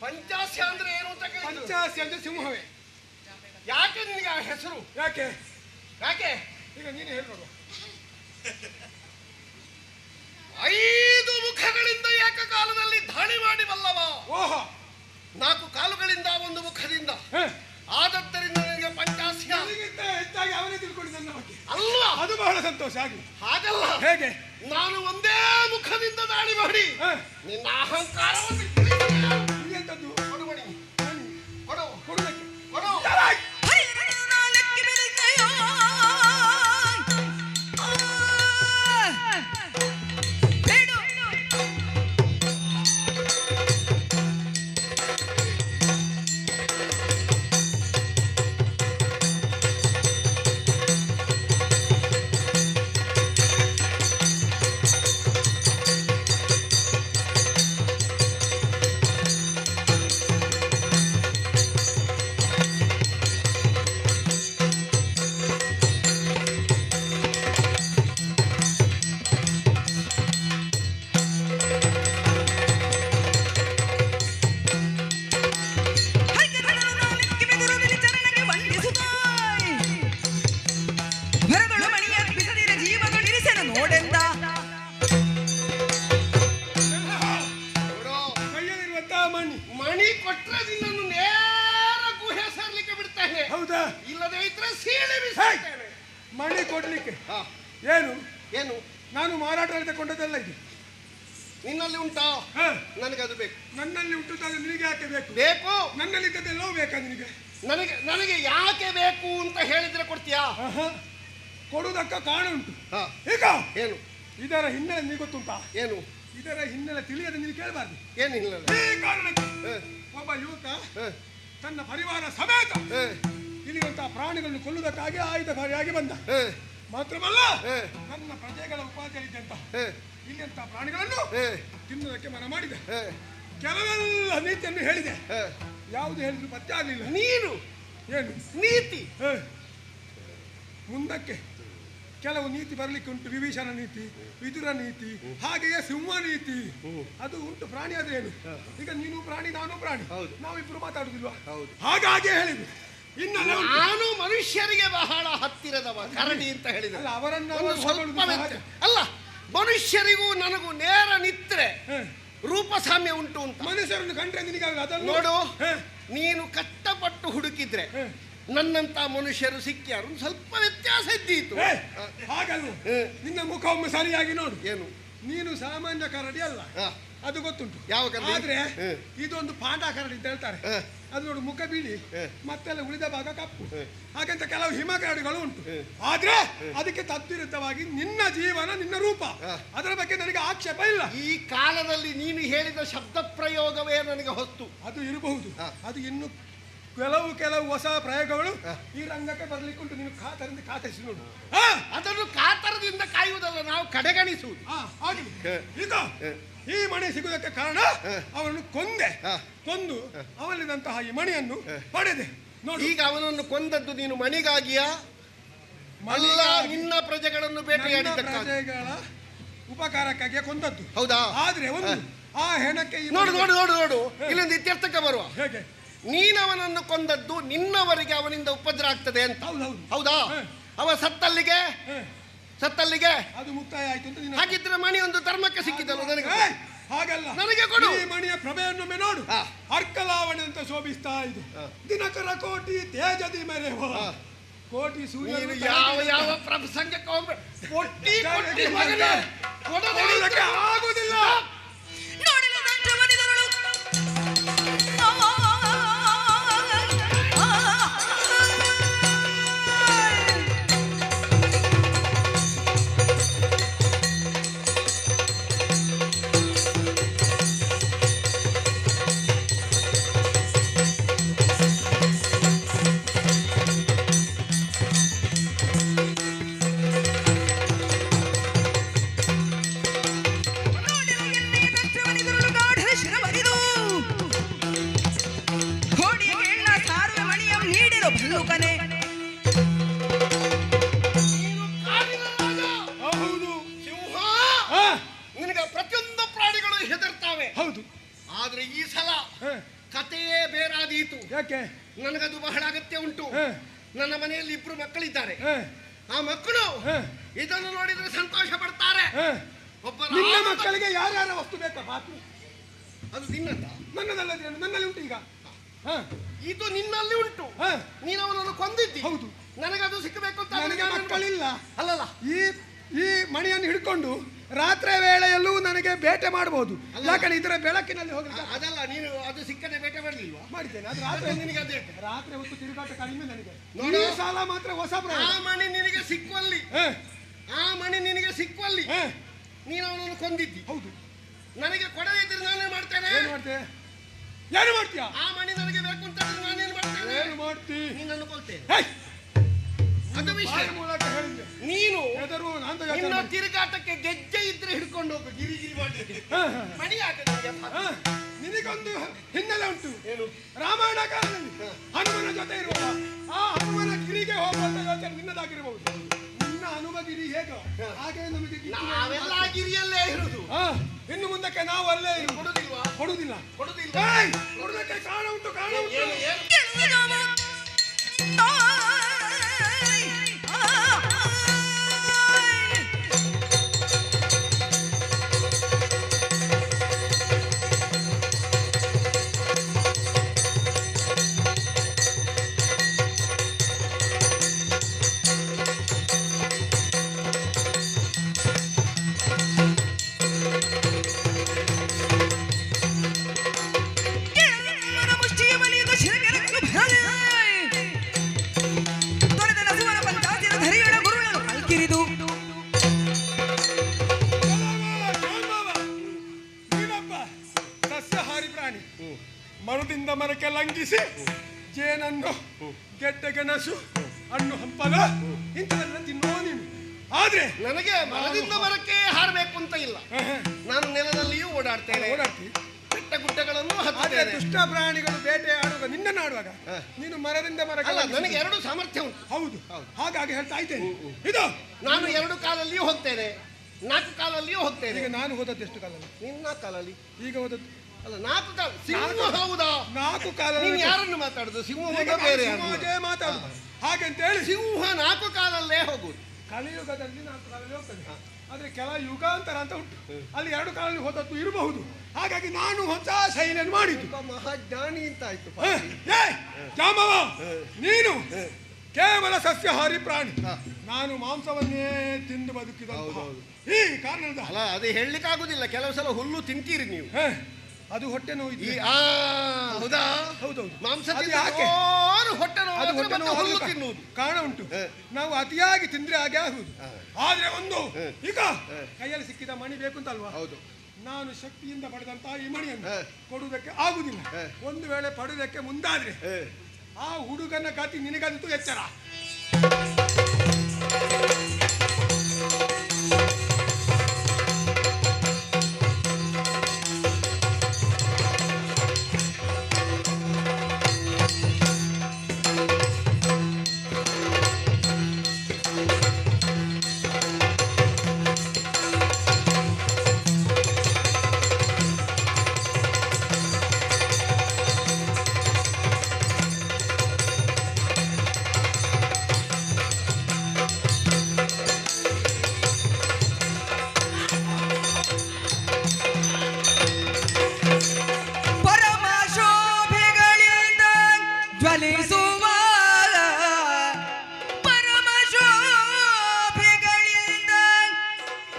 ಪಂಚಾಸ್ಯ ಅಂದ್ರೆ ಏನು ಅಂತ ಕೇಳಿದ್ರು. ಪಂಚಾಸ್ಯ ಅಂದ್ರೆ ಸಿಂಹವೇ. ಯಾಕೆ ನಿನಗೆ ಆ ಹೆಸರು? ಯಾಕೆ ಯಾಕೆ ಈಗ ನೀನು ಹೇಳ್ಬೋದು. 5 ಮುಖಗಳಿಂದ ಏಕಕಾಲದಲ್ಲಿ ದಾಳಿ ಮಾಡಿ ಬಲ್ಲವ. ಓಹೋ, 4 ಕಾಲುಗಳಿಂದ 1 ಮುಖದಿಂದ ಆದದ್ದರಿಂದ ನನಗೆ ಪಂಚಾಸ್ಯ. ಹೆಚ್ಚಾಗಿ ಅವನೇ ತಿಳ್ಕೊಂಡಿದ್ದ ನನ್ನ ಬಗ್ಗೆ ಅಲ್ಲ, ಅದು ಬಹಳ ಸಂತೋಷ ಆಗಿ. ಹಾಗಲ್ಲ, ಹೇಗೆ ನಾನು ಒಂದೇ ಮುಖದಿಂದ ದಾಳಿ ಮಾಡಿ ನಿನ್ನ ಅಹಂಕಾರವನ್ನು ಎಂತದ್ದು ಕೊಡುವಣಿ ಕೊಡು ಕೊಡುವುದಕ್ಕೆ ಕೊಡು. ಮಣಿ ಕೊಟ್ರೆ ನಿನ್ನನ್ನು ನೇರ ಗುಹೆ ಸೇರ್ಲಿಕ್ಕೆ ಬಿಡ್ತೇನೆ. ಹೌದಾ? ಇಲ್ಲದೆ ಇದ್ರೆ ಸೀಳಿ ಬಿಡ್ತೇನೆ. ಮಣಿ ಕೊಡ್ಲಿಕ್ಕೆ ಏನು ಏನು ನಾನು ಮಾರಾಟದಲ್ಲಿ ತಗೊಂಡದಲ್ಲ ಇದು. ನಿನ್ನಲ್ಲಿ ಉಂಟಾ? ನನಗೆ ಅದು ಬೇಕು. ನನ್ನಲ್ಲಿ ಉಂಟುದಾದ್ರೆ ನಿನಗೆ ಯಾಕೆ ಬೇಕು? ಬೇಕು. ನನ್ನಲ್ಲಿ ಇದ್ದದ್ದೆಲ್ಲವೂ ಬೇಕಾ ನಿನಗೆ? ನನಗೆ ಯಾಕೆ ಬೇಕು ಅಂತ ಹೇಳಿದ್ರೆ ಕೊಡ್ತೀಯಾ? ಕೊಡುವುದಕ್ಕ ಕಾರಣ ಉಂಟು. ಈಗ ಏನು ಇದರ ಹಿನ್ನೆಲೆ ನಿನಗೆ ಗೊತ್ತುಂಟಾ? ಏನು ಇದರ ಹಿನ್ನೆಲೆ ತಿಳಿಯದೆ ನೀನು ಕೇಳಬಾರ್ದು. ಏನಿಲ್ಲ. ಈ ಕಾರಣಕ್ಕೆ ಒಬ್ಬ ಯುವಕ ತನ್ನ ಪರಿವಾರ ಸಮೇತ ಇಲ್ಲಿರುವಂತಹ ಪ್ರಾಣಿಗಳನ್ನು ಕೊಲ್ಲುವುದಕ್ಕಾಗಿ ಆಯುಧಧಾರಿಯಾಗಿ ಬಂದ. ಮಾತ್ರವಲ್ಲ, ನನ್ನ ಪ್ರಜೆಗಳ ಉಪಾಧಿಯಲ್ಲಿದ್ದಂತ ಇಲ್ಲಿಂತಹ ಪ್ರಾಣಿಗಳನ್ನು ತಿನ್ನುವುದಕ್ಕೆ ಮನ ಮಾಡಿದ. ಕೆಲವೆಲ್ಲ ನೀತಿಯನ್ನು ಹೇಳಿದೆ, ಯಾವುದು ಹೇಳಿದ್ರು ಪತ್ತೆ ಆಗಲಿಲ್ಲ. ನೀನು ಏನು ನೀತಿ? ಮುಂದಕ್ಕೆ ಕೆಲವು ನೀತಿ ಬರಲಿಕ್ಕೆ ಉಂಟು. ವಿಭೀಷಣ ನೀತಿ, ವಿದುರ ನೀತಿ, ಹಾಗೆಯೇ ಸಿಂಹ ನೀತಿ, ಅದು ಉಂಟು. ಪ್ರಾಣಿ ಆದ್ರೆ ಏನು? ಈಗ ನೀನು ಪ್ರಾಣಿ, ನಾನು ಪ್ರಾಣಿ, ನಾವಿಬ್ರು ಮಾತಾಡುದಿಲ್ವಾ? ಹಾಗಾಗಿ ಹೇಳಿದ್ರು. ಇನ್ನು ನಾನು ಮನುಷ್ಯರಿಗೆ ಬಹಳ ಹತ್ತಿರದವ, ಕರಡಿ ಅಂತ ಹೇಳಿದ್ರೆ ಅವರನ್ನು ಅಲ್ಲ, ಮನುಷ್ಯರಿಗೂ ನನಗೂ ನೇರ ನಿತ್ರೆ ರೂಪ ಸಾಮ್ಯ ಉಂಟು ಅಂತ. ಮನುಷ್ಯರನ್ನು ಕಂಡ್ರೆ ನಿನಗೆ ನೋಡು, ನೀನು ಕಷ್ಟಪಟ್ಟು ಹುಡುಕಿದ್ರೆ ನನ್ನಂತ ಮನುಷ್ಯರು ಸಿಕ್ಕ್ಯಾರು, ಸ್ವಲ್ಪ ವ್ಯತ್ಯಾಸ ಇದ್ದೀತು. ಹಾಗಲ್ಲ, ನಿನ್ನ ಮುಖ ಒಮ್ಮೆ ಸರಿಯಾಗಿ ನೋಡು. ಏನು ನೀನು ಸಾಮಾನ್ಯ ಕರಡಿ ಅಲ್ಲ, ಅದು ಗೊತ್ತುಂಟು. ಯಾವ ಕರಡಿ? ಆದ್ರೆ ಇದೊಂದು ಪಾಂಡ ಕರಡಿ ಅಂತ ಹೇಳ್ತಾರೆ. ಅದು ನೋಡು, ಮುಖ ಬಿಳಿ ಮತ್ತೆಲ್ಲ ಉಳಿದ ಭಾಗ ಕಪ್ಪು. ಹಾಗಂತ ಕೆಲವು ಹಿಮ ಕರಡಿಗಳು ಉಂಟು. ಆದ್ರೆ ಅದಕ್ಕೆ ತದ್ವಿರುದ್ಧವಾಗಿ ನಿನ್ನ ಜೀವನ, ನಿನ್ನ ರೂಪ, ಅದರ ಬಗ್ಗೆ ನನಗೆ ಆಕ್ಷೇಪ ಇಲ್ಲ. ಈ ಕಾಲದಲ್ಲಿ ನೀನು ಹೇಳಿದ ಶಬ್ದ ಪ್ರಯೋಗವೇ ನನಗೆ ಹೊತ್ತು. ಅದು ಇರಬಹುದು. ಅದು ಇನ್ನು ಕೆಲವು ಹೊಸ ಪ್ರಯೋಗಗಳು ಈ ರಂಗಕ್ಕೆ ಬರ್ಲಿಕ್ಕೆ ಉಂಟು. ನೀನು ಕಾತರದಿಂದ ಕಾತರಿಸಿ ನೋಡು. ಅದನ್ನು ಕಾತರದಿಂದ ಕಾಯುವುದಲ್ಲ, ನಾವು ಕಡೆಗಣಿಸುವುದು. ಈಗ ಈ ಮಣಿ ಸಿಗುವುದಕ್ಕೆ ಕಾರಣ ಅವನನ್ನು ಕೊಂದು ಅವನಿದಂತಹ ಈ ಮಣಿಯನ್ನು ಪಡೆದೆ. ನೋಡಿ, ಈಗ ಅವನನ್ನು ಕೊಂದದ್ದು ನೀನು ಮಣಿಗಾಗಿಯಾ? ಅಲ್ಲ, ನಿನ್ನ ಪ್ರಜೆಗಳನ್ನು ಬೇಟೆಯಾಡಿದ ಪ್ರಜೆಗಳ ಉಪಕಾರಕ್ಕಾಗಿ ಕೊಂದದ್ದು. ಹೌದಾ? ಆದ್ರೆ ಒಂದು ಆ ಹೆಣಕ್ಕೆ ನೋಡು ನೋಡು ನೋಡು ನೋಡು, ಇಲ್ಲಿಂದ ಇತ್ಯರ್ಥಕ್ಕೆ ಬರುವ. ಹೇಗೆ? ನೀನವನನ್ನು ಕೊಂದದ್ದು ನಿನ್ನವರಿಗೆ ಅವನಿಂದ ಉಪದ್ರ ಆಗ್ತದೆ ಅಂತ. ಹೌದೌದು. ಹೌದಾ? ಅವ ಸತ್ತಲ್ಲಿಗೆ ಸತ್ತಲ್ಲಿಗೆ ಅದು ಮುಕ್ತಾಯ ಆಯ್ತು ಅಂತ ನೀನು. ಹಾಗಿದ್ರೆ ಮಣಿ ಒಂದು ಧರ್ಮಕ್ಕೆ ಸಿಕ್ಕಿದಲ್ಲ ನನಗೆ. ಹಾಗಲ್ಲ, ನನಗೆ ಕೊಡು. ಈ ಮಣಿಯ ಪ್ರಭೆಯನ್ನೊಮ್ಮೆ ನೋಡು. ಅರ್ಕಲಾವಣೆ ಅಂತ ಶೋಭಿಸ್ತಾ ಇದು. ದಿನಕರ ಕೋಟಿ ತೇಜದಿ ಮೆರೆವ ಕೋಟಿ ಸೂರ್ಯ. ಯಾವ ಯಾವ ಪ್ರಸಂಗಕ್ಕೆ ಹೋಗ್ಬೇಡ. ಕೊಟ್ಟಿ ಕೊಟ್ಟಿ ಮಗನೇ ಕೊಡೋದಕ್ಕೆ ಆಗುದಿಲ್ಲ. ನಿನಗೆ ಪ್ರತಿಯೊಂದು ಪ್ರಾಣಿಗಳು ಹೆದರ್ತಾವೆ. ಹೌದು. ಆದ್ರೆ ಈ ಸಲ ಕಥೆಯೇ ಬೇರಾದೀತು. ಯಾಕೆ? ನನಗದು ಬಹಳ ಅಗತ್ಯ ಉಂಟು. ನನ್ನ ಮನೆಯಲ್ಲಿ 2 ಮಕ್ಕಳಿದ್ದಾರೆ. ಆ ಮಕ್ಕಳು ಇದನ್ನು ನೋಡಿದ್ರೆ ಸಂತೋಷ ಪಡ್ತಾರೆ. ನಿನ್ನ ಮಕ್ಕಳಿಗೆ ಯಾರ್ಯಾರ ವಸ್ತು ಬೇಕಾ? ಬಾತ್ರು ಅದು ನಿನ್ನದ? ನನ್ನದಲ್ಲದ್ರೆ ನನ್ನಲ್ಲಿ ಉಂಟು ಈಗ. ಇದು ನಿನ್ನಲ್ಲಿ ಉಂಟು. ನೀನು ಅವನನ್ನು ಕೊಂದಿದ್ದಿ. ಹೌದು. ನನಗದು ಸಿಕ್ಕಬೇಕು ಅಂತ. ನನಗೆ ಮಕ್ಕಳಿಲ್ಲ. ಅಲ್ಲಲ್ಲ, ಈ ಮಣಿಯನ್ನು ಹಿಡ್ಕೊಂಡು ರಾತ್ರಿ ವೇಳೆಯಲ್ಲೂ ನನಗೆ ಬೇಟೆ ಮಾಡಬಹುದು. ಯಾಕಂದ್ರೆ ಇದರ ಬೆಳಕಿನಲ್ಲಿ ಹೋಗ್ಲಿಕ್ಕೆ ಅದಲ್ಲ, ನೀನು ಅದು ಸಿಕ್ಕದೆ ಬೇಟೆ ಮಾಡಲಿಲ್ವಾ? ಮಾಡಿದ್ದೇನೆ. ಅದು ರಾತ್ರಿ ನಿನಗೆ ಅದೇ ರಾತ್ರಿ ಹೊತ್ತು ತಿರುಗಾಟ ಕಡಿಮೆ ನನಗೆ. ನೋಡು, ಈ ಸಾಲ ಮಾತ್ರ ಹೊಸ ಆ ಮಣಿ ನಿನಗೆ ಸಿಕ್ಕುವಲ್ಲಿ, ಆ ಮಣಿ ನಿನಗೆ ಸಿಕ್ಕುವಲ್ಲಿ ನೀನು ಅವನನ್ನು ಕೊಂದಿದ್ದಿ. ಹೌದು. ನನಗೆ ಕೊಡದೇ ಇದ್ರೆ ನಾನೇನು ಮಾಡ್ತೇನೆ? ಏನು ಮಾಡ್ತೇನೆ? ಏನು ಮಾಡ್ತೀಯ? ಆ ಮಣಿ ನನಗೆ ಬೇಕು ಅಂತ ನಾನೇನು ಮಾಡ್ತೇನೆ? ಏನು ಮಾಡ್ತಿ? ನೀನನ್ನು ಕೊಲ್ತೇನೆ. ಅದು ವಿಷಯ ಮೂಲಕ ಹೇಳಿದ್ದೆ. ನೀನು ಹೆದರು ನಿನ್ನ ತಿರುಗಾಟಕ್ಕೆ ಗೆಜ್ಜೆ ಇದ್ರೆ ಹಿಡ್ಕೊಂಡು ಹೋಗು. ಗಿರಿ ಗಿರಿ ಮಾಡ್ಲಿಕ್ಕೆ ಮಣಿ ಆಗದೆ. ನಿನಗೊಂದು ಹಿನ್ನೆಲೆ ಉಂಟು. ಏನು? ರಾಮಾಯಣ ಕಾಲದಲ್ಲಿ ಹನುಮನ ಜೊತೆ ಇರುವ ಆ ಹನುಮನ ಗಿರಿಗೆ ಹೋಗುವಂತ ಯೋಚನೆ ನಿನ್ನದಾಗಿರಬಹುದು. ನಿನ್ನ ಹನುಮಗಿರಿ ಹೇಗೋ ಹಾಗೆ ನಮಗೆ ನಾವೆಲ್ಲ ಗಿರಿಯಲ್ಲೇ ಇರುವುದು. ಇನ್ನು ಮುಂದಕ್ಕೆ ನಾವು ಅಲ್ಲೇ ಕೊಡುದಿಲ್ವಾ? ಕೊಡುದಿಲ್ಲ. ಕೊಡುದಿಲ್ಲ. ಕೊಡುದಕ್ಕೆ ಕಾರಣ ಉಂಟು. ಕಾರಣ ಉಂಟು. ಮರದಿಂದ ಮರಕ್ಕೆ ಲಂಘಿಸಿ ಜೇನನ್ನು, ಗೆಡ್ಡೆ ಗೆಣಸು, ಹಣ್ಣು ಹಂಪಲ ಇಂಥವೆಲ್ಲ ತಿನ್ನೋ ನೀನು. ಆದ್ರೆ ನನಗೆ ಮರದಿಂದ ಮರಕ್ಕೆ ಹಾರಬೇಕು ಅಂತ ಇಲ್ಲ. ನಾನು ನೆಲದಲ್ಲಿಯೂ ಓಡಾಡ್ತೇನೆ. ಬೆಟ್ಟ ಗುಡ್ಡಗಳನ್ನು ಹತ್ತುತ್ತೇನೆ. ದುಷ್ಟ ಪ್ರಾಣಿಗಳು ಬೇಟೆ ಆಡುವಾಗ ನಿನ್ನನ್ನು ಆಡುವಾಗ ನೀನು ಮರದಿಂದ ಮರಕ್ಕೆ. ನನಗೆ 2 ಸಾಮರ್ಥ್ಯ ಉಂಟು. ಹೌದು. ಹಾಗಾಗಿ ಹೇಳ್ತಾ ಇದ್ದೇನೆ. ಇದು ನಾನು 2 ಕಾಲಲ್ಲಿಯೂ ಹೋಗ್ತೇನೆ, 4 ಕಾಲಲ್ಲಿಯೂ ಹೋಗ್ತೇನೆ. ಈಗ ನಾನು ಹೋದದ್ದು ಎಷ್ಟು ಕಾಲಲ್ಲಿ? ನಿನ್ನ ಕಾಲಲ್ಲಿ. ಈಗ ಹೋದದ್ದು ಅಲ್ಲ, 4 ಕಾಲ. ಸಿಂಹ ಹೌದಾ? 4 ಕಾಲ. ನೀನು ಯಾರನ್ನು ಮಾತಾಡುದು? ಸಿಂಹ ಬೇರೆ ಮಾತಾಡುದು ಹಾಗಂತ ಹೇಳಿ ಸಿಂಹ 4 ಕಾಲಲ್ಲೇ ಹೋಗುದು. ಕಲಿಯುಗದಲ್ಲಿ 4 ಕಾಲಲ್ಲಿ ಹೋಗ್ತದೆ. ಆದ್ರೆ ಕೆಲ ಯುಗಾಂತರ ಅಂತ ಉಂಟು, ಅಲ್ಲಿ 2 ಕಾಲಲ್ಲಿ ಹೋದದ್ದು ಇರಬಹುದು. ಹಾಗಾಗಿ ನಾನು ಹೊಸ ಶೈಲಿಯನ್ನು ಮಾಡಿದ್ದು. ಮಹಾಜ್ಞಾನಿ ಅಂತ ಆಯ್ತು. ಜಾಮವ, ನೀನು ಕೇವಲ ಸಸ್ಯಾಹಾರಿ ಪ್ರಾಣಿ, ನಾನು ಮಾಂಸವನ್ನೇ ತಿಂದು ಬದುಕಿದ. ಈ ಕಾರಣದ ಅಲ್ಲ, ಅದು ಹೇಳಲಿಕ್ಕೆ ಆಗುದಿಲ್ಲ. ಕೆಲವು ಸಲ ಹುಲ್ಲು ತಿಂತೀರಿ ನೀವು. ಅದು ಹೊಟ್ಟೆ ನೋವು. ಹೌದಾ? ಹೌದೌದು. ಮಾಂಸ ಹೊಟ್ಟೆ ನೋವು ತಿನ್ನುವುದು ಕಾರಣ ಉಂಟು. ನಾವು ಅತಿಯಾಗಿ ತಿಂದ್ರೆ ಹಾಗೆ ಆಗುವುದು. ಆದ್ರೆ ಒಂದು ಈಗ ಕೈಯಲ್ಲಿ ಸಿಕ್ಕಿದ ಮಣಿ ಬೇಕು ಅಂತಲ್ವಾ? ಹೌದು. ನಾನು ಶಕ್ತಿಯಿಂದ ಪಡೆದಂತಹ ಈ ಮಣಿಯನ್ನು ಕೊಡುವುದಕ್ಕೆ ಆಗುದಿಲ್ಲ. ಒಂದು ವೇಳೆ ಪಡೆಯುವುದಕ್ಕೆ ಮುಂದಾದ್ರೆ ಆ ಹುಡುಗನ ಗತಿ ನಿನಗಂತೂ ಎಚ್ಚರ.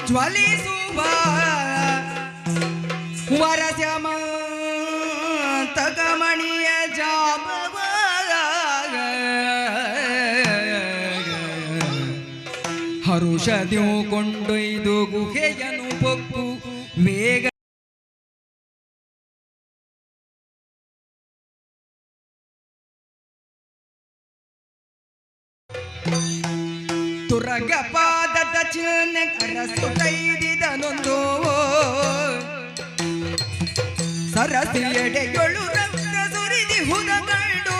ಜ್ವಲಿಸುವ ವರಸ್ಯಮಂತಕಮಣಿಯ ಜಾಬವ ಹರುಷದ್ಯೂ ಕೊಂಡೊಯ್ದು ಗುಹೆಯನು ಪೊಕ್ಕು ವೇಗ ತುರಗ ಪಾದದ ಚಿಹ್ನೆ ಅರಸು ಕೈದಿದನೊಂದು ಸರಸಿ ಎಡೆಯೊಳು ರಕ್ತ ಸುರಿದಿ ಹುದಗಂಡು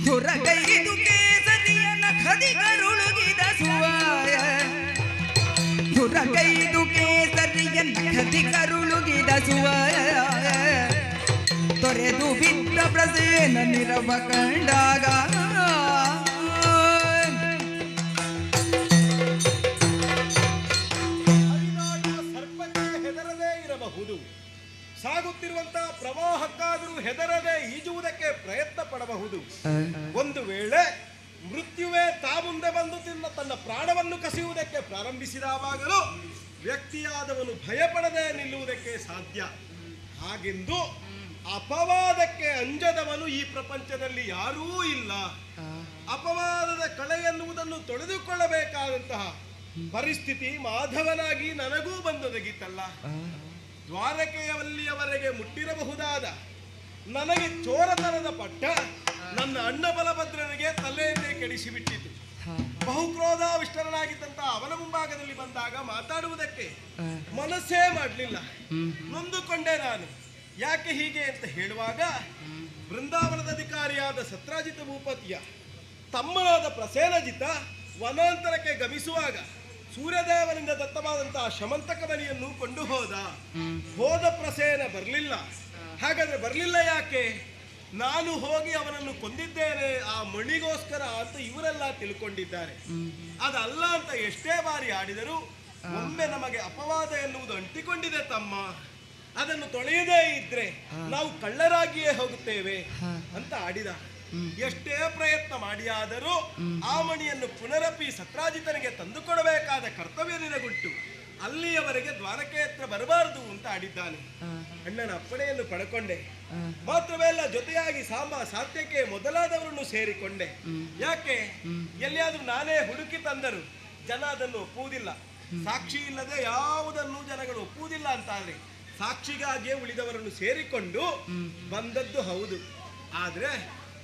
ತುರಗೈದು ಕೇಸರಿಯನ ಖದಿ ಕರುಳುಗಿದ ಸುವಾಯ ತುರಗೈದು ಕೇಸರಿಯನ ಖದಿ ಕರುಳುಗಿದ ಸುವಾಯ ತೊರೆದು ಬಿದ್ದ ಪ್ರಸೇನ ನಿರವ ಕಂಡಾಗ ಹರಿದಾಡುವ ಸರ್ಪಕ್ಕೆ ಹೆದರದೇ ಇರಬಹುದು, ಸಾಗುತ್ತಿರುವಂತಹ ಪ್ರವಾಹಕ್ಕಾದರೂ ಹೆದರದೆ ಈಜುವುದಕ್ಕೆ ಪ್ರಯತ್ನ ಪಡಬಹುದು. ಒಂದು ವೇಳೆ ಮೃತ್ಯುವೇ ತಾ ಮುಂದೆ ಬಂದು ತನ್ನ ಪ್ರಾಣವನ್ನು ಕಸಿಯುವುದಕ್ಕೆ ಪ್ರಾರಂಭಿಸಿದವಾಗಲೂ ವ್ಯಕ್ತಿಯಾದವನು ಭಯಪಡದೆ ನಿಲ್ಲುವುದಕ್ಕೆ ಸಾಧ್ಯ. ಹಾಗೆಂದು ಅಪವಾದಕ್ಕೆ ಅಂಜದವನು ಈ ಪ್ರಪಂಚದಲ್ಲಿ ಯಾರೂ ಇಲ್ಲ. ಅಪವಾದದ ಕಳೆ ಎನ್ನುವುದನ್ನು ತೊಳೆದುಕೊಳ್ಳಬೇಕಾದಂತಹ ಪರಿಸ್ಥಿತಿ ಮಾಧವನಾಗಿ ನನಗೂ ಬಂದೊದಗಿತ್ತಲ್ಲ. ದ್ವಾರಕೆಯವಲ್ಲಿಯವರೆಗೆ ಮುಟ್ಟಿರಬಹುದಾದ ನನಗೆ ಚೋರತನದ ಪಟ್ಟ ನನ್ನ ಅಣ್ಣ ಬಲಭದ್ರನಿಗೆ ತಲೆಯನ್ನೇ ಕೆಡಿಸಿಬಿಟ್ಟಿತು. ಬಹುಕ್ರೋಧಾವಿಷ್ಟನಾಗಿದ್ದಂತಹ ಅವನ ಮುಂಭಾಗದಲ್ಲಿ ಬಂದಾಗ ಮಾತಾಡುವುದಕ್ಕೆ ಮನಸ್ಸೇ ಮಾಡಲಿಲ್ಲ. ನೊಂದುಕೊಂಡೆ ನಾನು. ಯಾಕೆ ಹೀಗೆ ಅಂತ ಹೇಳುವಾಗ, ಬೃಂದಾವನದ ಅಧಿಕಾರಿಯಾದ ಸತ್ರಾಜಿತ ಭೂಪತಿಯ ತಮ್ಮನಾದ ಪ್ರಸೇನಜಿತ ವನಾಂತರಕ್ಕೆ ಗಮಿಸುವಾಗ ಸೂರ್ಯದೇವನಿಂದ ದತ್ತವಾದಂತಹ ಶಮಂತಕ ಬಲಿಯನ್ನು ಕೊಂಡು ಹೋದ ಪ್ರಸೇನ ಬರಲಿಲ್ಲ. ಹಾಗಾದ್ರೆ ಬರಲಿಲ್ಲ ಯಾಕೆ? ನಾನು ಹೋಗಿ ಅವನನ್ನು ಕೊಂದಿದ್ದೇನೆ ಆ ಮಣಿಗೋಸ್ಕರ ಅಂತ ಇವರೆಲ್ಲ ತಿಳ್ಕೊಂಡಿದ್ದಾರೆ. ಅದಲ್ಲ ಅಂತ ಎಷ್ಟೇ ಬಾರಿ ಆಡಿದರೂ ಒಮ್ಮೆ ನಮಗೆ ಅಪವಾದ ಎನ್ನುವುದು ಅಂಟಿಕೊಂಡಿದೆ ತಮ್ಮ. ಅದನ್ನು ತೊಳೆಯದೇ ಇದ್ರೆ ನಾವು ಕಳ್ಳರಾಗಿಯೇ ಹೋಗುತ್ತೇವೆ ಅಂತ ಆಡಿದ. ಎಷ್ಟೇ ಪ್ರಯತ್ನ ಮಾಡಿಯಾದರೂ ಆ ಮಣಿಯನ್ನು ಪುನರಪಿ ಸತ್ರಾಜಿತನಿಗೆ ತಂದುಕೊಡಬೇಕಾದ ಕರ್ತವ್ಯ ನಿನಗುಂಟು. ಅಲ್ಲಿಯವರೆಗೆ ದ್ವಾರಕೆ ಹತ್ರ ಬರಬಾರದು ಅಂತ ಆಡಿದ್ದಾನೆ. ಅಣ್ಣನ ಅಪ್ಪಣೆಯನ್ನು ಪಡ್ಕೊಂಡೆ. ಮಾತ್ರವೇ ಅಲ್ಲ, ಜೊತೆಯಾಗಿ ಸಾಂಬ ಸಾತ್ಯಕ್ಕೆ ಮೊದಲಾದವರನ್ನು ಸೇರಿಕೊಂಡೆ. ಯಾಕೆ? ಎಲ್ಲಿಯಾದ್ರೂ ನಾನೇ ಹುಡುಕಿ ತಂದರು ಜನ ಅದನ್ನು ಒಪ್ಪುವುದಿಲ್ಲ. ಸಾಕ್ಷಿ ಇಲ್ಲದೆ ಯಾವುದನ್ನು ಜನಗಳು ಒಪ್ಪುವುದಿಲ್ಲ ಅಂತಾದ್ರೆ ಸಾಕ್ಷಿಗಾಗಿಯೇ ಉಳಿದವರನ್ನು ಸೇರಿಕೊಂಡು ಬಂದದ್ದು ಹೌದು. ಆದ್ರೆ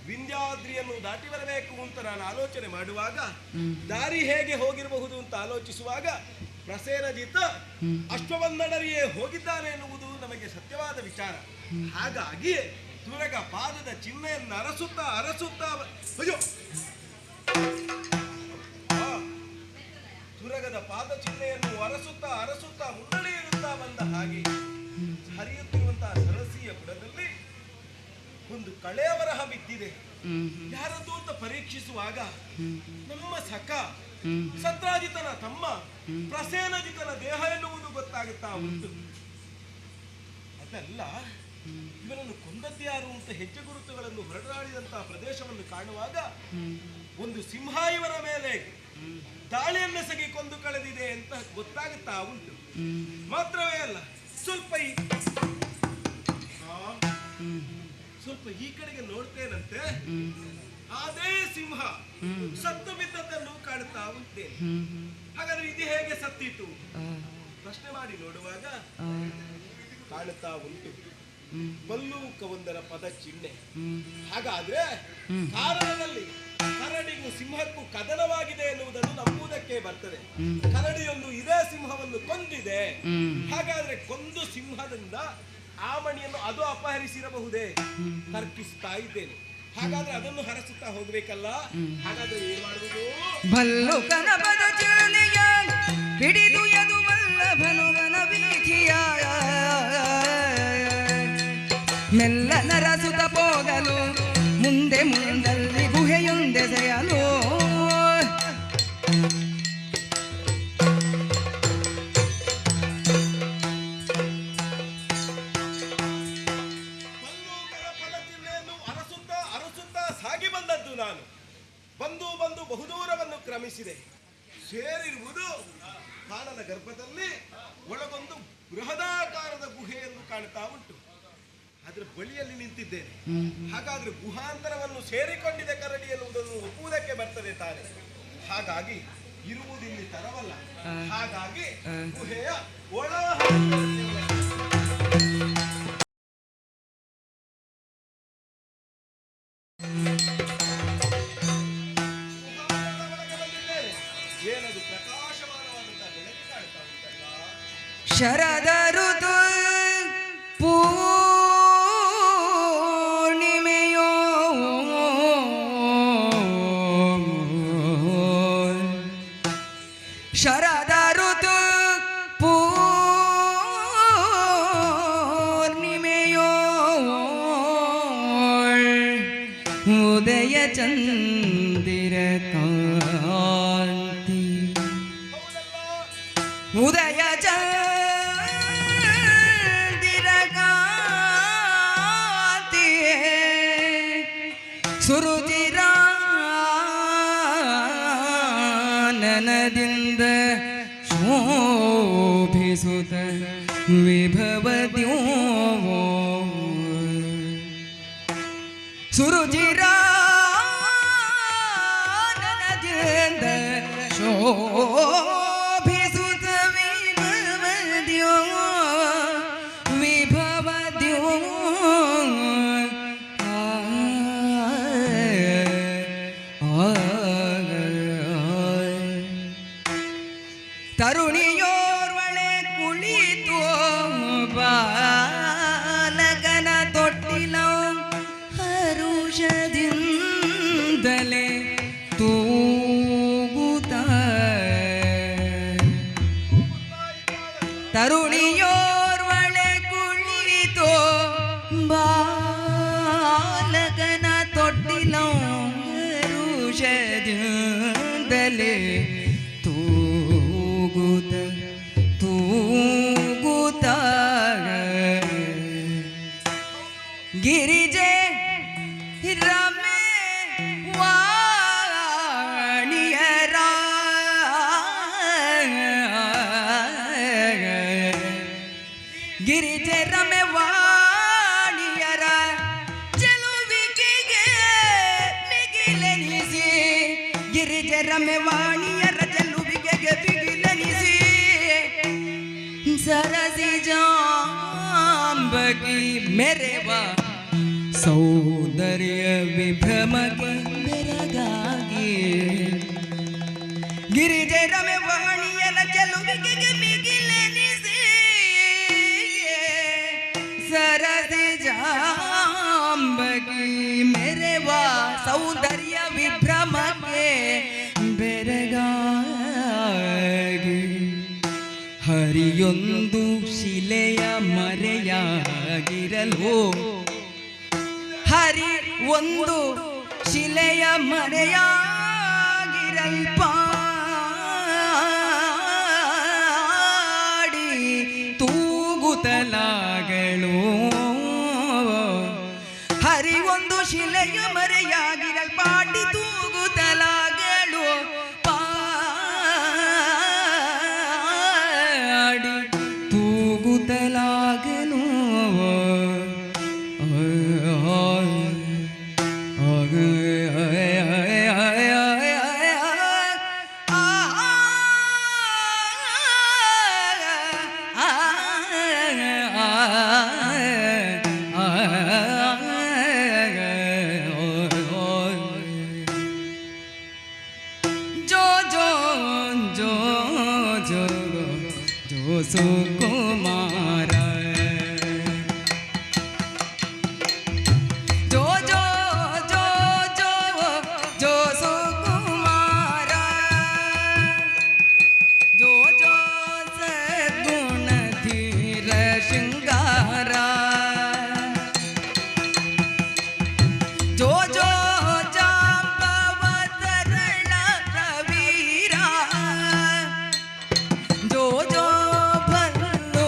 ವಿಂಧ್ಯಾದ್ರಿಯನ್ನು ದಾಟಿ ಬರಬೇಕು ಅಂತ ನಾನು ಆಲೋಚನೆ ಮಾಡುವಾಗ, ದಾರಿ ಹೇಗೆ ಹೋಗಿರಬಹುದು ಅಂತ ಆಲೋಚಿಸುವಾಗ, ಪ್ರಸೇನಜಿತ ಅಶ್ವವಂದನರಿಯೇ ಹೋಗಿದ್ದಾನೆ ಎನ್ನುವುದು ನಮಗೆ ಸತ್ಯವಾದ ವಿಚಾರ. ಹಾಗಾಗಿ ತುರಗ ಪಾದದ ಚಿಹ್ನೆಯನ್ನು ಅರಸುತ್ತಾ ಅಯ್ಯೋ, ತುರಗದ ಪಾದ ಚಿಹ್ನೆಯನ್ನು ಅರಸುತ್ತಾ ಮುನ್ನಡೆಯುತ್ತಾ ಬಂದ ಹಾಗೆ ಹರಿಯುತ್ತಿರುವಂತಹ ಸರಸಿಯ ಬುಡದಲ್ಲಿ ಒಂದು ಕಳೆಯ ಬರಹ ಬಿದ್ದಿದೆ. ಯಾರದ್ದು ಅಂತ ಪರೀಕ್ಷಿಸುವಾಗ ನಮ್ಮ ಸಖ ಸತ್ರಾಜಿತನ ತಮ್ಮ ಪ್ರಸೇನಜಿತನ ದೇಹ ಎನ್ನುವುದು ಗೊತ್ತಾಗುತ್ತಾ ಉಂಟು. ಅದಲ್ಲ, ಇವನನ್ನು ಕೊಂದದ್ಯಾರು ಅಂತ ಹೆಜ್ಜೆ ಗುರುತುಗಳನ್ನು ಹೊರಡಾಡಿದಂತಹ ಪ್ರದೇಶವನ್ನು ಕಾಣುವಾಗ ಒಂದು ಸಿಂಹ ಇವರ ಮೇಲೆ ದಾಳಿಯನ್ನೆಸಗಿ ಕೊಂದು ಕಳೆದಿದೆ ಅಂತ ಗೊತ್ತಾಗುತ್ತಾ ಉಂಟು. ಮಾತ್ರವೇ ಅಲ್ಲ, ಸ್ವಲ್ಪ ಈ ಕಡೆಗೆ ನೋಡ್ತೇನಂತೆ, ಅದೇ ಸಿಂಹ ಸತ್ತು ಬಿದ್ದದ್ದನ್ನು ಕಾಣುತ್ತಾ ಉಂಟೇನೆ. ಹಾಗಾದ್ರೆ ಇದು ಹೇಗೆ ಸತ್ತಿತು ಪ್ರಶ್ನೆ ಮಾಡಿ ನೋಡುವಾಗ ಕಾಣುತ್ತಾ ಉಂಟು ಬಲ್ಲೂಕವೊಂದರ ಪದ ಚಿಹ್ನೆ. ಹಾಗಾದ್ರೆ ಕಾರಣದಲ್ಲಿ ಕರಡಿಗೂ ಸಿಂಹಕ್ಕೂ ಕದನವಾಗಿದೆ ಎನ್ನುವುದನ್ನು ನಂಬುವುದಕ್ಕೆ ಬರ್ತದೆ. ಕರಡಿಯೊಂದು ಇದೇ ಸಿಂಹವನ್ನು ಕೊಂದಿದೆ. ಹಾಗಾದ್ರೆ ಕೊಂದು ಸಿಂಹದಿಂದ ಆ ಮಣಿಯನ್ನು ಅದು ಅಪಹರಿಸಿರಬಹುದೇ? ತರ್ಕಿಸ್ತಾ ಇದ್ದೇನೆ. ಹಾಗಾದ್ರೆ ಅದನ್ನು ಹರಸುತ್ತಾ ಹೋಗ್ಬೇಕಲ್ಲ. ಹಾಗಾದ್ರೆ ಏನ್ ಮಾಡುವುದು? ಭಲ್ಲುಕನ ಪದ ಚಿಹ್ನೆಯ ಹಿಡಿದು ಎದು ವಲ್ಲಭನುಗನ ವೀಥಿಯ ಮೆಲ್ಲನ ರಸುತ ಹೋಗಲು ಮುಂದೆ ಮುಂದಲ್ಲಿ ಗುಹೆಯೊಂದೆಸೆಯಲು ಅರಸುತ್ತಾ ಸಾಗಿ ಬಂದದ್ದು ನಾನು. ಬಂದು ಬಹುದೂರವನ್ನು ಕ್ರಮಿಸಿದೆ. ಸೇರಿರುವುದು ಕಾಣನ ಗರ್ಭದಲ್ಲಿ ಒಳಗೊಂದು ಬೃಹದಾಕಾರದ ಗುಹೆಯನ್ನು ಕಾಣ್ತಾ ಉಂಟು. ಅದರ ಬಳಿಯಲ್ಲಿ ನಿಂತಿದ್ದೇನೆ. ಹಾಗಾದ್ರೆ ಗುಹಾಂತರವನ್ನು ಸೇರಿಕೊಂಡಿದೆ ಕರಡಿ ಎನ್ನುವುದನ್ನು ಒಪ್ಪುವುದಕ್ಕೆ ಬರ್ತದೆ ತಾನೆ. ಹಾಗಾಗಿ ಇರುವುದಿಲ್ಲಿ ತರವಲ್ಲ. ಹಾಗಾಗಿ ಗುಹೆಯ ಒಳ ಏನದು ಪ್ರಕಾಶಮಾನವಾದಂತಹ ಬೆಳಕು ಕಾಣ್ತಾ ಉಂಟಲ್ಲ. ಶರದ ಋತು ಪೂರ್ಣಿಮೆಯೋ ಶರದ ಋತು ಪೂರ್ಣಿಮೆಯೋ ಉದಯ ಚಂದಿರ ಕಾಂತಿ ಉದಯ ಚಂದಿರ ಕಾಂತಿ ಸುರುಚಿರಾನನದಿಂದ ಶೋಭಿಸುತ್ತ ವಿಭವದ್ಯೋ ಸುರುಚಿರಾನನದಿಂದ ಶೋಭಿಸುತ್ತ ವಿಭವದ್ಯೋ ವಿಭವದ್ಯೋ ತರುಣಿಯೋರ್ವಳೆ ಕುಳಿತು ಬಾಲಕನ ತೊಟ್ಟಿಲ ಹರುಷದಿಂದಲೇ ತೂಗುತ್ತ ತರುಣಿಯೋರ್ವಳೆ ಕುಳಿತು ಬಾಲಕನ ತೊಟ್ಟಿಲ ಹರುಷದಿಂದಲೇ ತೂಗುತ್ತ ತೂಗುತ್ತ ಗಿರಿಜೆ ರಮೆ ವಾಣಿಯರ ಗಿರಿಜೆ ರಮೆ ವಾಣಿಯರ ಚೆಲುವಿಕೆಗೆ ಮಿಗಿಲೆನಿಸಿ ಗಿರಿಜೆ ರಮೆ ವಾಣಿಯರ ಚೆಲುವಿಕೆಗೆ ಬಿಗಿಲೆನಿಸಿ ಸರಸಿ ಜಾಂಬಗಿ ಮೆರೆವ ಸೌಂದರ್ಯ ವಿಭ್ರಮಕ್ಕೆ ಬೆರಗಾಗಿ ಗಿರಿಜೆ ರಮೆ ವಾಣಿಯರ ಚೆಲುವಿಕೆಗೆ ಮಿಗಿಲೆನಿಸಿ ಸರಸಿ ಜಾಂಬಗಿ ಮೆರೆವ ಸೌಂದರ್ಯ ವಿಭ್ರಮಕ್ಕೆ ಬೆರಗಾಗಿ ಹರಿಯೊಂದು ಶಿಲೆಯ ಮರೆಯಾಗಿರಲು ಹರಿ ಒಂದು ಶಿಲೆಯ ಮರೆಯಾಗಿರಲ್ಪಾಡಿ ತೂಗುತ್ತಲಾಗಳು ಹರಿ ಒಂದು ಶಿಲೆಯ ಮರೆಯಾಗಿರಲ್ಪಾಡಿ ತೂಗುತ್ತಲಾಗಳು ಪಾಡಿ ತೂಗುತ್ತಲಾಗಲು ಸುಕುಮಾರ ಜೋ ಜೋ ಜೋ ಜೋ ಜೋ ಸುಕುಮಾರ ಜೋ ಜೋ ಸದ್ಗುಣ ಧೀರ ಶೃಂಗಾರ ಜೋ ಜೋ ಜಾಂಬವತರಣ ಪ್ರವೀರ ಜೋ ಜೋ ಭಲ್ಲು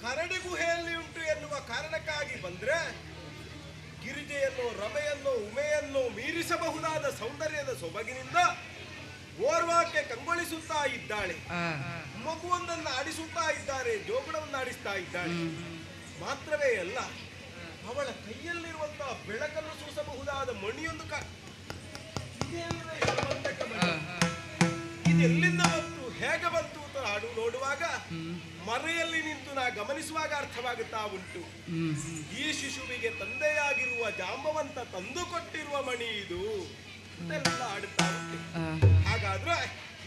ಕರಡಿ ಗುಹೆಯಲ್ಲಿ ಉಂಟು ಎನ್ನುವ ಕಾರಣಕ್ಕಾಗಿ ಬಂದ್ರೆ ಗಿರಿಜೆಯನ್ನು, ರಮೆಯನ್ನು, ಉಮೆಯನ್ನು ಮೀರಿಸಬಹುದಾದ ಸೌಂದರ್ಯದ ಸೊಬಗಿನಿಂದ ಓರ್ವಾಕ್ಕೆ ಕಂಗೊಳಿಸುತ್ತಾ ಇದ್ದಾಳೆ. ಮಗುವೊಂದನ್ನು ಆಡಿಸುತ್ತಾ ಇದ್ದಾರೆ, ಜೋಗುಳವನ್ನು ಆಡಿಸ್ತಾ ಇದ್ದಾಳೆ. ಮಾತ್ರವೇ ಅಲ್ಲ, ಅವಳ ಕೈಯಲ್ಲಿರುವಂತಹ ಬೆಳಕನ್ನು ಸೂಸಬಹುದಾದ ಮಣಿಯೊಂದು ಇದೆಲ್ಲಿಂದ ಬಂತು, ಹೇಗೆ ಬಂತು ಅಂತ ನೋಡುವಾಗ ಮರೆಯಲ್ಲಿ ನಿಂತು ನಾ ಗಮನಿಸುವಾಗ ಅರ್ಥವಾಗುತ್ತಾ ಉಂಟು. ಈ ಶಿಶುವಿಗೆ ತಂದೆಯಾಗಿರುವ ಜಾಂಬವಂತ ತಂದು ಕೊಟ್ಟಿರುವ ಮಣಿ ಇದು ಅಂತೆಲ್ಲ ಆಡುತ್ತಾ ಉಂಟು. ಹಾಗಾದ್ರೆ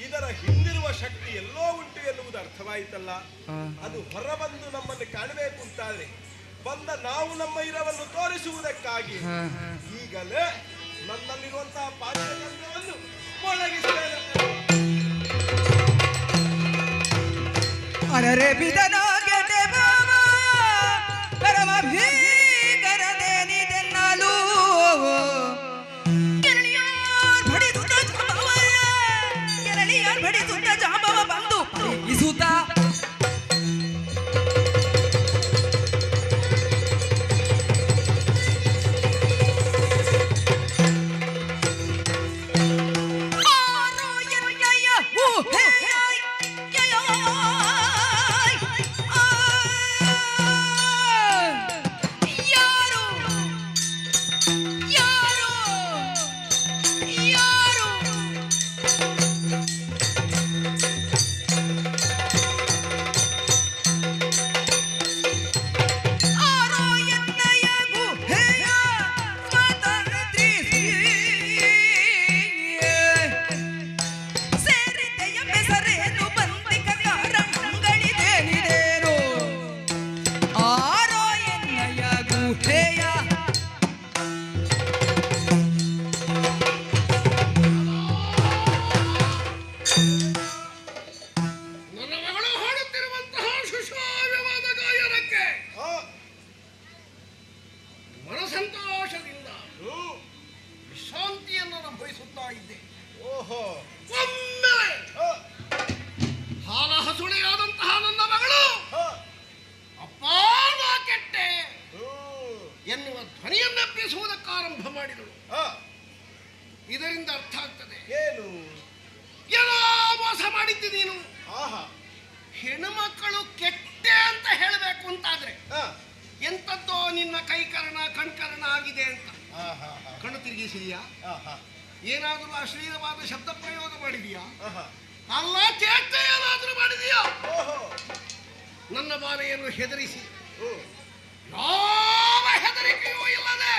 ಇದರ ಹಿಂದಿರುವ ಶಕ್ತಿ ಎಲ್ಲೋ ಉಂಟು ಎನ್ನುವುದು ಅರ್ಥವಾಯಿತಲ್ಲ. ಅದು ಹೊರಬಂದು ನಮ್ಮನ್ನು ಕಾಣಬೇಕು ಅಂತಾದ್ರೆ ಬಂದ ನಾವು ನಮ್ಮ ಇರವನ್ನು ತೋರಿಸುವುದಕ್ಕಾಗಿ ಈಗಲೇ ನನ್ನಲ್ಲಿರುವಂತಹ ಪಾಂಚಜನ್ಯವನ್ನು ಮೊಳಗಿಸ್ತೇನೆ. ಅರರೆ ಬಿದನೋ ಗೆಡೆ ಬಾಬಾ ಪರಮ ಭೀಕರದೇನಿದೆನ್ನಲು ಕೆರಳಿಯಾರ್ ಬಡಿಸುತ್ತ ಜಾಂಬವ ಬಂದು ಇಸುತ್ತ ಎನ್ನುವ ಧ್ವನಿಯನ್ನೆಬ್ಬಿಸುವುದಕ್ಕಾರಂಭ ಮಾಡಿದಳು. ಇದರಿಂದ ಅರ್ಥ ಆಗ್ತದೆ ಏನು, ಏನೋ ಮೋಸ ಮಾಡಿದ್ದಿ ನೀನು. ಹೆಣ್ಣುಮಕ್ಕಳು ಕೆಟ್ಟೆ ಅಂತ ಹೇಳಬೇಕು ಅಂತಾದ್ರೆ ಎಂತದ್ದೋ ನಿನ್ನ ಕೈಕರಣ ಕಣ್ಕರಣ ಆಗಿದೆ ಅಂತ ಕಣ್ಣು ತಿರುಗಿಸಿದೀಯಾ? ಏನಾದರೂ ಅಶ್ಲೀಲವಾದ ಶಬ್ದ ಪ್ರಯೋಗ ಮಾಡಿದೀಯಾ? ಅಲ್ಲ, ಚೇಷ್ಟೆ ಏನಾದರೂ ಮಾಡಿದೀಯಾ? ನನ್ನ ಬಾಲೆಯನ್ನು ಹೆದರಿಸಿ ಯಾವ ಹೆದರಿಕೆಯೂ ಇಲ್ಲದೆ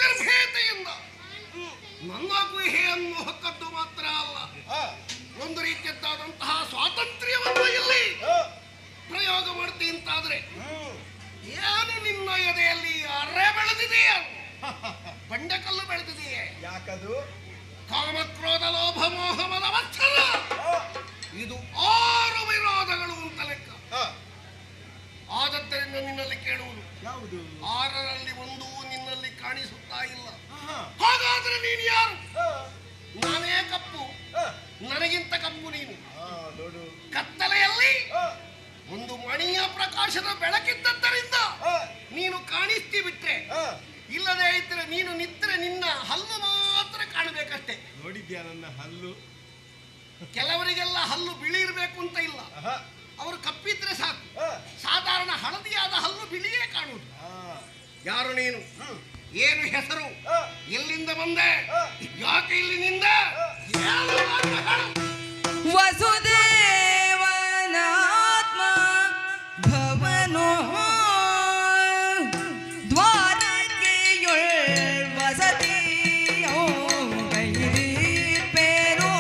ನಿರ್ಭೀತೆಯಿಂದ ನನ್ನ ಗುಹೆಯನ್ನು ಹೊಕ್ಕದ್ದು ಮಾತ್ರ ಅಲ್ಲ, ಒಂದು ರೀತಿಯದ್ದಾದಂತಹ ಸ್ವಾತಂತ್ರ್ಯವನ್ನು ಇಲ್ಲಿ ಪ್ರಯೋಗ ಮಾಡ್ತೀನಿ ಅಂತಾದ್ರೆ ಏನು ನಿನ್ನ ಎದೆಯಲ್ಲಿ ಅರೆ ಬೆಳೆದಿದೆಯೇ? ಬಂಡೆಕಲ್ಲು ಬೆಳೆದಿದೆಯೇ? ಯಾಕದು? ಕಾಮಕ್ರೋಧ ಲೋಭ ಮೋಹ ಮದ ಮತ್ಸರ, ಇದು 6 ವಿರೋಧಗಳು ಅಂತ ಲೆಕ್ಕ. ಆದದ್ದರಿಂದ ನಿನ್ನಲ್ಲಿ ಕೇಳುವುದು ಯಾವುದು? 6ರಲ್ಲಿ 1 ನಿನ್ನಲ್ಲಿ ಕಾಣಿಸುತ್ತಾ ಇಲ್ಲ. ಹಾಗಾದ್ರೆ ನೀನು ಯಾರು? ನಾನೇ ಕಪ್ಪು, ನನಗಿಂತ ಕಪ್ಪು ನೀನು. ಕತ್ತಲೆಯಲ್ಲಿ ಒಂದು ಮಣಿಯ ಪ್ರಕಾಶದ ಬೆಳಕಿದ್ದದ್ದರಿಂದ ನೀನು ಕಾಣಿಸ್ತಿ ಬಿಟ್ರೆ, ಇಲ್ಲದೆ ಇದ್ರೆ ನೀನು ನಿತ್ರೆ ನಿನ್ನ ಹಲ್ಲು ಮಾತ್ರ ಕಾಣಬೇಕಷ್ಟೇ. ನೋಡಿದ್ಯಾ ನನ್ನ ಹಲ್ಲು? ಕೆಲವರಿಗೆಲ್ಲ ಹಲ್ಲು ಬಿಳಿ ಇರಬೇಕು ಅಂತ ಇಲ್ಲ, ಅವರು ಕಪ್ಪಿದ್ರೆ ಸಾಕು. ಸಾಧಾರಣ ಹಳದಿಯಾದ ಹಲ್ಲು ಬಿಳಿಯೇ ಕಾಣುವುದು. ಯಾರು ನೀನು? ಏನು ಹೆಸರು? ಎಲ್ಲಿಂದ ಬಂದೆ? ಯಾಕೆ ಇಲ್ಲಿ ನಿಂದ? ವಸುದೇವನಾತ್ಮ ಭವನೋ ದ್ವಾರಕೆಯೊಳ್ ವಸತಿಯೋ ಗೈರಿಪೇರೋ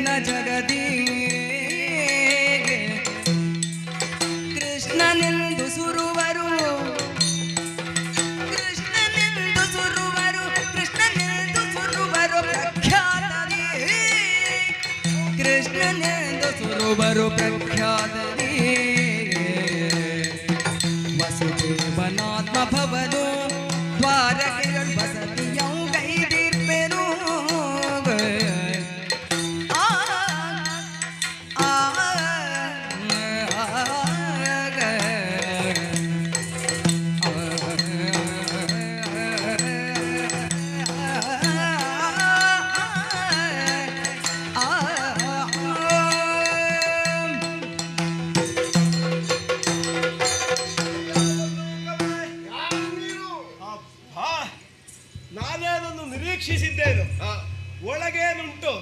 ಎನ್ನ ಜಗದಿ ಕೃಷ್ಣನೆಂದು ಸುರುವರು ಕೃಷ್ಣನೆಂದು ಸುರುವರು ಕೃಷ್ಣನೆಂದು ಸುರುವರು ಪ್ರಖ್ಯಾತರಿ ಕೃಷ್ಣನೆಂದು ಸುರುವರು ಪ್ರಖ್ಯಾತರಿ ವಸುದೇವನಾತ್ಮ ಭವನು ದ್ವಾರಕೆಗಳು ವಸತಿಯಂ ಗೈದಿರ್ಪೆನು ಅಬ್ಬಾ, ನಾನೇನನ್ನು ನಿರೀಕ್ಷಿಸಿದ್ದೇನು. ಒಳಗೇನುಂಟು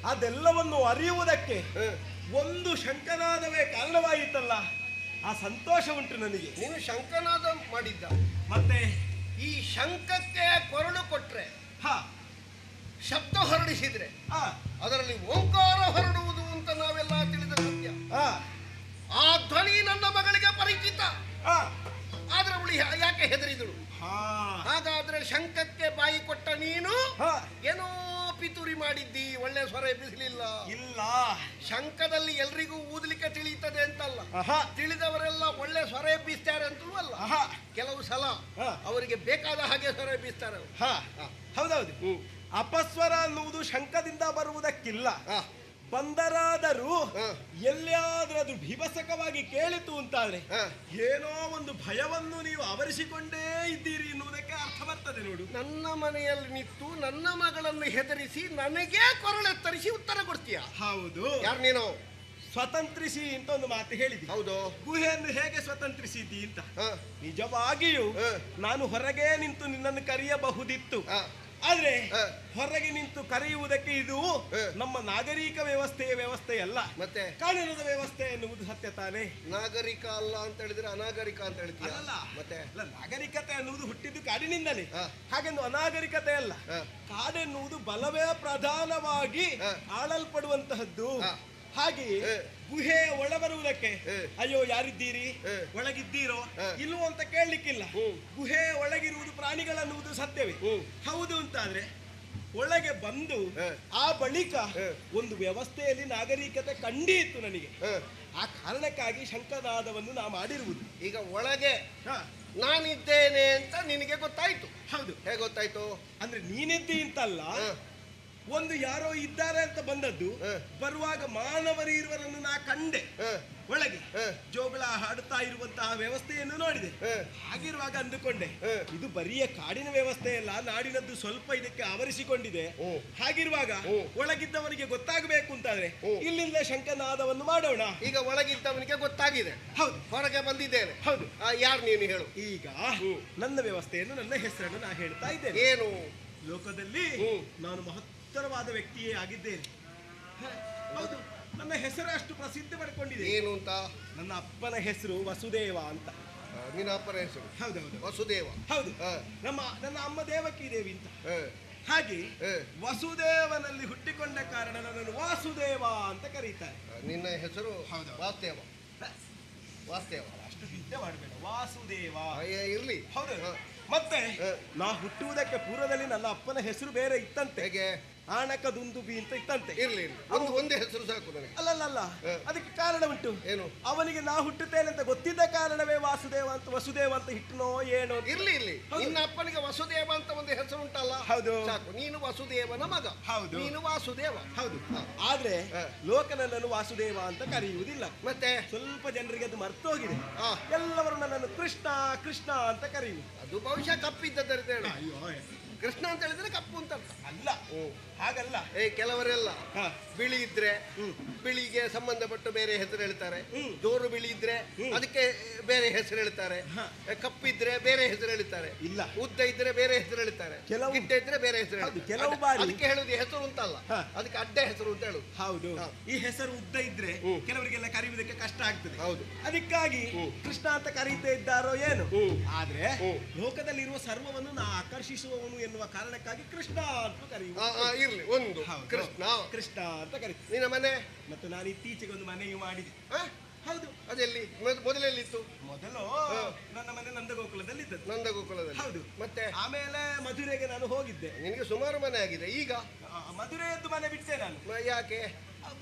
ಅದೆಲ್ಲವನ್ನು ಅರಿಯುವುದಕ್ಕೆ ಒಂದು ಶಂಕನಾದವೇ ಕಾರಣವಾಯಿತಲ್ಲ, ಆ ಸಂತೋಷ ಉಂಟು ನನಗೆ. ನೀನು ಶಂಕನಾದ ಮಾಡಿದ್ದ, ಮತ್ತೆ ಈ ಶಂಕಕ್ಕೆ ಕೊರಳು ಕೊಟ್ರೆ, ಹ ಶಬ್ದ ಹೊರಡಿಸಿದ್ರೆ ಆ, ಅದರಲ್ಲಿ ಓಂಕಾರ ಹೊರಡುವುದು ಅಂತ ನಾವೆಲ್ಲ ತಿಳಿದ ಸತ್ಯ. ಆ, ಆ ಧ್ವನಿ ನನ್ನ ಮಗಳಿಗೆ ಪರಿಚಿತ, ಆ, ಆದ್ರೆ ಅವಳು ಯಾಕೆ ಹೆದರಿದಳು? ಹಾ, ಹಾಗಾದ್ರೆ ಶಂಕಕ್ಕೆ ಬಾಯಿ ಕೊಟ್ಟ ನೀನು ಹ, ಏನೋ ಪಿತೂರಿ ಮಾಡಿದ್ದಿ, ಒಳ್ಳೆ ಸ್ವರ ಎಬ್ಬಿಸಲಿಲ್ಲ. ಇಲ್ಲ. ಶಂಕದಲ್ಲಿ ಎಲ್ರಿಗೂ ಊದಲಿಕ್ಕೆ ತಿಳಿಯುತ್ತದೆ ಅಂತಲ್ಲ, ಆಹಾ, ತಿಳಿದವರೆಲ್ಲ ಒಳ್ಳೆ ಸ್ವರ ಎಬ್ಬಿಸ್ತಾರೆ ಅಂತಲೂ ಅಲ್ಲ. ಆಹಾ, ಕೆಲವು ಸಲ ಹ, ಅವರಿಗೆ ಬೇಕಾದ ಹಾಗೆ ಸ್ವರ ಎಬ್ಬಿಸ್ತಾರೆ ಅವರು. ಹ, ಹೌದೌದು. ಅಪಸ್ವರ ಅನ್ನುವುದು ಶಂಕದಿಂದ ಬರುವುದಕ್ಕಿಲ್ಲ. ಹ, ಬಂದರಾದರೂ ಹ, ಎಲ್ಲಿಯಾದ್ರೂ ಅದು ಭೀಭಸಕವಾಗಿ ಕೇಳಿತು ಅಂತಾದ್ರೆ ಹ. ಏನೋ ಒಂದು ಭಯವನ್ನು ನೀವು ಆವರಿಸಿಕೊಂಡೇ ಇದ್ದೀರಿ ಎನ್ನುವುದಕ್ಕೆ ಅರ್ಥ ಬರ್ತದೆ ನೋಡು. ನನ್ನ ಮನೆಯಲ್ಲಿ ನಿಂತು ನನ್ನ ಮಗಳನ್ನು ಹೆದರಿಸಿ ನನಗೆ ಕೊರಳೆತ್ತರಿಸಿ ಉತ್ತರ ಕೊಡ್ತೀಯ? ಹೌದು. ಯಾರು ನೀನು? ಸ್ವತಂತ್ರಿಸಿ ಅಂತ ಒಂದು ಮಾತು ಹೇಳಿದಿ. ಹೌದು. ಗುಹೆಯನ್ನು ಹೇಗೆ ಸ್ವತಂತ್ರಿಸಿದ್ದಿ ಅಂತ. ಹ, ನಿಜವಾಗಿಯೂ ಹ. ನಾನು ಹೊರಗೆ ನಿಂತು ನಿನ್ನನ್ನು ಕರೆಯಬಹುದಿತ್ತು. ಹ, ಆದ್ರೆ ಹ. ಹೊರಗೆ ನಿಂತು ಕರೆಯುವುದಕ್ಕೆ ಇದು ಹ. ನಮ್ಮ ನಾಗರಿಕ ವ್ಯವಸ್ಥೆಯ ವ್ಯವಸ್ಥೆ ಅಲ್ಲ, ಮತ್ತೆ ಕಾನೂನದ ವ್ಯವಸ್ಥೆ ಎನ್ನುವುದು ಸತ್ಯ ತಾನೇ. ನಾಗರಿಕ ಅಲ್ಲ ಅಂತ ಹೇಳಿದ್ರೆ ಅನಾಗರಿಕ ಅಂತ ಹೇಳ್ತೀಯ? ಅಲ್ಲಲ್ಲ. ಮತ್ತೆ ಅಲ್ಲ, ನಾಗರಿಕತೆ ಅನ್ನುವುದು ಹುಟ್ಟಿದ್ದು ಕಾಡಿನಿಂದಲೇ. ಹ. ಹಾಗೆಂದು ಅನಾಗರಿಕತೆ ಅಲ್ಲ. ಹ. ಕಾಡೆನ್ನುವುದು ಬಲವೇ ಪ್ರಧಾನವಾಗಿ ಹ. ಆಳಲ್ಪಡುವಂತಹದ್ದು. ಹ. ಹಾಗೆಯೇ ಹ. ಗುಹೆ ಒಳ ಬರುವುದಕ್ಕೆ ಹ. ಅಯ್ಯೋ ಯಾರಿದ್ದೀರಿ, ಹ. ಒಳಗಿದ್ದೀರೋ ಹ. ಇಲ್ಲವೋ ಅಂತ ಕೇಳಲಿಕ್ಕಿಲ್ಲ. ಹ್ಮ್. ಗುಹೆ ಒಳಗಿರುವುದು ಪ್ರಾಣಿಗಳನ್ನುವುದು ಸತ್ಯವೇ. ಹ್ಮ್. ಹೌದು ಅಂತಾದ್ರೆ ಒಳಗೆ ಬಂದು ಹ. ಆ ಬಳಿಕ ಹ. ಒಂದು ವ್ಯವಸ್ಥೆಯಲ್ಲಿ ನಾಗರಿಕತೆ ಕಂಡಿತ್ತು ನನಗೆ. ಹ. ಆ ಕಾರಣಕ್ಕಾಗಿ ಶಂಕನಾದವನ್ನು ನಾ ಮಾಡಿರುವುದು. ಈಗ ಒಳಗೆ ಹ, ನಾನಿದ್ದೇನೆ ಅಂತ ನಿನಗೆ ಗೊತ್ತಾಯ್ತು. ಹೌದು. ಹೇಗೆ ಗೊತ್ತಾಯ್ತು? ಅಂದ್ರೆ ನೀನಿದ್ದಿ ಅಂತಲ್ಲ, ಹ, ಒಂದು ಯಾರೋ ಇದ್ದಾರೆ ಅಂತ ಬಂದದ್ದು. ಹ. ಬರುವಾಗ ಮಾನವರು ಇರುವರನ್ನು ನಾ ಕಂಡೆ ಹ, ಒಳಗೆ. ಹ. ಜೋಗಳ ಹಾಡುತ್ತಾ ಇರುವಂತಹ ವ್ಯವಸ್ಥೆಯನ್ನು ನೋಡಿದೆ. ಹ. ಹಾಗಿರುವಾಗ ಅಂದುಕೊಂಡೆ ಹ. ಇದು ಬರಿಯ ಕಾಡಿನ ವ್ಯವಸ್ಥೆ ಅಲ್ಲ, ನಾಡಿನದ್ದು ಸ್ವಲ್ಪ ಇದಕ್ಕೆ ಆವರಿಸಿಕೊಂಡಿದೆ. ಹ್ಮ್. ಹಾಗಿರುವಾಗ ಹ್ಮ್. ಒಳಗಿದ್ದವನಿಗೆ ಗೊತ್ತಾಗಬೇಕು ಅಂತಾದ್ರೆ ಹ್ಮ್. ಇಲ್ಲಿಂದ ಶಂಕನಾದವನ್ನು ಮಾಡೋಣ. ಈಗ ಒಳಗಿದ್ದವನಿಗೆ ಗೊತ್ತಾಗಿದೆ, ಹೌದು. ಹೊರಗೆ ಬಂದಿದ್ದೇನೆ. ಹೌದು. ಯಾರು ನೀನು ಹೇಳು? ಈಗ ಹ್ಮ್. ನನ್ನ ವ್ಯವಸ್ಥೆಯನ್ನು, ನನ್ನ ಹೆಸರನ್ನು ನಾ ಹೇಳ್ತಾ ಇದ್ದೇನೆ. ಏನು? ಲೋಕದಲ್ಲಿ ಹ್ಮ್. ನಾನು ಮಹತ್ತರವಾದ ವ್ಯಕ್ತಿಯೇ ಆಗಿದ್ದೇನೆ. ಹ, ಹೌದು. ನನ್ನ ಹೆಸರು ಅಷ್ಟು ಪ್ರಸಿದ್ಧಿ ಪಡ್ಕೊಂಡಿದೆ. ಏನು ಅಂತ? ನನ್ನ ಅಪ್ಪನ ಹೆಸರು ವಸುದೇವ ಅಂತ. ನಿನ್ನ ಅಪ್ಪನ ಹೆಸರು ಹೌದೌದು. ವಸುದೇವ. ಹೌದು. ಹ. ನನ್ನ ಅಮ್ಮ ದೇವಕಿ ದೇವಿ ಅಂತ. ಹ, ಹಾಗೆ ಹ. ವಸುದೇವನಲ್ಲಿ ಹುಟ್ಟಿಕೊಂಡ ಕಾರಣ ನನ್ನನ್ನು ವಾಸುದೇವ ಅಂತ ಕರೀತಾರೆ. ನಿನ್ನ ಹೆಸರು ಹೌದು. ವಾಸ್ತೇವ. ವಾಸ್ತೇವ ಅಷ್ಟು ವಿದ್ಯೆ ಮಾಡಬೇಡ, ವಾಸುದೇವ. ಇರ್ಲಿ. ಹೌದು. ಹ. ಮತ್ತೆ ಹ. ನಾ ಹುಟ್ಟುವುದಕ್ಕೆ ಪೂರ್ವದಲ್ಲಿ ನನ್ನ ಅಪ್ಪನ ಹೆಸರು ಬೇರೆ ಇತ್ತಂತೆ. ಹೇಗೆ? ಆಣಕ ದುಂದುಬಿ ಅಂತ ಇತ್ತಂತೆ. ಇರ್ಲಿ ಇರ್ಲಿ. ಒಂದೇ ಹೆಸರು ಸಾಕು ನನಗೆ. ಅಲ್ಲಲ್ಲ, ಹ. ಅದಕ್ಕೆ ಕಾರಣ ಉಂಟು. ಏನು? ಅವನಿಗೆ ನಾ ಹುಟ್ಟುತ್ತೇನೆ ಅಂತ ಗೊತ್ತಿದ್ದ ಕಾರಣವೇ ವಾಸುದೇವ ಅಂತ ವಸುದೇವ ಅಂತ ಹಿಟ್ಟನೋ ಏನೋ ಅಂತ. ಇರ್ಲಿ ಇರ್ಲಿ. ಹೌದು. ನಿನ್ನ ಅಪ್ಪನಿಗೆ ವಸುದೇವ ಅಂತ ಒಂದು ಹೆಸರು ಉಂಟಲ್ಲ? ಹೌದು. ಸಾಕು. ನೀನು ವಸುದೇವನ ಮಗ. ಹೌದು. ನೀನು ವಾಸುದೇವ. ಹೌದು. ಹ. ಆದ್ರೆ ಹ. ಲೋಕ ನನ್ನನ್ನು ವಾಸುದೇವ ಅಂತ ಕರೆಯುವುದಿಲ್ಲ. ಮತ್ತೆ ಸ್ವಲ್ಪ ಜನರಿಗೆ ಅದು ಮರ್ತೋಗಿದೆ. ಆ. ಎಲ್ಲವರು ನನ್ನನ್ನು ಕೃಷ್ಣ ಕೃಷ್ಣ ಅಂತ ಕರೆಯುವುದು. ಅದು ಬಹುಶಃ ಕಪ್ಪಿದ್ದದ್ದು ಹೇಳಿ. ಅಯ್ಯೋ, ಕೃಷ್ಣ ಅಂತ ಹೇಳಿದ್ರೆ ಕಪ್ಪು ಅಂತ ಅರ್ಥ. ಅಲ್ಲ, ಹಾಗಲ್ಲ. ಕೆಲವರೆಲ್ಲ ಹ. ಬಿಳಿ ಇದ್ರೆ ಹ್ಮ್. ಬಿಳಿಗೆ ಸಂಬಂಧಪಟ್ಟು ಬೇರೆ ಹೆಸರು ಹೇಳ್ತಾರೆ. ಹ್ಮ್. ಜೋರು ಬಿಳಿ ಇದ್ರೆ ಹ್ಮ್. ಅದಕ್ಕೆ ಬೇರೆ ಹೆಸರು ಹೇಳ್ತಾರೆ. ಹ. ಕಪ್ಪಿದ್ರೆ ಬೇರೆ ಹೆಸರು ಹೇಳ್ತಾರೆ. ಇಲ್ಲ. ಉದ್ದ ಇದ್ರೆ ಬೇರೆ ಹೆಸರು ಹೇಳ್ತಾರೆ. ಕೆಲವು- ಗಿಡ್ಡ ಇದ್ರೆ ಬೇರೆ ಹೆಸರು ಹೌದು, ಹೇಳ್ತಾರೆ. ಕೆಲವು ಬಾರಿ- ಅದಕ್ಕೆ ಹೇಳುದು ಹೆಸರು ಅಂತಲ್ಲ, ಹ. ಅದಕ್ಕೆ ಅಡ್ಡ ಹೆಸರು ಅಂತ ಹೇಳುದು. ಹೌದು. ಹ. ಈ ಹೆಸರು ಉದ್ದ ಇದ್ರೆ ಹ್ಮ್. ಕೆಲವರಿಗೆಲ್ಲ ಕರೆಯುವುದಕ್ಕೆ ಕಷ್ಟ ಆಗ್ತದೆ. ಹೌದು. ಅದಕ್ಕಾಗಿ ಹ್ಮ್. ಕೃಷ್ಣ ಅಂತ ಕರೀತಾ ಇದ್ದಾರೋ ಏನು. ಹ್ಮ್. ಆದ್ರೆ ಹ್ಮ್. ಲೋಕದಲ್ಲಿರುವ ಸರ್ವವನ್ನು ನಾ ಆಕರ್ಷಿಸುವವನು ಎನ್ನುವ ಕಾರಣಕ್ಕಾಗಿ ಕೃಷ್ಣ ಅಂತ ಕರೆಯುವ. ಇರ್ಲಿ ಒಂದು ಕೃಷ್ಣ ಕೃಷ್ಣ ಅಂತ ಕರೀತೀವಿ. ನಿನ್ನ ಮನೆ ಮತ್ತು ನಾನು ಇತ್ತೀಚೆಗೆ ಒಂದು ಮನೆಯು ಮಾಡಿದೆ. ಹೌದು. ಅದೆಲ್ಲಿ ಮೊದಲೆಲ್ಲಿತ್ತು? ಮೊದಲು ನನ್ನ ಮನೆ ನಂದಗೋಕುಲದಲ್ಲಿ ಇದ್ದದ್ದು. ನಂದಗೋಕುಲದಲ್ಲಿ. ಹೌದು. ಮತ್ತೆ ಆಮೇಲೆ ಮಧುರೆಗೆ ನಾನು ಹೋಗಿದ್ದೆ. ನಿನಗೆ ಸುಮಾರು ಮನೆ ಆಗಿದೆ. ಈಗ ಮಧುರೆಯದ್ದು ಮನೆ ಬಿಟ್ಟೆ ನಾನು. ಯಾಕೆ?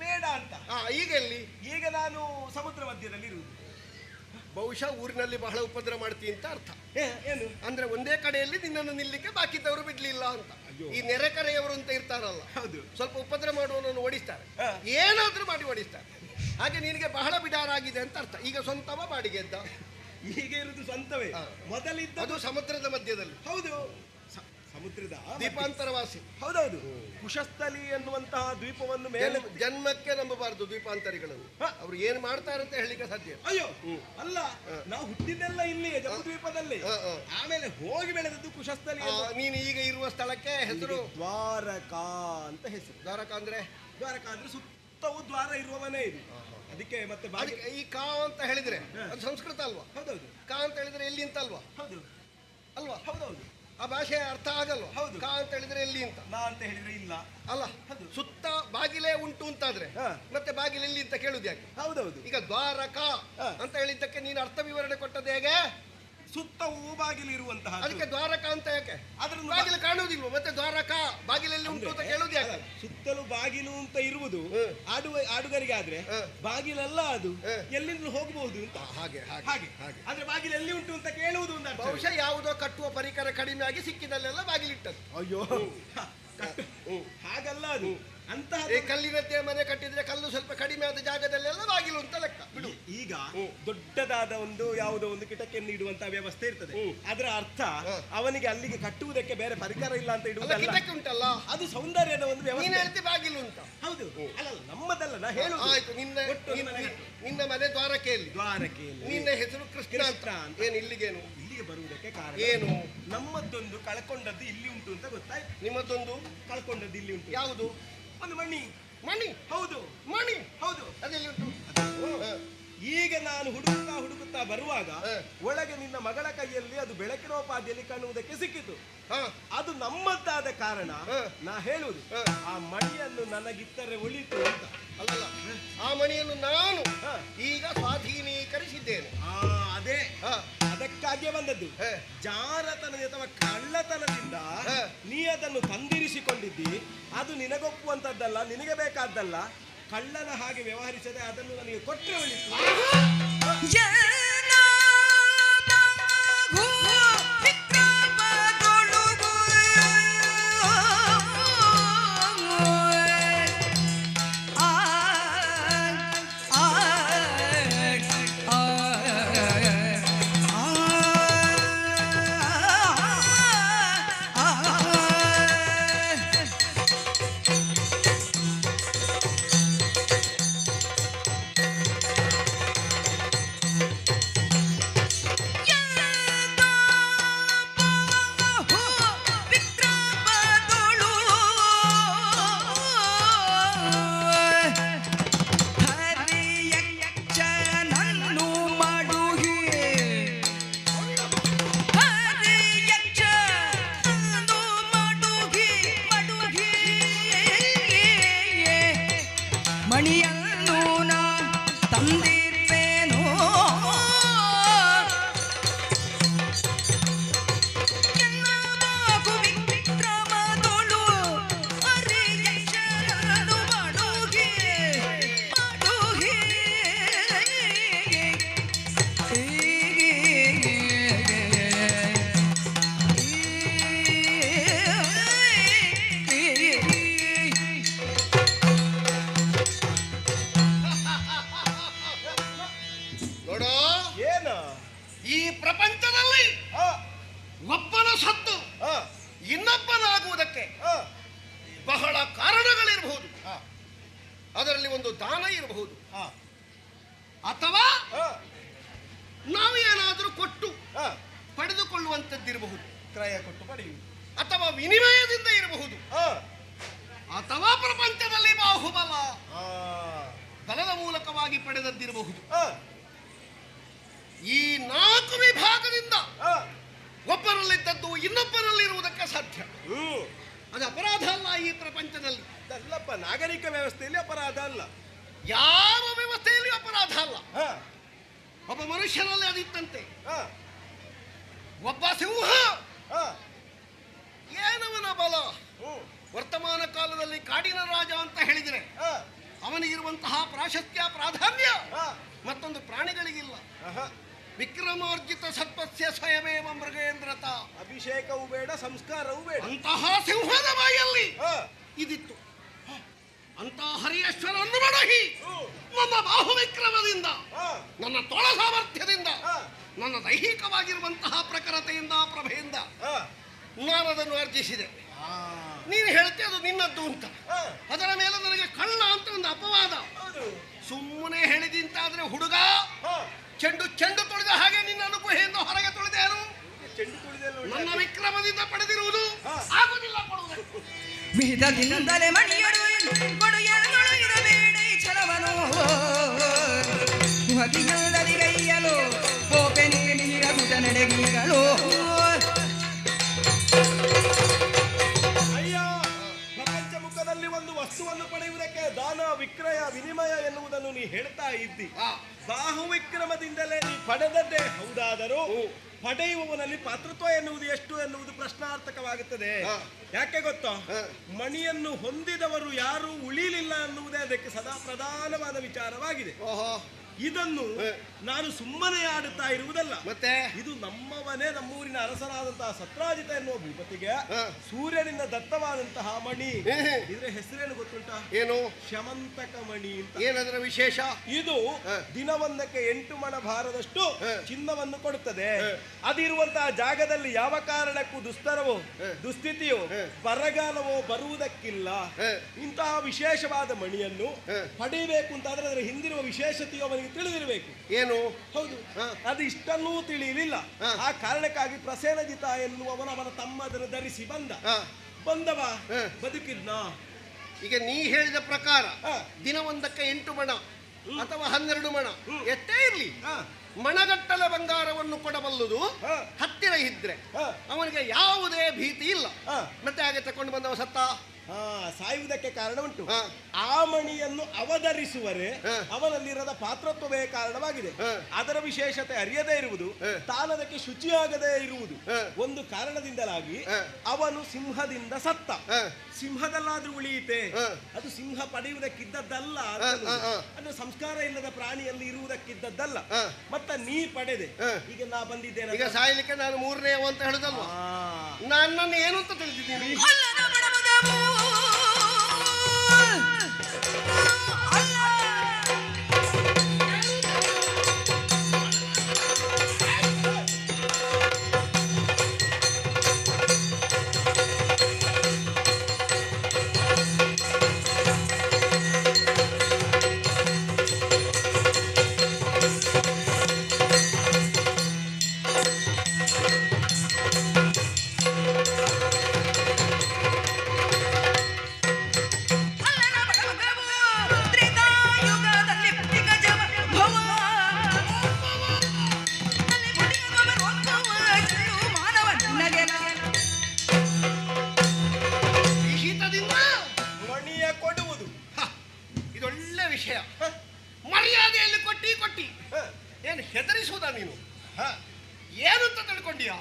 ಬೇಡ ಅಂತ. ಈಗ ಎಲ್ಲಿ? ಈಗ ನಾನು ಸಮುದ್ರ ಮಧ್ಯದಲ್ಲಿ ಇರುವುದು. ಬಹುಶಃ ಊರಿನಲ್ಲಿ ಬಹಳ ಉಪದ್ರ ಮಾಡ್ತೀನಿ ಅಂತ ಅರ್ಥ. ಏನು ಅಂದ್ರೆ ಒಂದೇ ಕಡೆಯಲ್ಲಿ ನಿನ್ನನ್ನು ನಿಲ್ಲಿಕ್ಕೆ ಬಾಕಿದವರು ಬಿಡ್ಲಿಲ್ಲ ಅಂತ. ಈ ನೆರೆಕರೆಯವರು ಅಂತ ಇರ್ತಾರಲ್ಲ, ಹೌದು, ಸ್ವಲ್ಪ ಉಪದ್ರ ಮಾಡುವವನನ್ನು ಓಡಿಸ್ತಾರೆ, ಏನಾದ್ರೂ ಮಾಡಿ ಓಡಿಸ್ತಾರೆ. ಹಾಗೆ ನಿನಗೆ ಬಹಳ ಬಿಡಾರಾಗಿದೆ ಅಂತ ಅರ್ಥ. ಈಗ ಸ್ವಂತವ ಬಾಡಿಗೆ ಇದ್ದ? ಈಗ ಇರುವುದು ಸ್ವಂತವೇ. ಮೊದಲಿದ್ದ ಅದು ಸಮುದ್ರದ ಮಧ್ಯದಲ್ಲಿ. ಹೌದು, ಸಮುದ್ರದ ದ್ವೀಪಾಂತರವಾಸಿ. ಹೌದೌದು. ಕುಶಸ್ಥಲಿ ಎನ್ನುವಂತಹ ದ್ವೀಪವನ್ನು ಮೇಲೆ ಜನ್ಮಕ್ಕೆ ನಂಬಬಾರದು ದ್ವೀಪಾಂತರಿಗಳನ್ನು. ಅವ್ರು ಏನ್ ಮಾಡ್ತಾರೆ ಅಂತ ಹೇಳಿಕ್ಕೆ ಸಾಧ್ಯ. ಅಯ್ಯೋ ಅಲ್ಲ, ನಾವು ಹುಟ್ಟಿದ್ದೆಲ್ಲ ಇಲ್ಲಿಯೇ ಜಂಬುದ್ವೀಪದಲ್ಲಿ. ಆಮೇಲೆ ಹೋಗಿ ಬೆಳೆದದ್ದು ಕುಶಸ್ಥಲಿ. ನೀನು ಈಗ ಇರುವ ಸ್ಥಳಕ್ಕೆ ಹೆಸರು ದ್ವಾರಕಾ ಅಂತ ಹೆಸರು. ದ್ವಾರಕಾ ಅಂದ್ರೆ ಸುತ್ತವೂ ದ್ವಾರ ಇರುವ ಮನೆ ಇದು. ಅದಕ್ಕೆ ಮತ್ತೆ ಈ ಕಾ ಅಂತ ಹೇಳಿದ್ರೆ ಅದು ಸಂಸ್ಕೃತ ಅಲ್ವಾ? ಹೌದೌದು. ಕಾ ಅಂತ ಹೇಳಿದ್ರೆ ಎಲ್ಲಿ ಅಂತ ಅಲ್ವಾ? ಹೌದು ಅಲ್ವಾ? ಹೌದೌದು. ಆ ಭಾಷೆ ಅರ್ಥ ಆಗಲ್ವಾ? ಹೌದು. ಕಾ ಅಂತ ಹೇಳಿದ್ರೆ ಎಲ್ಲಿ ಅಂತ. ನಾ ಅಂತ ಹೇಳಿದ್ರೆ ಇಲ್ಲ ಅಲ್ಲ, ಸುತ್ತ ಬಾಗಿಲೇ ಉಂಟು ಅಂತಾದ್ರೆ ಮತ್ತೆ ಬಾಗಿಲು ಎಲ್ಲಿ ಅಂತ ಕೇಳುದು ಯಾಕೆ? ಹೌದೌದು. ಈಗ ದ್ವಾರಕಾ ಅಂತ ಹೇಳಿದ್ದಕ್ಕೆ ನೀನು ಅರ್ಥ ವಿವರಣೆ ಕೊಟ್ಟದ್ದು ಹೇಗೆ? ಸುತ್ತವೂ ಬಾಗಿಲು ಇರುವಂತಹ. ಅದಕ್ಕೆ ದ್ವಾರಕಾ ಅಂತ ಯಾಕೆ? ಅದ್ರ ಬಾಗಿಲು ಕಾಣುವುದಿಲ್ವ? ಮತ್ತೆ ದ್ವಾರಕಾ ಬಾಗಿಲಲ್ಲಿ ಉಂಟು ಅಂತ ಕೇಳುದು ಯಾಕೆ? ಸುತ್ತಲೂ ಬಾಗಿಲು ಅಂತ ಇರುವುದು ಆಡುಗರಿಗೆ ಆದ್ರೆ ಬಾಗಿಲಲ್ಲ, ಅದು ಎಲ್ಲಿಂದ ಹೋಗಬಹುದು ಅಂತ. ಹಾಗೆ ಹಾಗೆ ಅಂದ್ರೆ ಬಾಗಿಲು ಎಲ್ಲಿ ಉಂಟು ಅಂತ ಕೇಳುವುದು. ಬಹುಶಃ ಯಾವುದೋ ಕಟ್ಟುವ ಪರಿಕರ ಕಡಿಮೆ ಆಗಿ ಸಿಕ್ಕಿದಲ್ಲೆಲ್ಲ ಬಾಗಿಲಿಟ್ಟದ್ದು. ಅಯ್ಯೋ ಹಾಗಲ್ಲ ಅದು. ಅಂತಹ ಕಲ್ಲಿನದ್ದೇ ಮನೆ ಕಟ್ಟಿದ್ರೆ ಕಲ್ಲು ಸ್ವಲ್ಪ ಕಡಿಮೆ ಆದ ಜಾಗದಲ್ಲೆಲ್ಲ ಬಾಗಿಲು ಅಂತ ಲೆಕ್ಕ ಬಿಡು. ಈಗ ದೊಡ್ಡದಾದ ಒಂದು ಯಾವುದೋ ಒಂದು ಕಿಟಕಿಯನ್ನು ಇಡುವಂತಹ ವ್ಯವಸ್ಥೆ ಇರ್ತದೆ. ಅದರ ಅರ್ಥ ಅವನಿಗೆ ಅಲ್ಲಿಗೆ ಕಟ್ಟುವುದಕ್ಕೆ ಬೇರೆ ಪರಿಕರ ಇಲ್ಲ ಅಂತ ಇಡುವುದಲ್ಲ. ಕಿಟಕಿ ಉಂಟಲ್ಲ, ಅದು ಸೌಂದರ್ಯದ ಒಂದು ವ್ಯವಸ್ಥೆ. ಬಾಗಿಲು ಅಂತ. ಹೌದು, ಅಲ್ಲ ನಮ್ಮದಲ್ಲ, ನಾ ಹೇಳು. ಆಯ್ತು, ನಿನ್ನ ಮನೆ ದ್ವಾರಕೆಯಲ್ಲಿ. ನಿನ್ನ ಹೆಸರು ಕೃಷ್ಣ ಅಂತ. ಏನು ಇಲ್ಲಿಗೇನು? ಇಲ್ಲಿಗೆ ಬರುವುದಕ್ಕೆ ಕಾರಣ ಏನು? ನಮ್ಮದೊಂದು ಕಳ್ಕೊಂಡದ್ದು ಇಲ್ಲಿ ಉಂಟು ಅಂತ ಗೊತ್ತಾಯ್ತು. ನಿಮ್ಮದೊಂದು ಕಳ್ಕೊಂಡದ್ದು ಇಲ್ಲಿ ಉಂಟು. ಯಾವುದು? ಒಂದು ಮಣಿ. ಮಣಿ? ಹೌದು, ಮಣಿ. ಹೌದು. ಅದೆಲ್ಲಿ ಉಂಟು? ಈಗ ನಾನು ಹುಡುಕುತ್ತಾ ಬರುವಾಗ ಒಳಗೆ ನಿನ್ನ ಮಗಳ ಕೈಯಲ್ಲಿ ಅದು ಬೆಳಕಿನೋಪಾದಿಯಲ್ಲಿ ಕಾಣುವುದಕ್ಕೆ ಸಿಕ್ಕಿತು. ಅದು ನಮ್ಮದ್ದಾದ ಕಾರಣ ನಾ ಹೇಳುವುದು, ಆ ಮಣಿಯನ್ನು ನನಗಿತ್ತರೆ ಒಳಿತು ಅಂತ. ಅಲ್ಲಲ್ಲ, ಆ ಮಣಿಯನ್ನು ನಾನು ಈಗ ಸ್ವಾಧೀನೀಕರಿಸಿದ್ದೇನೆ. ಅದೇ ಅದಕ್ಕಾಗಿಯೇ ಬಂದದ್ದು. ಜಾರತನ ಅಥವಾ ಕಳ್ಳತನದಿಂದ ನೀ ಅದನ್ನು ತಂದಿರಿಸಿಕೊಂಡಿದ್ದಿ. ಅದು ನಿನಗೊಪ್ಪುವಂತದ್ದಲ್ಲ, ನಿನಗೆ ಬೇಕಾದ್ದಲ್ಲ. ಕಳ್ಳನ ಹಾಗೆ ವ್ಯವಹರಿಸದೆ ಅದನ್ನು ನನಗೆ ಕೊಟ್ಟರೆ ಒಳಿತು. ಮಣಿಯನ್ನು ನಾ ತಂದಿರುವೆನೋ ಎಲ್ಲ ಬಾಗು ವಿಕ್ರಮದೊಳು ಹರಿಯಕ್ಷರನು ಮಾಡುಗೆ ಈ ಪ್ರಪಂಚದಲ್ಲಿ ಒಬ್ಬನ ಸತ್ತು ಇನ್ನೊಬ್ಬನಾಗುವುದಕ್ಕೆ ಬಹಳ ಕಾರಣಗಳಿರಬಹುದು. ಅದರಲ್ಲಿ ಒಂದು ದಾನ ಇರಬಹುದು, ಅಥವಾ ನಾವು ಏನಾದರೂ ಕೊಟ್ಟು ಪಡೆದುಕೊಳ್ಳುವಂಥದ್ದಿರಬಹುದು, ಕ್ರಯ ಕೊಟ್ಟು ಪಡೆಯುವುದು, ಅಥವಾ ವಿನಿಮಯದಿಂದ ಇರಬಹುದು, ಅಥವಾ ಪ್ರಪಂಚದಲ್ಲಿ ಬಾಹುಬಲ ಬಲದ ಮೂಲಕವಾಗಿ ಪಡೆದದ್ದಿರಬಹುದು. ಈ 4 ವಿಭಾಗದಿಂದ ಒಬ್ಬರಲ್ಲಿದ್ದದ್ದು ಇನ್ನೊಬ್ಬರಲ್ಲಿರುವುದಕ್ಕೆ ಸಾಧ್ಯ. ಅದು ಅಪರಾಧ ಅಲ್ಲ ಈ ಪ್ರಪಂಚದಲ್ಲಿ. ಅಲ್ಲಪ್ಪ, ನಾಗರಿಕ ವ್ಯವಸ್ಥೆಯಲ್ಲಿ ಅಪರಾಧ ಅಲ್ಲ, ಯಾವ ವ್ಯವಸ್ಥೆಯಲ್ಲಿ ಅಪರಾಧ ಅಲ್ಲ. ಒಬ್ಬ ಮನುಷ್ಯನಲ್ಲಿ ಅದಿತ್ತಂತೆ. ಒಬ್ಬ ಸಿಂಹ, ಏನವನ ಬಲ. ವರ್ತಮಾನ ಕಾಲದಲ್ಲಿ ಕಾಡಿನ ರಾಜ ಅಂತ ಹೇಳಿದರೆ ಅವನಿಗಿರುವಂತಹ ಪ್ರಾಶಸ್ತ್ಯ ಪ್ರಾಧಾನ್ಯ ಮತ್ತೊಂದು ಪ್ರಾಣಿಗಳಿಗಿಲ್ಲ. ವಿಕ್ರಮಾರ್ಜಿತ ಸರ್ಪಸ್ಯ ಸ್ವಯಮೇವ ಮೃಗೇಂದ್ರತ. ಅಭಿಷೇಕವೂ ಬೇಡ, ಸಂಸ್ಕಾರವೂ ಬೇಡ. ಅಂತಹ ಸಿಂಹದ ಬಾಯಲ್ಲಿ ಇದಿತ್ತು. ಅಂತ ಹರಿಯೇಶ್ವರನ್ನು ಮಡಗಿ ನನ್ನ ಬಾಹುವಿಕ್ರಮದಿಂದ, ನನ್ನ ತೋಳ ಸಾಮರ್ಥ್ಯದಿಂದ, ನನ್ನ ದೈಹಿಕವಾಗಿರುವಂತಹ ಪ್ರಖರತೆಯಿಂದ, ಪ್ರಭೆಯಿಂದ ನಾನು ಅದನ್ನು ಅರ್ಜಿಸಿದೆ. ನೀನು ಹೇಳ್ತೆ ಅದು ನಿನ್ನದ್ದು ಅಂತ. ಅದರ ಮೇಲೆ ನನಗೆ ಕಳ್ಳ ಅಂತ ಒಂದು ಅಪವಾದ. ಸುಮ್ಮನೆ ಹೇಳಿದಿಂತಾದ್ರೆ ಹುಡುಗ ಚೆಂಡು ತೊಳೆದ ಹಾಗೆ ನಿನ್ನನ್ನು ಗುಹೆಯಿಂದ ಹೊರಗೆ ತೊಳೆದೇನು? ನನ್ನ ವಿಕ್ರಮದಿಂದ ಪಡೆದಿರುವುದು ಆಗುವುದಿಲ್ಲ ಕೊಡುವುದಕ್ಕೆ. ವಿಧದಿಂದಲೇ ಮಣಿಯಡು ಕೊಡು ಎಳಗಳು ಇರಬೇಡ ಛಲವನು ಹಗಿಯಲ್ಲದಿಗೈಯಲು ಕೋಪೆ ನೀರ ಸುಟ ನಡೆಗೀಗಳು. ಪ್ರಪಂಚ ಮುಖದಲ್ಲಿ ಒಂದು ವಸ್ತುವನ್ನು ಪಡೆಯುವುದಕ್ಕೆ ದಾನ, ವಿಕ್ರಯ, ವಿನಿಮಯ ಎನ್ನುವುದನ್ನು ನೀ ಹೇಳ್ತಾ ಇದ್ದಿ. ಬಾಹುವಿಕ್ರಮದಿಂದಲೇ ನೀ ಪಡೆದದ್ದೇ ಹೌದಾದರೂ ಪಡೆಯುವವನಲ್ಲಿ ಪಾತ್ರತ್ವ ಎನ್ನುವುದು ಎಷ್ಟು ಎನ್ನುವುದು ಪ್ರಶ್ನಾರ್ಥಕವಾಗುತ್ತದೆ. ಯಾಕೆ ಗೊತ್ತಾ? ಮಣಿಯನ್ನು ಹೊಂದಿದವರು ಯಾರು ಉಳಿಲಿಲ್ಲ ಎನ್ನುವುದೇ ಅದಕ್ಕೆ ಸದಾ ಪ್ರಧಾನವಾದ ವಿಚಾರವಾಗಿದೆ. ಇದನ್ನು ನಾನು ಸುಮ್ಮನೆ ಆಡುತ್ತಾ ಇರುವುದಲ್ಲ, ಮತ್ತೆ ಇದು ನಮ್ಮವನೇ, ನಮ್ಮೂರಿನ ಅರಸನಾದಂತಹ ಸತ್ರಾಜಿತ ಎನ್ನುವ ಭೂಪತಿಗೆ ಸೂರ್ಯನಿಂದ ದತ್ತವಾದಂತಹ ಮಣಿ. ಇದರ ಹೆಸರೇನು ಗೊತ್ತುಂಟಾ? ಏನು? ಶಮಂತಕ ಮಣಿ ಅಂತ. ಏನದರ ವಿಶೇಷ? ಇದು ದಿನವೊಂದಕ್ಕೆ 8 ಮಣ ಭಾರದಷ್ಟು ಚಿನ್ನವನ್ನು ಕೊಡುತ್ತದೆ. ಅದಿರುವಂತಹ ಜಾಗದಲ್ಲಿ ಯಾವ ಕಾರಣಕ್ಕೂ ದುಸ್ತರವೋ ದುಸ್ಥಿತಿಯೋ ಬರಗಾಲವೋ ಬರುವುದಕ್ಕಿಲ್ಲ. ಇಂತಹ ವಿಶೇಷವಾದ ಮಣಿಯನ್ನು ಪಡೆಯಬೇಕು ಅಂತಾದ್ರೆ ಅದರ ಹಿಂದಿರುವ ವಿಶೇಷತೆಯು ಅವನಿಗೆ ತಿಳಿದಿರಬೇಕು. ಏನು? ಹೌದು, ಅದು ಇಷ್ಟನ್ನೂ ತಿಳಿಯಲಿಲ್ಲ. ಆ ಕಾರಣಕ್ಕಾಗಿ ಪ್ರಸೇನಜಿತ ಎನ್ನುವವನು ಅವನ ತಮ್ಮ ಅದನ್ನು ಧರಿಸಿ ಬಂದವ ಬದುಕಿದ್ನ. ಈಗ ನೀ ಹೇಳಿದ ಪ್ರಕಾರ ದಿನವೊಂದಕ್ಕೆ 8 ಮಣ ಅಥವಾ 12 ಮಣ ಎಷ್ಟೇ ಇರಲಿ, ಮಣಗಟ್ಟಲ ಬಂಗಾರವನ್ನು ಕೊಡಬಲ್ಲುದು ಹತ್ತಿರ ಇದ್ರೆ ಅವನಿಗೆ ಯಾವುದೇ ಭೀತಿ ಇಲ್ಲ. ಮತ್ತೆ ಹಾಗೆ ತಕೊಂಡು ಬಂದವ ಸತ್ತ ಸಾಯುವುದಕ್ಕೆ ಕಾರಣ ಉಂಟು. ಆ ಮಣಿಯನ್ನು ಅವಧರಿಸುವರೆ ಅವನಲ್ಲಿರದ ಪಾತ್ರತ್ವವೇ ಕಾರಣವಾಗಿದೆ. ಅದರ ವಿಶೇಷತೆ ಅರಿಯದೇ ಇರುವುದು, ತಾನದಕ್ಕೆ ಶುಚಿಯಾಗದೇ ಇರುವುದು ಒಂದು ಕಾರಣದಿಂದಲಾಗಿ ಅವನು ಸಿಂಹದಿಂದ ಸತ್ತ. ಸಿಂಹದಲ್ಲಾದ್ರೂ ಉಳಿಯಿತೆ, ಅದು ಸಿಂಹ ಪಡೆಯುವುದಕ್ಕಿದ್ದದ್ದಲ್ಲ. ಅದು ಸಂಸ್ಕಾರ ಇಲ್ಲದ ಪ್ರಾಣಿಯಲ್ಲಿ ಇರುವುದಕ್ಕಿದ್ದದ್ದಲ್ಲ. ಮತ್ತ ನೀ ಪಡೆದೆ, ಈಗ ನಾ ಬಂದಿದ್ದೇನೆ. ಈಗ ಸಾಯಲಿಕ್ಕೆ ನಾನು 3ನೇ ಅಂತ ಹೇಳುದಲ್ವಾ? ನನ್ನನ್ನು ಏನು ಅಂತ ತಿಳಿದಿದ್ದೀನಿ. ಮರ್ಯಾದೆಯಲ್ಲಿ ಕೊಟ್ಟಿ ಏನು ಹೆದರಿಸುವುದ ನೀನು? ಏನು ಅಂತ ತಿಳ್ಕೊಂಡಿಯಾ?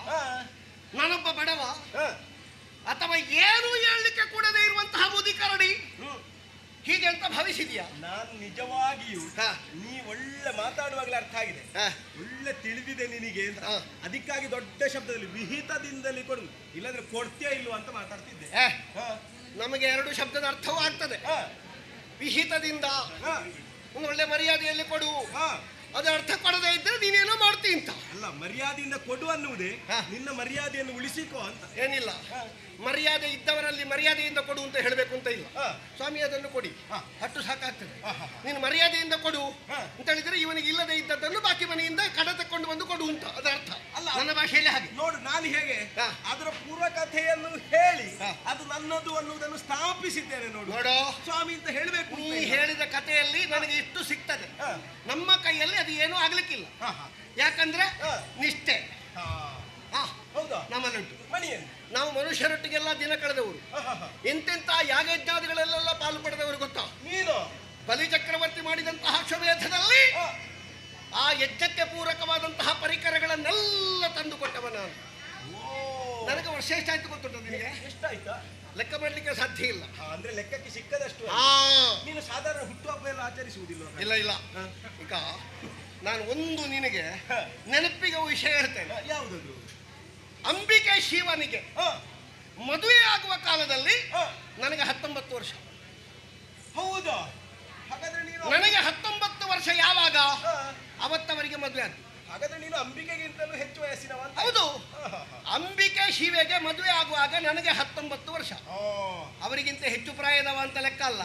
ನಾನೊಬ್ಬ ಬಡವ ಅಥವಾ ಏನು ಹೇಳಲಿಕ್ಕೆ ಕೂಡದೇ ಇರುವಂತಹ ಮುದಿಕರಡಿ ಹೀಗೆ ಅಂತ ಭಾವಿಸಿದ್ಯಾ? ನಾನು ನಿಜವಾಗಿಯೂ ನೀ ಒಳ್ಳೆ ಮಾತಾಡುವಾಗಲೇ ಅರ್ಥ ಆಗಿದೆ, ಒಳ್ಳೆ ತಿಳಿದಿದೆ ನಿನಗೆ ಅಂತ. ಅದಕ್ಕಾಗಿ ದೊಡ್ಡ ಶಬ್ದದಲ್ಲಿ ವಿಹಿತದಿಂದಲೇ ಕೊಡು, ಇಲ್ಲಾಂದ್ರೆ ಕೊಡ್ತೀಯ ಇಲ್ವಾ ಅಂತ ಮಾತಾಡ್ತಿದ್ದೆ. ನಮಗೆ 2 ಶಬ್ದದ ಅರ್ಥವೂ ಆಗ್ತದೆ. ವಿಹಿತದಿಂದ ಒಂದು ಒಳ್ಳೆ ಮರ್ಯಾದೆಯಲ್ಲಿ ಕೊಡು, ಅದು ಅರ್ಥ ಕೊಡದೇ ಇದ್ರೆ ನೀನೇನೋ ಮಾಡ್ತೀ ಅಂತ ಅಲ್ಲ. ಮರ್ಯಾದೆಯಿಂದ ಕೊಡು ಅನ್ನುವುದೇ ನಿನ್ನ ಮರ್ಯಾದೆಯನ್ನು ಉಳಿಸಿಕೋ ಅಂತ. ಏನಿಲ್ಲ, ಮರ್ಯಾದೆ ಇದ್ದವರಲ್ಲಿ ಮರ್ಯಾದೆಯಿಂದ ಕೊಡು ಅಂತ ಹೇಳಬೇಕು ಅಂತ ಇಲ್ಲ. ಸ್ವಾಮಿ ಅದನ್ನು ಕೊಡಿ, ಅಷ್ಟು ಸಾಕಾಗ್ತದೆ. ನೀನು ಮರ್ಯಾದೆಯಿಂದ ಕೊಡು ಅಂತ ಹೇಳಿದ್ರೆ ಇವನಿಗೆ ಇಲ್ಲದೆ ಇದ್ದದ್ದನ್ನು ಬಾಕಿ ಮನೆಯಿಂದ ಕಡ ತಕೊಂಡು ಬಂದು ಕೊಡು ಅಂತ ಅದರ ಅರ್ಥ ಅಲ್ಲ. ನನ್ನ ಭಾಷೆಯಲ್ಲಿ ಹಾಗೆ ನೋಡು. ನಾನು ಹೇಗೆ ಅದರ ಪೂರ್ವ ಕಥೆಯನ್ನು ಹೇಳಿ ಅದು ನನ್ನದು ಅನ್ನುವುದನ್ನು ಸ್ಥಾಪಿಸಿದ್ದೇನೆ. ನೋಡು ಸ್ವಾಮಿ ಅಂತ ಹೇಳಬೇಕು. ನೀ ಹೇಳಿದ ಕಥೆಯಲ್ಲಿ ನನಗೆ ಇಷ್ಟು ಸಿಗ್ತದೆ. ನಮ್ಮ ಕೈಯಲ್ಲಿ ಅದು ಏನೂ ಆಗ್ಲಿಕ್ಕಿಲ್ಲ. ಯಾಕಂದ್ರೆ ನಿಷ್ಠೆ ಹೌದಾ? ನಮ್ಮನ್ನುಂಟು. ಮಣಿಯಲ್ಲಿ ನಾವು ಮನುಷ್ಯರೊಟ್ಟಿಗೆಲ್ಲ ದಿನ ಕಳೆದವರು, ಎಂತೆಂತ ಯಾಗಯಜ್ಞಾದಿಗಳಲ್ಲೆಲ್ಲ ಪಾಲು ಪಡೆದವರು ಗೊತ್ತಾ? ನೀನು ಬಲಿಚಕ್ರವರ್ತಿ ಮಾಡಿದಂತಹ ಅಶ್ವಮೇಧದಲ್ಲಿ ಆ ಯಜ್ಞಕ್ಕೆ ಪೂರಕವಾದಂತಹ ಪರಿಕರಗಳನ್ನೆಲ್ಲ ತಂದು ಕೊಟ್ಟವ ನಾನು. ನನಗೆ ವರ್ಷ ಎಷ್ಟಾಯ್ತು ಗೊತ್ತುಂಟು ನಿನಗೆ? ಎಷ್ಟಾಯ್ತಾ? ಲೆಕ್ಕ ಮಾಡ್ಲಿಕ್ಕೆ ಸಾಧ್ಯ ಇಲ್ಲ. ಅಂದ್ರೆ ಲೆಕ್ಕಕ್ಕೆ ಸಿಕ್ಕದಷ್ಟು. ನೀನು ಸಾಧಾರಣ ಹುಟ್ಟುಹಬ್ಬ ಎಲ್ಲ ಆಚರಿಸುವುದಿಲ್ಲ? ಇಲ್ಲ ಇಲ್ಲ. ಈಗ ನಾನು ಒಂದು ನಿನಗೆ ನೆನಪಿಗೆ ವಿಷಯ ಹೇಳ್ತೇನೆ. ಯಾವುದದು? ಅಂಬಿಕೆ ಶಿವನಿಗೆ ಮದುವೆ ಆಗುವ ಕಾಲದಲ್ಲಿ ನನಗೆ 19 ವರ್ಷ. ಹೌದಾ? ಹಾಗಾದ್ರೆ ನೀನು ನನಗೆ 19 ವರ್ಷ ಯಾವಾಗ ಅವತ್ತವರಿಗೆ ಮದುವೆ ಆಯ್ತು. ಹಾಗಾದ್ರೆ ನೀನು ಅಂಬಿಕೆಗಿಂತಲೂ ಹೆಚ್ಚು ವಯಸ್ಸಿನವ? ಹೌದು. ಅಂಬಿಕೆ ಶಿವೆಗೆ ಮದುವೆ ಆಗುವಾಗ ನನಗೆ 19 ವರ್ಷ. ಅವರಿಗಿಂತ ಹೆಚ್ಚು ಪ್ರಾಯದವ ಅಂತ ಲೆಕ್ಕ ಅಲ್ಲ.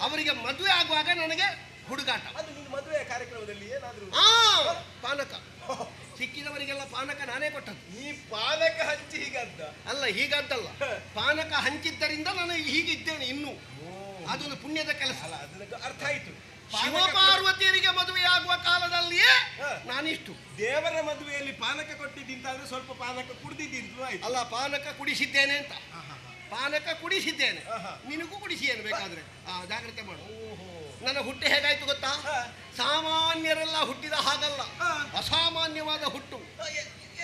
ಅವರಿಗೆ ಮದುವೆ ಆಗುವಾಗ ನನಗೆ ಹುಡುಗಾಟ. ಅದು ನಿನ್ನ ಮದುವೆಯ ಕಾರ್ಯಕ್ರಮದಲ್ಲಿ ಏನಾದ್ರು? ಪಾನಕ ಸಿಕ್ಕಿದವರಿಗೆಲ್ಲ ಪಾನಕ ನಾನೇ ಕೊಟ್ಟದ್ದು. ನೀ ಪಾನಕ ಹಂಚಿ ಹೀಗದ್ದ? ಅಲ್ಲ, ಹೀಗದ್ದಲ್ಲ. ಪಾನಕ ಹಂಚಿದ್ದರಿಂದ ನಾನು ಹೀಗಿದ್ದೇನೆ ಇನ್ನೂ. ಅದೊಂದು ಪುಣ್ಯದ ಕೆಲಸ. ಅಲ್ಲ, ಅದಕ್ಕೆ ಅರ್ಥ ಆಯ್ತು. ಶಿವಪಾರ್ವತಿಯರಿಗೆ ಮದುವೆ ಆಗುವ ಕಾಲದಲ್ಲಿಯೇ ನಾನಿಷ್ಟು. ದೇವರ ಮದುವೆಯಲ್ಲಿ ಪಾನಕ ಕೊಟ್ಟಿದ್ದಿಂತಾದ್ರೆ ಸ್ವಲ್ಪ ಪಾನಕ ಕುಡಿದಿದ್ದು ಆಯ್ತು. ಅಲ್ಲ, ಪಾನಕ ಕುಡಿಸಿದ್ದೇನೆ ಅಂತ. ಪಾನಕ ಕುಡಿಸಿದ್ದೇನೆ, ನಿನಗೂ ಕುಡಿಸಿಯೇನು ಬೇಕಾದ್ರೆ. ಜಾಗ್ರತೆ ಮಾಡು. ನನ್ನ ಹುಟ್ಟು ಹೇಗಾಯ್ತು ಗೊತ್ತಾ? ಸಾಮಾನ್ಯರೆಲ್ಲ ಹುಟ್ಟಿದ ಹಾಗಲ್ಲ, ಅಸಾಮಾನ್ಯವಾದ ಹುಟ್ಟು.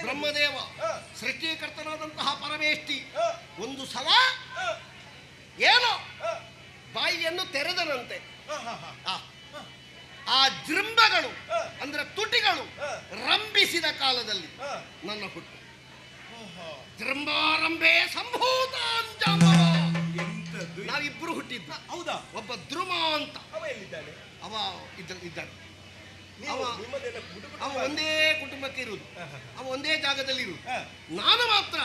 ಬ್ರಹ್ಮದೇವ ಸೃಷ್ಟಿಕರ್ತನಾದಂತಹ ಪರಮೇಷ್ಠಿ ಒಂದು ಸಲ ಏನೋ ಬಾಯಿಯನ್ನು ತೆರೆದನಂತೆ. ಆ ಜೃಂಭಗಳು ಅಂದ್ರೆ ತುಟಿಗಳು ರಂಭಿಸಿದ ಕಾಲದಲ್ಲಿ ನನ್ನ ಹುಟ್ಟು. ಜೃಂಭಾರಂಭೆ ಸಂಭೂತ. ನಾವಿಬ್ರು ಹುಟ್ಟಿದ್ದ. ಹೌದಾ? ಒಬ್ಬ ಧ್ರುವ ಅಂತ. ಅವ ಎಲ್ಲಿದ್ದಾನೆ? ಅವ ಇದ್ದಾನೆ. ಅವ ಅವ ಒಂದೇ ಕುಟುಂಬಕ್ಕೆ ಇರುವುದು, ಅವ ಒಂದೇ ಜಾಗದಲ್ಲಿ ಇರುವುದು. ನಾನು ಮಾತ್ರ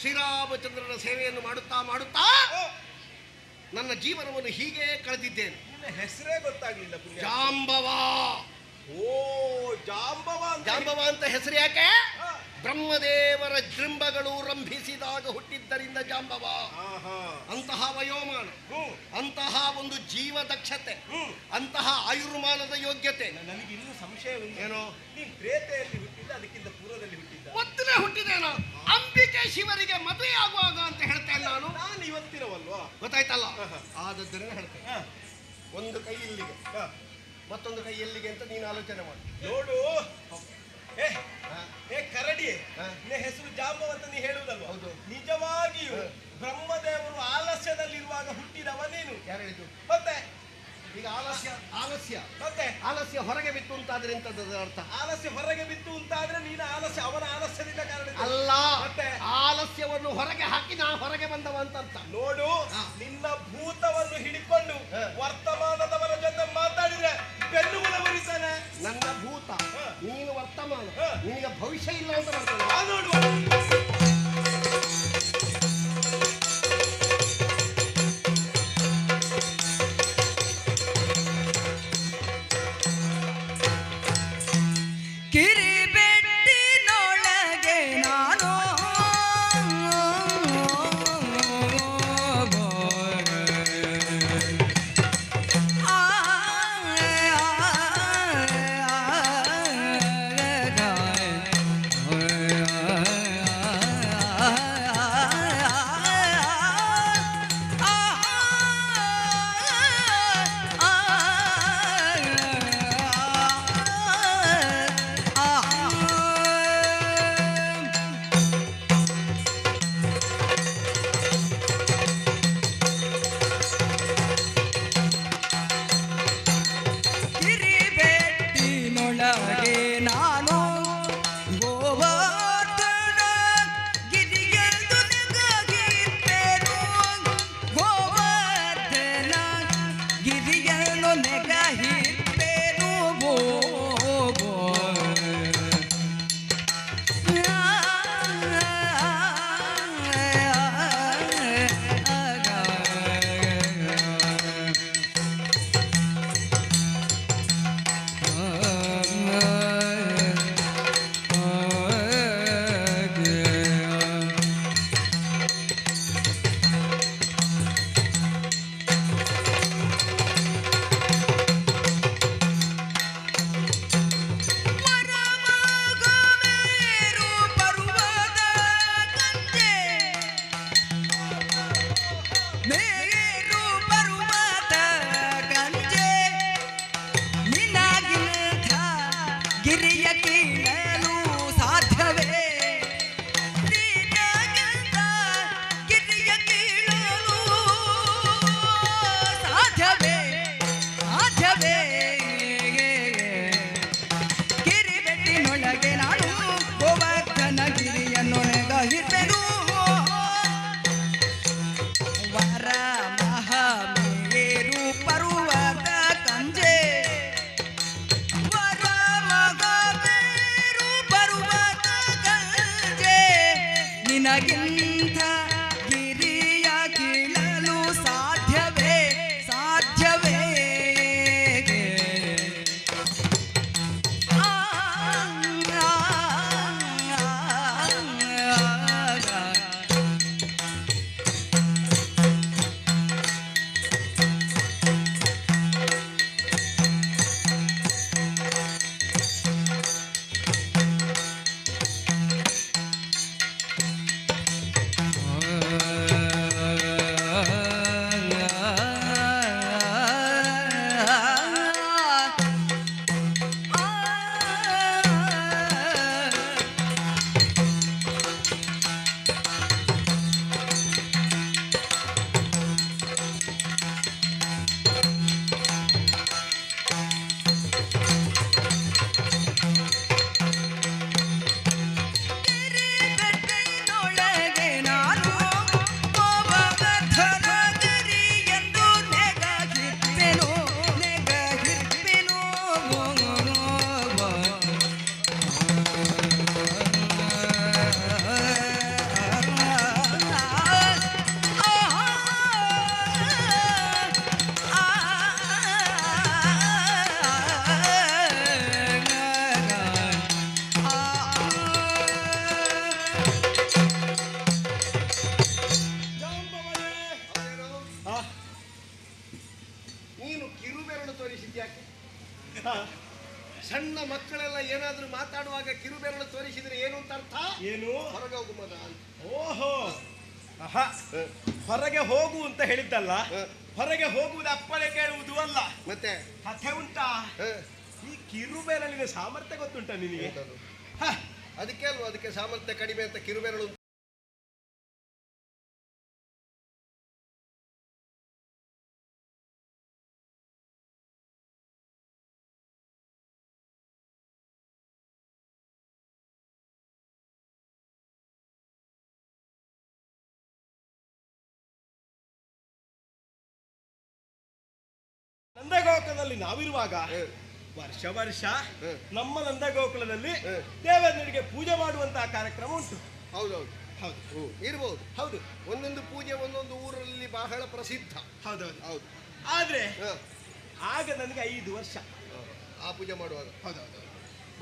ಶ್ರೀರಾಮಚಂದ್ರನ ಸೇವೆಯನ್ನು ಮಾಡುತ್ತಾ ಮಾಡುತ್ತಾ ನನ್ನ ಜೀವನವನ್ನು ಹೀಗೆ ಕಳೆದಿದ್ದೇನೆ. ಹೆಸರೇ ಗೊತ್ತಾಗ್ಲಿಲ್ಲ. ಜಾಂಬವ. ಜಾಂಬವ ಅಂತ ಹೆಸರು ಯಾಕೆ? ಬ್ರಹ್ಮದೇವರ ಜೃಂಭಗಳು ರಂಭಿಸಿದಾಗ ಹುಟ್ಟಿದ್ದರಿಂದ ಜಾಂಬವ. ಅಂತಹ ವಯೋಮಾನ, ಅಂತಹ ಒಂದು ಜೀವ ದಕ್ಷತೆ, ಅಂತಹ ಆಯುರ್ಮಾನದ ಯೋಗ್ಯತೆ. ನನಗೆ ಇನ್ನೂ ಸಂಶಯ ಏನೋ? ನೀನು ಪ್ರೇತೆಯಲ್ಲಿ ಹುಟ್ಟಿದ್ದ, ಅದಕ್ಕಿಂತ ಪೂರ್ವದಲ್ಲಿ ಹುಟ್ಟಿದ್ದ? ಮೊದಲೇ ಹುಟ್ಟಿದೇನೋ. ಅಂಬಿಕೆ ಶಿವರಿಗೆ ಮದುವೆ ಆಗುವಾಗ ಅಂತ ಹೇಳ್ತೇನೆ ನಾನು. ನಾನು ಇವತ್ತಿರವಲ್ವಾ? ಗೊತ್ತಾಯ್ತಲ್ಲ? ಆದದ್ದರಿಂದ ಹೇಳ್ತೇನೆ. ಒಂದು ಕೈ ಇಲ್ಲಿಗೆ, ಮತ್ತೊಂದು ಕೈ ಎಲ್ಲಿಗೆ ಅಂತ ನೀನು ಆಲೋಚನೆ ಮಾಡಿ ನೋಡು. ಕರಡಿ, ನಿನ್ನ ಹೆಸರು ಜಾಂಬವ ಅಂತ ನೀ ಹೇಳುವುದಲ್ವ? ಹೌದು. ನಿಜವಾಗಿಯೂ ಬ್ರಹ್ಮದೇವರು ಆಲಸ್ಯದಲ್ಲಿರುವಾಗ ಹುಟ್ಟಿದವ ನೀನು. ಯಾರು ಹೇಳಿದ್ದು? ಮತ್ತೆ ಈಗ ಆಲಸ್ಯ ಮತ್ತೆ ಆಲಸ್ಯ ಹೊರಗೆ ಬಿತ್ತು ಅಂತಾದ್ರೆ ಎಂತದ ಅರ್ಥ? ಆಲಸ್ಯ ಹೊರಗೆ ಬಿತ್ತು ಅಂತಾದ್ರೆ ನೀನು ಆಲಸ್ಯ ಅವನ ಆಲಸ್ಯದಿಂದ ಕಾರಣ ಅಲ್ಲ, ಮತ್ತೆ ಆಲಸ್ಯವನ್ನು ಹೊರಗೆ ಹಾಕಿ ನಾ ಹೊರಗೆ ಬಂದವ ಅಂತ ಅರ್ಥ. ನೋಡು, ನಿನ್ನ ಭೂತವನ್ನು ಹಿಡಿಕೊಂಡು ವರ್ತಮಾನದವರ ಜೊತೆ ಮಾತಾಡಿದ್ರೆ ಬೆನ್ನುಗಳ ಬರೀತಾನೆ. ನನ್ನ ಭೂತ, ನೀನು ವರ್ತಮಾನ, ನಿನಗೆ ಭವಿಷ್ಯ ಇಲ್ಲ ಅಂತ ಬರ್ತದೆ. ನೋಡು, ಕಿರಿಬೆಟ್ಟಿನೊಳಗೆ ನಾನು ಕಿರುಬೆರಳು ತೋರಿಸಿದ್ಯಾಕೆ? ಹ, ಸಣ್ಣ ಮಕ್ಕಳೆಲ್ಲ ಏನಾದ್ರೂ ಮಾತಾಡುವಾಗ ಕಿರುಬೆರಳು ತೋರಿಸಿದ್ರೆ ಏನು ಅಂತ ಅರ್ಥ? ಏನು? ಹೊರಗೆ ಹೋಗು ಮಗ ಅಂತ. ಓಹೋ, ಆಹಾ, ಹೊರಗೆ ಹೋಗು ಅಂತ ಹೇಳಿದ್ದಲ್ಲ, ಹೊರಗೆ ಹೋಗುವುದು ಅಪ್ಪಣೆ ಕೇಳುವುದು ಅಲ್ಲ. ಮತ್ತೆ ಕಥೆ ಉಂಟಾ? ಈ ಕಿರುಬೆರಳಿನ ಸಾಮರ್ಥ್ಯ ಗೊತ್ತುಂಟ ನಿನಗೆ? ಎಂತದು? ಹ, ಅದಕ್ಕೆ ಅಲ್ವಾ ಅದಕ್ಕೆ ಸಾಮರ್ಥ್ಯ ಕಡಿಮೆ ಅಂತ ಕಿರುಬೆರಳು. ನಂದಗೋಕುಲದಲ್ಲಿ ನಾವಿರುವಾಗ ವರ್ಷ ವರ್ಷ ನಮ್ಮ ನಂದಗೋಕುಲದಲ್ಲಿ ದೇವರಿಗೆ ಪೂಜೆ ಮಾಡುವಂತಹ ಕಾರ್ಯಕ್ರಮ ಉಂಟು. ಹೌದೌದು ಹೌದು, ಇರ್ಬೋದು. ಹೌದು, ಒಂದೊಂದು ಪೂಜೆ ಒಂದೊಂದು ಊರಲ್ಲಿ ಬಹಳ ಪ್ರಸಿದ್ಧ. ಹೌದೌದು. ಹೌದು. ಆದ್ರೆ ಹ. ಆಗ ನನಗೆ 5 ವರ್ಷ. ಆ ಪೂಜೆ ಮಾಡುವಾಗ ಹೌದೌದು.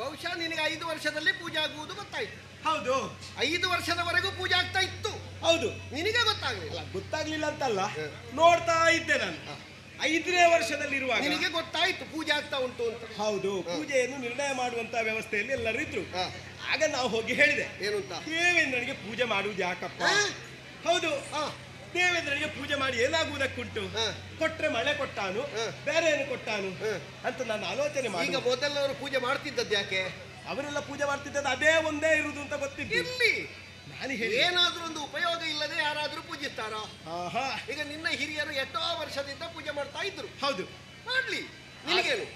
ಬಹುಶಃ ನಿನಗೆ 5 ವರ್ಷದಲ್ಲಿ ಪೂಜೆ ಆಗುವುದು ಗೊತ್ತಾಯ್ತು. ಹೌದು, 5 ವರ್ಷದವರೆಗೂ ಪೂಜೆ ಆಗ್ತಾ ಇತ್ತು. ಹೌದು. ನಿನಗೆ ಗೊತ್ತಾಗಲಿಲ್ಲ. ಅಲ್ಲ, ಗೊತ್ತಾಗ್ಲಿಲ್ಲ ಅಂತಲ್ಲ, ನೋಡ್ತಾ ಇದ್ದೆ ನಾನು. 5ನೇ ವರ್ಷದಲ್ಲಿರುವಾಗ ನಿನಗೆ ಗೊತ್ತಾಯ್ತು ಪೂಜೆ ಆಗ್ತಾ ಉಂಟು ಅಂತ. ಹೌದು, ಪೂಜೆಯನ್ನು ನಿರ್ಣಯ ಮಾಡುವಂತ ವ್ಯವಸ್ಥೆಯಲ್ಲಿ ಎಲ್ಲರೂ ಇದ್ರು. ಹ. ಆಗ ನಾವು ಹೋಗಿ ಹೇಳಿದೆ, ಏನು ಅಂತ? ದೇವೇಂದ್ರನಿಗೆ ಪೂಜೆ ಮಾಡುವುದು ಯಾಕಪ್ಪ? ಹೌದು, ಹ. ದೇವೇಂದ್ರನಿಗೆ ಪೂಜೆ ಮಾಡಿ ಏನಾಗುವುದಕ್ಕುಂಟು? ಹ. ಕೊಟ್ರೆ ಮಳೆ ಕೊಟ್ಟಾನು, ಹ. ಬೇರೆ ಏನು ಕೊಟ್ಟಾನು ಹ. ಅಂತ ನಾನು ಆಲೋಚನೆ ಈಗ ಮಾಡಿ. ಮೊದಲವರು ಪೂಜೆ ಮಾಡ್ತಿದ್ದದ್ದು ಯಾಕೆ? ಅವರೆಲ್ಲ ಪೂಜೆ ಮಾಡ್ತಿದ್ದದ್ದು ಅದೇ ಒಂದೇ ಇರುವುದು ಅಂತ ಗೊತ್ತಿದ್ದು. ಇರ್ಲಿ, ನಾನು ಹೇಳಿ ಏನಾದ್ರೂ ಒಂದು ಉಪಯೋಗ ಇಲ್ಲದೆ ಯಾರಾದ್ರೂ ಪೂಜಿಸ್ತಾರ? ಆಹಾ, ಈಗ ನಿನ್ನ ಹಿರಿಯರು ಎಷ್ಟೋ ವರ್ಷದಿಂದ ಪೂಜೆ ಮಾಡ್ತಾ ಇದ್ರು. ಹೌದು. ಮಾಡ್ಲಿ, ನಿನಗೇನು?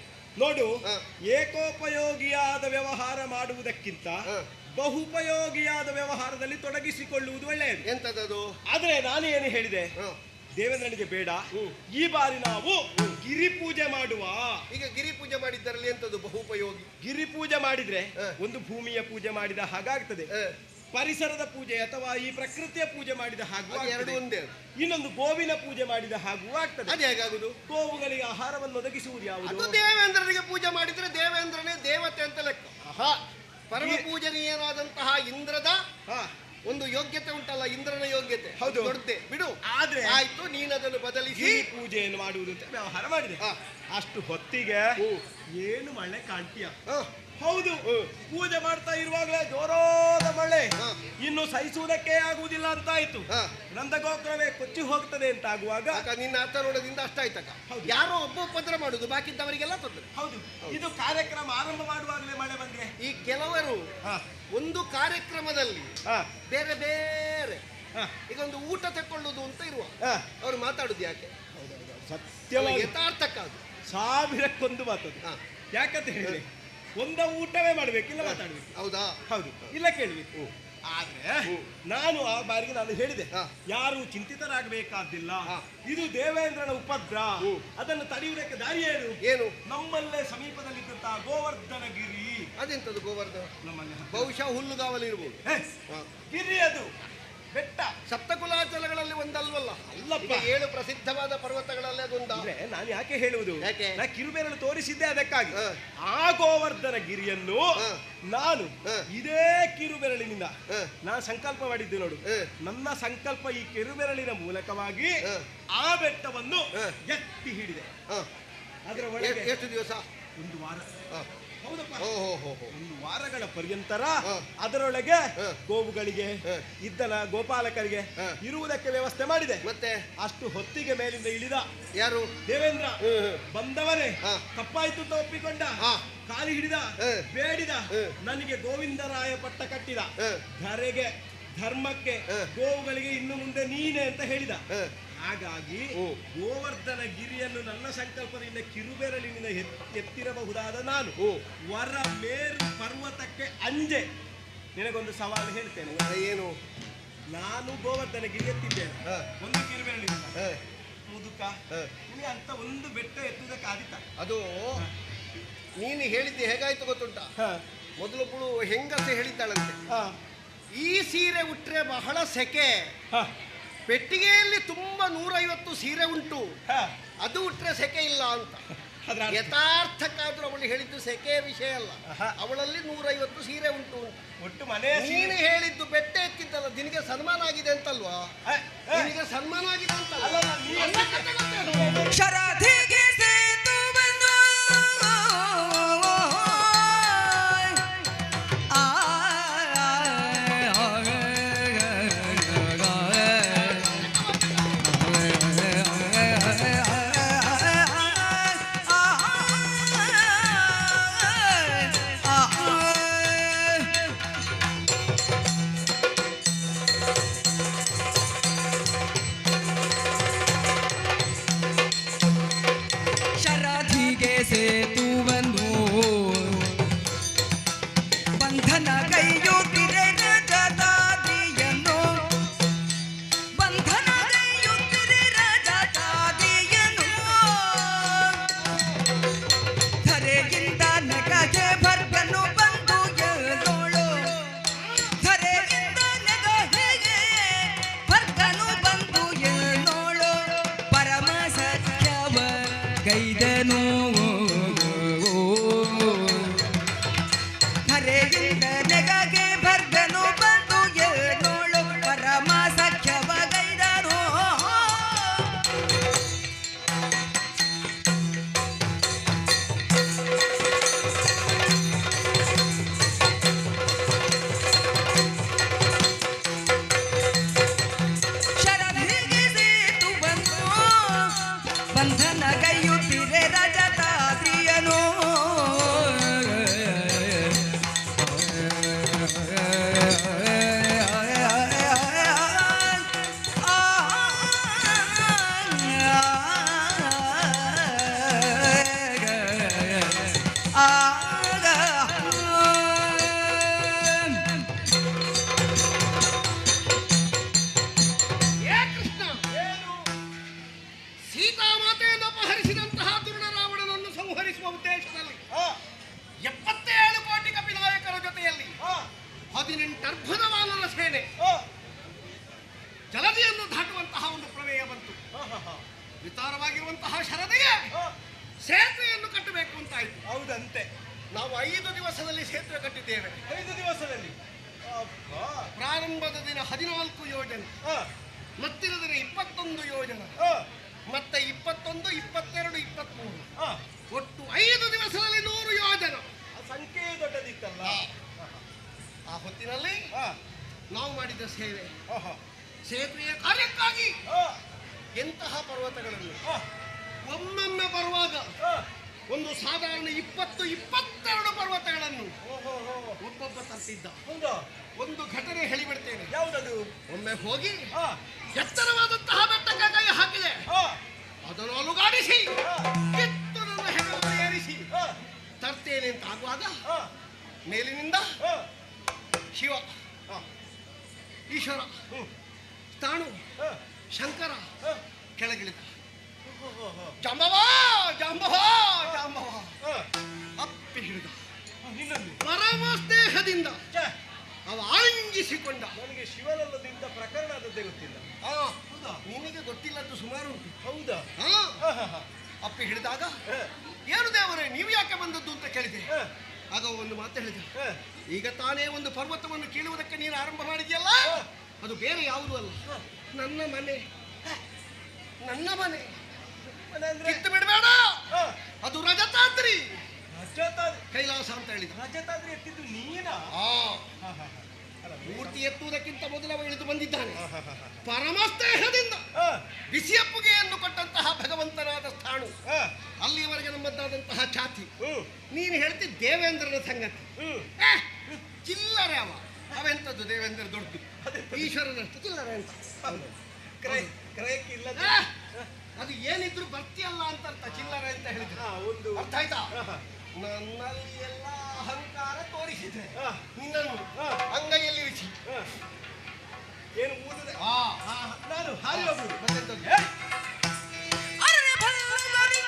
ನೋಡು, ಹ. ಏಕೋಪಯೋಗಿಯಾದ ವ್ಯವಹಾರ ಮಾಡುವುದಕ್ಕಿಂತ ಹ. ಬಹುಪಯೋಗಿಯಾದ ವ್ಯವಹಾರದಲ್ಲಿ ತೊಡಗಿಸಿಕೊಳ್ಳುವುದು ಒಳ್ಳೆಯದು. ಎಂತದದು? ಆದ್ರೆ ನಾನು ಏನು ಹೇಳಿದೆ, ಹ. ದೇವೇಂದ್ರನಿಗೆ ಬೇಡ, ಈ ಬಾರಿ ನಾವು ಗಿರಿ ಪೂಜೆ ಮಾಡುವ. ಈಗ ಗಿರಿ ಪೂಜೆ ಮಾಡಿದ್ದರಲ್ಲಿ ಎಂತದು ಬಹುಪಯೋಗಿ? ಗಿರಿ ಪೂಜೆ ಮಾಡಿದ್ರೆ ಹ. ಒಂದು ಭೂಮಿಯ ಪೂಜೆ ಮಾಡಿದ ಹಾಗಾಗ್ತದೆ, ಹ. ಪರಿಸರದ ಪೂಜೆ ಅಥವಾ ಈ ಪ್ರಕೃತಿಯ ಪೂಜೆ ಮಾಡಿದ ಹಾಗೂ ಅದು ಎರಡು ಆಗ್ತದೆ. ಒಂದೇ. ಇನ್ನೊಂದು ಗೋವಿನ ಪೂಜೆ ಮಾಡಿದ ಹಾಗೂ ಆಗ್ತದೆ. ಅದು ಹೇಗಾಗುದು? ಗೋವುಗಳಿಗೆ ಆಹಾರವನ್ನು ಒದಗಿಸುವುದು ಅದು ಯಾವುದು? ದೇವೇಂದ್ರನಿಗೆ ಪೂಜೆ ಮಾಡಿದ್ರೆ ದೇವೇಂದ್ರನೇ ದೇವತೆ ಅಂತ ಲೆಕ್ಕ. ಆಹಾ, ಪರಮ ಪೂಜನೀಯನಾದಂತಹ ಇಂದ್ರದ ಹಾ, ಒಂದು ಯೋಗ್ಯತೆ ಉಂಟಲ್ಲ, ಇಂದ್ರನ ಯೋಗ್ಯತೆ ಹೌದು. ದೊಡ್ಡದೆ ಬಿಡು. ಆದ್ರೆ ಆಯ್ತು, ನೀನದನ್ನು ಬದಲಿಸಿ ಗಿರಿ ಪೂಜೆಯನ್ನು ಮಾಡುವುದು ಅಂತ ವ್ಯವಹಾರ ಮಾಡಿದೆ. ಹ. ಅಷ್ಟು ಹೊತ್ತಿಗೆ ಹ್ಮ್. ಏನು ಮಳೆ ಕಾಣ್ತೀಯ? ಹ. ಹೌದು, ಪೂಜೆ ಮಾಡ್ತಾ ಇರುವಾಗಲೇ ಜೋರಾದ ಮಳೆ. ಹ. ಇನ್ನು ಸಹಿಸುವುದಕ್ಕೆ ಆಗುವುದಿಲ್ಲ ಅಂತ ಆಯ್ತು. ಹ. ನಂದಗೋಕುಲವೇ ಕೊಚ್ಚಿ ಹೋಗ್ತದೆ ಅಂತ ಆಗುವಾಗ, ಆಗ ನಿನ್ನ ಆತನೋಡದಿಂದ ಅಷ್ಟಾಯ್ತಕ್ಕ. ಹೌದು. ಯಾರೋ ಒಬ್ಬ ಉಪದ್ರ ಮಾಡುದು, ಬಾಕಿದ್ದವರಿಗೆಲ್ಲ ತೊಂದರೆ. ಹೌದು, ಇದು ಕಾರ್ಯಕ್ರಮ ಆರಂಭ ಮಾಡುವಾಗಲೇ ಮಳೆ ಬಂದ್ರೆ ಈ ಕೆಲವರು ಹ, ಒಂದು ಕಾರ್ಯಕ್ರಮದಲ್ಲಿ ಹ, ಬೇರೆ ಬೇರೆ, ಹ, ಈಗ ಒಂದು ಊಟ ತಕೊಳ್ಳುದು ಅಂತ ಇರುವ ಹ. ಅವ್ರು ಮಾತಾಡುದು ಯಾಕೆ? ಸತ್ಯವಾಗಿ ಯಥಾರ್ಥಕ್ಕಾದ್ರು. ಸಾವಿರಕ್ಕೊಂದು ಮಾತದು. ಹ. ಯಾಕಂತ ಹೇಳಿ, ಒಂದ ಊಟವೇ ಮಾಡ್ಬೇಕಿಲ್ಲ ಮಾತಾಡ್ಬೇಕು. ಹೌದಾ? ಹೌದು, ಇಲ್ಲ ಕೇಳಬೇಕು. ಆದ್ರೆ ನಾನು ಆ ಬಾರಿಗೆ ನಾನು ಹೇಳಿದೆ, ಹ. ಯಾರು ಚಿಂತಿತರಾಗಬೇಕಾದಿಲ್ಲ, ಹ. ಇದು ದೇವೇಂದ್ರನ ಉಪದ್ರ, ಅದನ್ನು ತಡೆಯುವುದಕ್ಕೆ ದಾರಿ ಏನು? ಏನು? ನಮ್ಮಲ್ಲೇ ಸಮೀಪದಲ್ಲಿದ್ದಂತಹ ಗೋವರ್ಧನಗಿರಿ. ಅದೆಂತದು ಗೋವರ್ಧನ? ನಮ್ಮಲ್ಲಿ ಬಹುಶಃ ಹುಲ್ಲುಗಾವಲು ಇರ್ಬೋದು. ಹೇ, ಹ. ಗಿರಿ ಅದು ಬೆಟ್ಟ. ಸಪ್ತಕುಲಾಚಲಗಳಲ್ಲಿ ಒಂದಲ್ವಲ್ಲ? ಅಲ್ಲಪ್ಪ. ಈಗ 7 ಪ್ರಸಿದ್ಧವಾದ ಪರ್ವತಗಳಲ್ಲಿ ಅದೊಂದ. ಅಂದ್ರೆ ನಾನು ಯಾಕೆ ಹೇಳುವುದು, ಯಾಕೆ? ನಾ ಕಿರುಬೆರಳು ತೋರಿಸಿದ್ದೆ ಅದಕ್ಕಾಗಿ. ಹ. ಆ ಗೋವರ್ಧನ ಗಿರಿಯನ್ನು ಹ. ನಾನು ಹ. ಇದೇ ಕಿರುಬೆರಳಿನಿಂದ ಹ. ನಾನು ಸಂಕಲ್ಪ ಮಾಡಿದ್ದೆ ನೋಡು. ಹ. ನನ್ನ ಸಂಕಲ್ಪ ಈ ಕಿರುಬೆರಳಿನ ಮೂಲಕವಾಗಿ ಹ. ಆ ಬೆಟ್ಟವನ್ನು ಹ. ಎತ್ತಿ ಹಿಡಿದೆ. ಹ. ಅದರ ಒಳಗೆ ಎಷ್ಟು ದಿವಸ? 1 ವಾರ. ಹ. ಹೌದಪ್ಪ, ಓ ಹೋ ಹೋ ಹೋ. 1 ವಾರಗಳ ಪರ್ಯಂತರ ಹ. ಅದರೊಳಗೆ ಹ. ಗೋವುಗಳಿಗೆ ಹ. ಇದ್ದನ ಗೋಪಾಲಕರಿಗೆ ಹ. ಇರುವುದಕ್ಕೆ ವ್ಯವಸ್ಥೆ ಮಾಡಿದೆ. ಮತ್ತೆ ಅಷ್ಟು ಹೊತ್ತಿಗೆ ಮೇಲಿಂದ ಇಳಿದ ಯಾರು? ದೇವೇಂದ್ರ ಹ್ಮ್. ಬಂದವರೇ ಹ. ತಪ್ಪಾಯ್ತು ಅಂತ ಒಪ್ಪಿಕೊಂಡ, ಹ. ಕಾಲಿ ಹಿಡಿದ, ಹ. ಬೇಡಿದ, ಹ. ನನಗೆ ಗೋವಿಂದರಾಯ ಪಟ್ಟ ಕಟ್ಟಿದ, ಹ. ಧರೆಗೆ ಧರ್ಮಕ್ಕೆ ಹ. ಗೋವುಗಳಿಗೆ ಇನ್ನು ಮುಂದೆ ನೀನೆ ಅಂತ ಹೇಳಿದ. ಹ. ಹಾಗಾಗಿ ಹ್ಮ್. ಗೋವರ್ಧನ ಗಿರಿಯನ್ನು ನನ್ನ ಸಂಕಲ್ಪದಿಂದ ಕಿರುಬೆರಳಿನಿಂದ ಎತ್ತಿರಬಹುದಾದ ನಾನು ಹ್ಮ್. ವರ ಮೇರು ಪರ್ವತಕ್ಕೆ ಅಂಜೆ ನಿನಗೊಂದು ಸವಾಲು ಹೇಳ್ತೇನೆ. ಏನು? ನಾನು ಗೋವರ್ಧನ ಗಿರಿ ಎತ್ತಿದ್ದೇನೆ, ಹ. ಒಂದು ಕಿರುಬೆರಳಿನಿಂದ. ಹ. ಮುದುಕ, ಹ. ನಿನಗೆ ಅಂತ ಒಂದು ಬೆಟ್ಟ ಎತ್ತುವುದಕ್ಕೆ ಆದಿತ್ತ? ಅದು ನೀನು ಹೇಳಿದ್ದು ಹೇಗಾಯ್ತು ಗೊತ್ತುಂಟ? ಮೊದಲೊಬ್ಬಳು ಹೆಂಗಸೆ ಹೇಳಿದ್ದಾಳಂತೆ, ಈ ಸೀರೆ ಉಟ್ರೆ ಬಹಳ ಸೆಕೆ, ಪೆಟ್ಟಿಗೆಯಲ್ಲಿ ತುಂಬಾ 150 ಸೀರೆ ಉಂಟು, ಅದು ಉಟ್ರೆ ಸೆಕೆ ಇಲ್ಲ ಅಂತ. ಯಥಾರ್ಥಕ್ಕಾದ್ರೂ ಅವಳು ಹೇಳಿದ್ದು ಸೆಕೆ ವಿಷಯ ಅಲ್ಲ, ಅವಳಲ್ಲಿ 150 ಸೀರೆ ಉಂಟು ಅಂತ. ಒಟ್ಟು ಮನೆಯ ನೀನು ಹೇಳಿದ್ದು ಬೆಟ್ಟ ಎತ್ತಿದ್ದಲ್ಲ, ನಿನಗೆ ಸನ್ಮಾನ ಆಗಿದೆ ಅಂತಲ್ವಾ? ನಿನಗೆ ಸನ್ಮಾನ ಆಗಿದೆ ಅಂತಲ್ಲ? ಶರಧಿಗೆ ಸೇತು ಶರದಿಗೆ ಸೇತುವನ್ನು ಬಂಧನ ಕೈಯುತ್ತಿರೆ ರಾಜತಾದಿಯನ್ನು ಬಂಧನ ಕೈಯುತ್ತಿರೆ ರಾಜತಾದಿಯನ್ನು ಧರೆಯಿಂದ ನೆಗಗೆ ಭರ್ಗನು ಬಂದು ಎಳೋಳು ಧರೆಯಿಂದ ನೆಗಗೆ ಭರ್ಗನು ಬಂದು ಎಳೋಳು ಪರಮ ಸತ್ಯವ ಗೈದನು ಧರೆಯಿಂದ ನೆಗಗೆ ಭರ್ಗನು ಬಂದು ಎಳೋಳು ಪರಮ ಸಖ್ಯವ ಗೈದನು ಶರದಿಗೆ ಸೇತುವನ್ನು ಬಂಧನ ಕೈಯುತ್ತಿರೆ ರಜತಾದ್ರಿಯನು ಏ ಕೃಷ್ಣ, ಸೀತಾಮಾತೆಯನ್ನು ಅಪಹರಿಸಿದಂತಹ ದುರುಳ ರಾವಣನನ್ನು ಸಂಹರಿಸುವ ಉದ್ದೇಶದಲ್ಲಿ 77 ಕೋಟಿ ಕಪಿನಾಯಕರ ಜೊತೆಯಲ್ಲಿ 18 ಅರ್ಭುತ ವಾನರ ಸೇನೆ ಜಲದಿಯನ್ನು ದಾಟುವಂತಹ ಒಂದು ಪ್ರಮೇಯ ಬಂತು. ವಿತಾರವಾಗಿರುವಂತಹ ಶರದಿಗೆ ಸೇತುವೆಯನ್ನು ಕಟ್ಟಬೇಕು ಅಂತಾಯಿತು. ಹೌದಂತೆ. ನಾವು 5 ದಿವಸದಲ್ಲಿ ಸೇತುವೆ ಕಟ್ಟಿದ್ದೇವೆ. 5 ದಿವಸದಲ್ಲಿ ಅಬ್ಬಾ. ಪ್ರಾರಂಭದ ದಿನ 14 ಯೋಜನೆ, ಮತ್ತಿನ ದಿನ 21 ಯೋಜನೆ, ಮತ್ತೆ 21, 22, 23, ಒಟ್ಟು 5 ದಿವಸದಲ್ಲಿ 100 ಯೋಜನೆ. ಆ ಸಂಖ್ಯೆ ದೊಡ್ಡದಿತ್ತಲ್ಲ. ಆ ಹೊತ್ತಿನಲ್ಲಿ ನಾವು ಮಾಡಿದ ಸೇವೆ ಆಹಾ. ಸೇತುವೆಯ ಕಾರ್ಯಕ್ಕಾಗಿ ಆ, ಎಂತಹ ಪರ್ವತಗಳನ್ನು ಆ, ಒಮ್ಮೊಮ್ಮೆ ಬರುವಾಗ ಆ. ಒಂದು ಸಾಧಾರಣ 20, 22 ಪರ್ವತಗಳನ್ನು ಓಹೋ, ಒಬ್ಬೊಬ್ಬ ತರ್ತಿದ್ದ. ಹೌದಾ? ಒಂದು ಘಟನೆ ಹೇಳಿಬಿಡ್ತೇನೆ. ಯಾವುದದು? ಒಮ್ಮೆ ಹೋಗಿ ಆ, ಎತ್ತರವಾದಂತಹ ಬೆಟ್ಟಕ್ಕೆ ಕೈ ಹಾಕಿದೆ. ಆ, ಅದನ್ನು ಅಲುಗಾಡಿಸಿ ಆ, ಕಿತ್ತು ನನ್ನ ಹೆಗಲನ್ನು ಏರಿಸಿ ಆ, ತರ್ತೇನೆ ಅಂತ ಆಗುವಾಗ ಆ, ಮೇಲಿನಿಂದ ಆ, ಶಿವ, ಆ, ಈಶ್ವರ, ಹ್ಮ್, ತಾಣು, ಆ, ಶಂಕರ ಆ. ಕೆಳಗಿಳಿದ. ಓಹೋ, ಜಾಂಬವ ಜಾಂಬವ ಜಾಂಬವ ಆ, ಅಪ್ಪಿ ಹಿಡಿದ. ನಿನ್ನನ್ನು ಪರಮ ಸ್ನೇಹದಿಂದ ಛೆ, ಅವ ಆಲಿಂಗಿಸಿಕೊಂಡ. ನನಗೆ ಶಿವನಲ್ಲದಿಂದ ಪ್ರಕರಣ ಆದದ್ದೇ ಗೊತ್ತಿಲ್ಲ. ಆ, ಹೌದಾ? ನಿನಗೆ ಗೊತ್ತಿಲ್ಲದ್ದು ಸುಮಾರು ಉಂಟು. ಹೌದಾ? ಆ, ಆ, ಹಾ, ಹಾ. ಅಪ್ಪಿ ಹಿಡಿದಾಗ ಆ, ಏನು ದೇವರೇ ನೀವು ಯಾಕೆ ಬಂದದ್ದು ಅಂತ ಕೇಳಿದೆ. ಆ, ಆಗ ಒಂದು ಮಾತು ಹೇಳಿದೆ. ಆ, ಈಗ ತಾನೇ ಒಂದು ಪರ್ವತವನ್ನು ಕೀಳುವುದಕ್ಕೆ ನೀನು ಆರಂಭ ಮಾಡಿದ್ಯಲ್ಲ, ಅದು ಬೇರೆ ಯಾವುದೂ ಅಲ್ಲ, ನನ್ನ ಮನೆ. ನನ್ನ ಮನೆ ಮನೆ ಅಂದ್ರೆ? ಕಿತ್ತು ಬಿಡಬೇಡ, ಆ, ಅದು ರಜತಾದ್ರಿ ರಜತಾದ್ರಿ. ಕೈಲಾಸ ಅಂತ ಹೇಳಿದ. ರಜತಾದ್ರಿ ಎತ್ತಿದ್ದು ನೀನಾ? ಆ ಹಾ, ಹಾ, ಹಾ. ಅಲ್ಲ, ಮೂರ್ತಿ ಎತ್ತುವುದಕ್ಕಿಂತ ಮೊದಲವ ಇಳಿದು ಬಂದಿದ್ದಾನೆ. ಹಾ, ಹಾ, ಹಾ, ಹಾ. ಪರಮ ಸ್ನೇಹದಿಂದ ಆ, ಬಿಸಿಯಪ್ಪುಗೆಯನ್ನು ಕೊಟ್ಟಂತಹ ಭಗವಂತನಾದ ಸ್ಥಾಣು. ಆ, ಅಲ್ಲಿಯವರೆಗೆ ನಮ್ಮದಾದಂತಹ ಛಾತಿ. ಹ್ಮ್, ನೀನು ಹೇಳ್ತಿ ದೇವೇಂದ್ರನ ಸಂಗತಿ. ಹ್ಮ್. ಏ, ಚಿಲ್ಲರೆ ಅವೆಂತದ್ದು ದೇವೇಂದ್ರ ದೊಡ್ಡದು, ಈಶ್ವರನಷ್ಟು ಚಿಲ್ಲರೆ ಅಂತ. ಕ್ರಯಕ್ಕೆ ಇಲ್ಲದ ಏ, ಅದು ಏನಿದ್ರು ಬರ್ತಿಯಲ್ಲ ಅಂತ ಅರ್ಥ, ಚಿಲ್ಲರೆ ಅಂತ ಹೇಳಿದ್ರು. ಒಂದು ಅರ್ಥ ಆಯ್ತಾ? ಹಾ, ನನ್ನಲ್ಲಿ ಎಲ್ಲ ಅಹಂಕಾರ ತೋರಿಸಿದ್ರೆ ಹಾ. ನಿನ್ನನ್ನು ಹಾ. ಅಂಗೈಯಲ್ಲಿರಿಸಿ ಹಾ. ಏನು ಊದಿದೆ? ಆ, ನಾನು ಹಾರಿ ಹೋಗುದು. ಮತ್ತೆಂತದ್ದು? ಏ, ಅರೆ ಭಲ್ಲವರಿಯ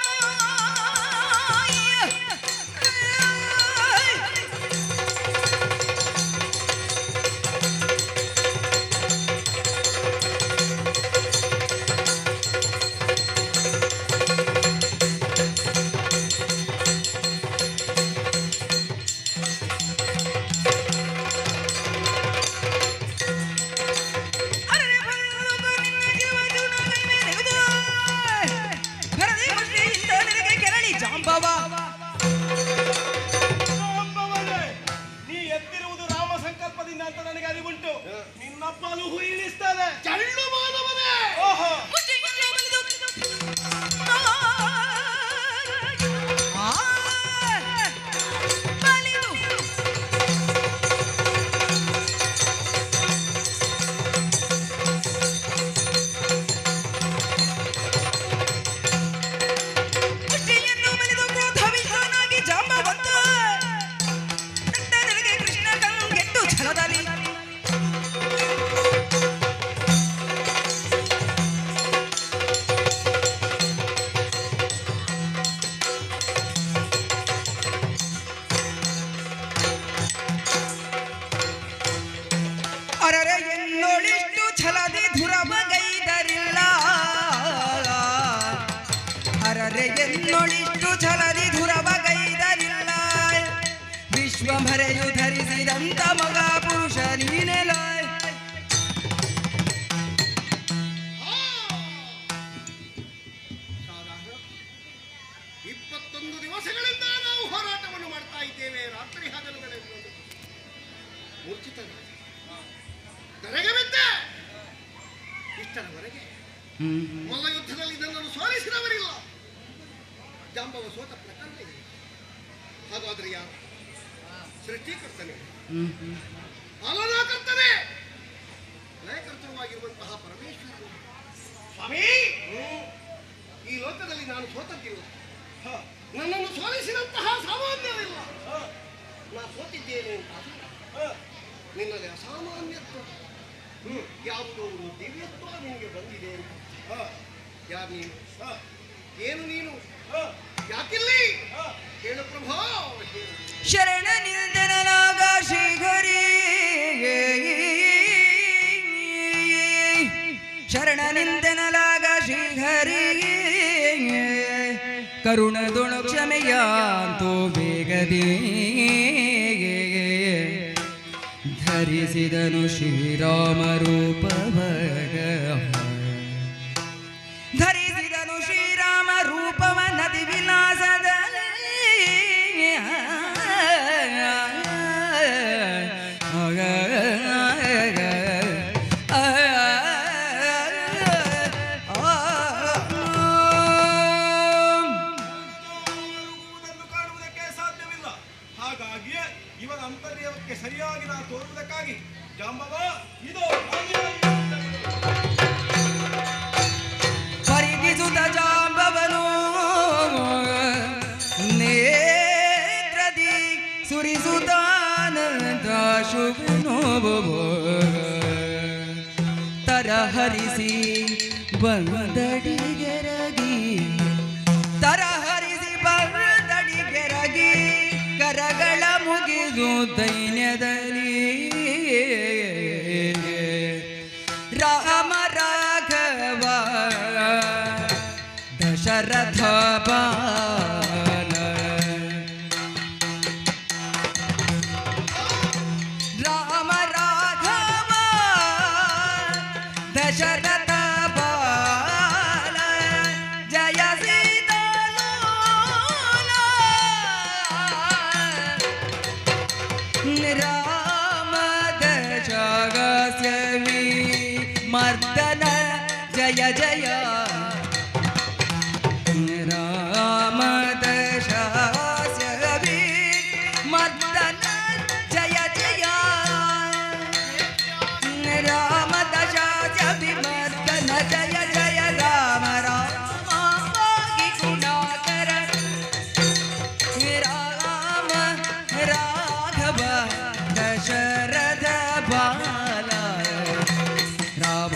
ಅರೆ ಭಲ್ಲವರಿಯ ಜೀವ ಜೀವನ ನಿನ್ನೊಳಿಷ್ಟು ಛಲದಿ ದುರಬಗೈದರಿಲ್ಲ ವಿಶ್ವಭರೆಯು ಧರಿಸಿದಂತ ಮಗ ಪುರುಷ ನೀನೆಲ ಸಾಧಾರಣ 21 ದಿವಸಗಳಿಂದ ನಾವು ಹೋರಾಟವನ್ನು ಮಾಡ್ತಾ ಇದ್ದೇವೆ. ರಾತ್ರಿ ಹಗಲುಗಳೆಂದು ಮೂರ್ಛಿತ ತರಗೆ ಬಿದ್ದೆ. ಇಷ್ಟರವರೆಗೆ ಮಲ್ಲ ಯುದ್ಧದಲ್ಲಿ ನನ್ನನ್ನು ಸೋಲಿಸಿದವರಿಲ್ಲ. ಜಾಂಬವ ಸೋತ ಪ್ರಕರಣ ಇದೆ. ಹಾಗಾದ್ರೆ ಯಾರು? ಸೃಷ್ಟಿಕರ್ತನೆ, ಪಾಲನಾಕರ್ತನೆ, ಲಯಕರ್ತವಾಗಿರುವಂತಹ ಪರಮೇಶ್ವರ. ಸ್ವಾಮಿ, ಈ ಲೋಕದಲ್ಲಿ ನಾನು ಸೋತದ್ದಿಲ್ಲ. ನನ್ನನ್ನು ಸೋಲಿಸಿದಂತಹ ಸಾಮಾನ್ಯರಿಲ್ಲ. ನಾ ಸೋತಿದ್ದೇನೆ ಅಂತ ನಿನ್ನಲ್ಲಿ ಅಸಾಮಾನ್ಯತ್ವ, ಯಾವುದೋ ಒಂದು ದಿವ್ಯತ್ವ ನಿನಗೆ ಬಂದಿದೆ ಅಂತ. ಯಾರು ನೀನು? ಏನು ನೀನು? ಯಾಕಿಲ್ಲಿ? ಹೇಳು ಪ್ರಭೋ. ಶರಣ ನಿಂದನಲಾಗ ಶ್ರೀಹರಿ ಶರಣ ನಿಂದನಲಾಗ ಶ್ರೀಹರಿ ಕರುಣದೊಣ ಕ್ಷಮೆಯಾಂತೋ ಬೇಗದೆ ಧರಿಸಿದನು ಶ್ರೀರಾಮ ರೂಪವ ಧರಿಸಿದನು ಶ್ರೀರಾಮ ರೂಪವ ನದಿ ವಿಲಾಸದಲ್ಲಿ ಕಾಣುವುದಕ್ಕೆ ಸಾಧ್ಯವಿಲ್ಲ. ಹಾಗಾಗಿಯೇ ಇವನ ಅಂತರ್ಯಕ್ಕೆ ಸರಿಯಾಗಿ ನಾವು ತೋರುವುದಕ್ಕಾಗಿ ಜಾಂಬವ ಇದು ಪರಿಗಿಸುತ್ತ ಜಾಂಬವನು ನೇತ್ರದಿ ಸುರಿಸುತ್ತಾನಂದ ಶುಭನೋ ತರಹರಿಸಿ ಬಂದಡಿಗೆರಗಿ ತರಹರಿಸಿ ಬಂದಡಿಗೆರಗಿ ಕರಗಳ ಮುಗಿದು ದೈನ್ಯದಲ್ಲಿ ರಾಮ ರಾಘವ ದಶರಥ ಬಾಲ ರಾಮ ರಾಘವ ದಶರಥ ಬಾಲ ಜಯ ಸೀತಾಲೋಲ ರಾಮ ದಶಗಸ್ಯವಿ ಮರ್ದನ ಜಯ ಜಯ ರಾಮ ದಶಾಸ್ಯವಿ ಮರ್ದನ ಜಯ ಜಯ ರಾಮ ದಶಾಸ್ಯವಿ ಮರ್ದನ ಜಯ ಜಯ ರಾಮ ರಾಮ ವಾಗಿ ಗುಣಾಕರ ರಾಮ ರಾಘವ ದಶರಥ ಬಾಲ ರಾಮ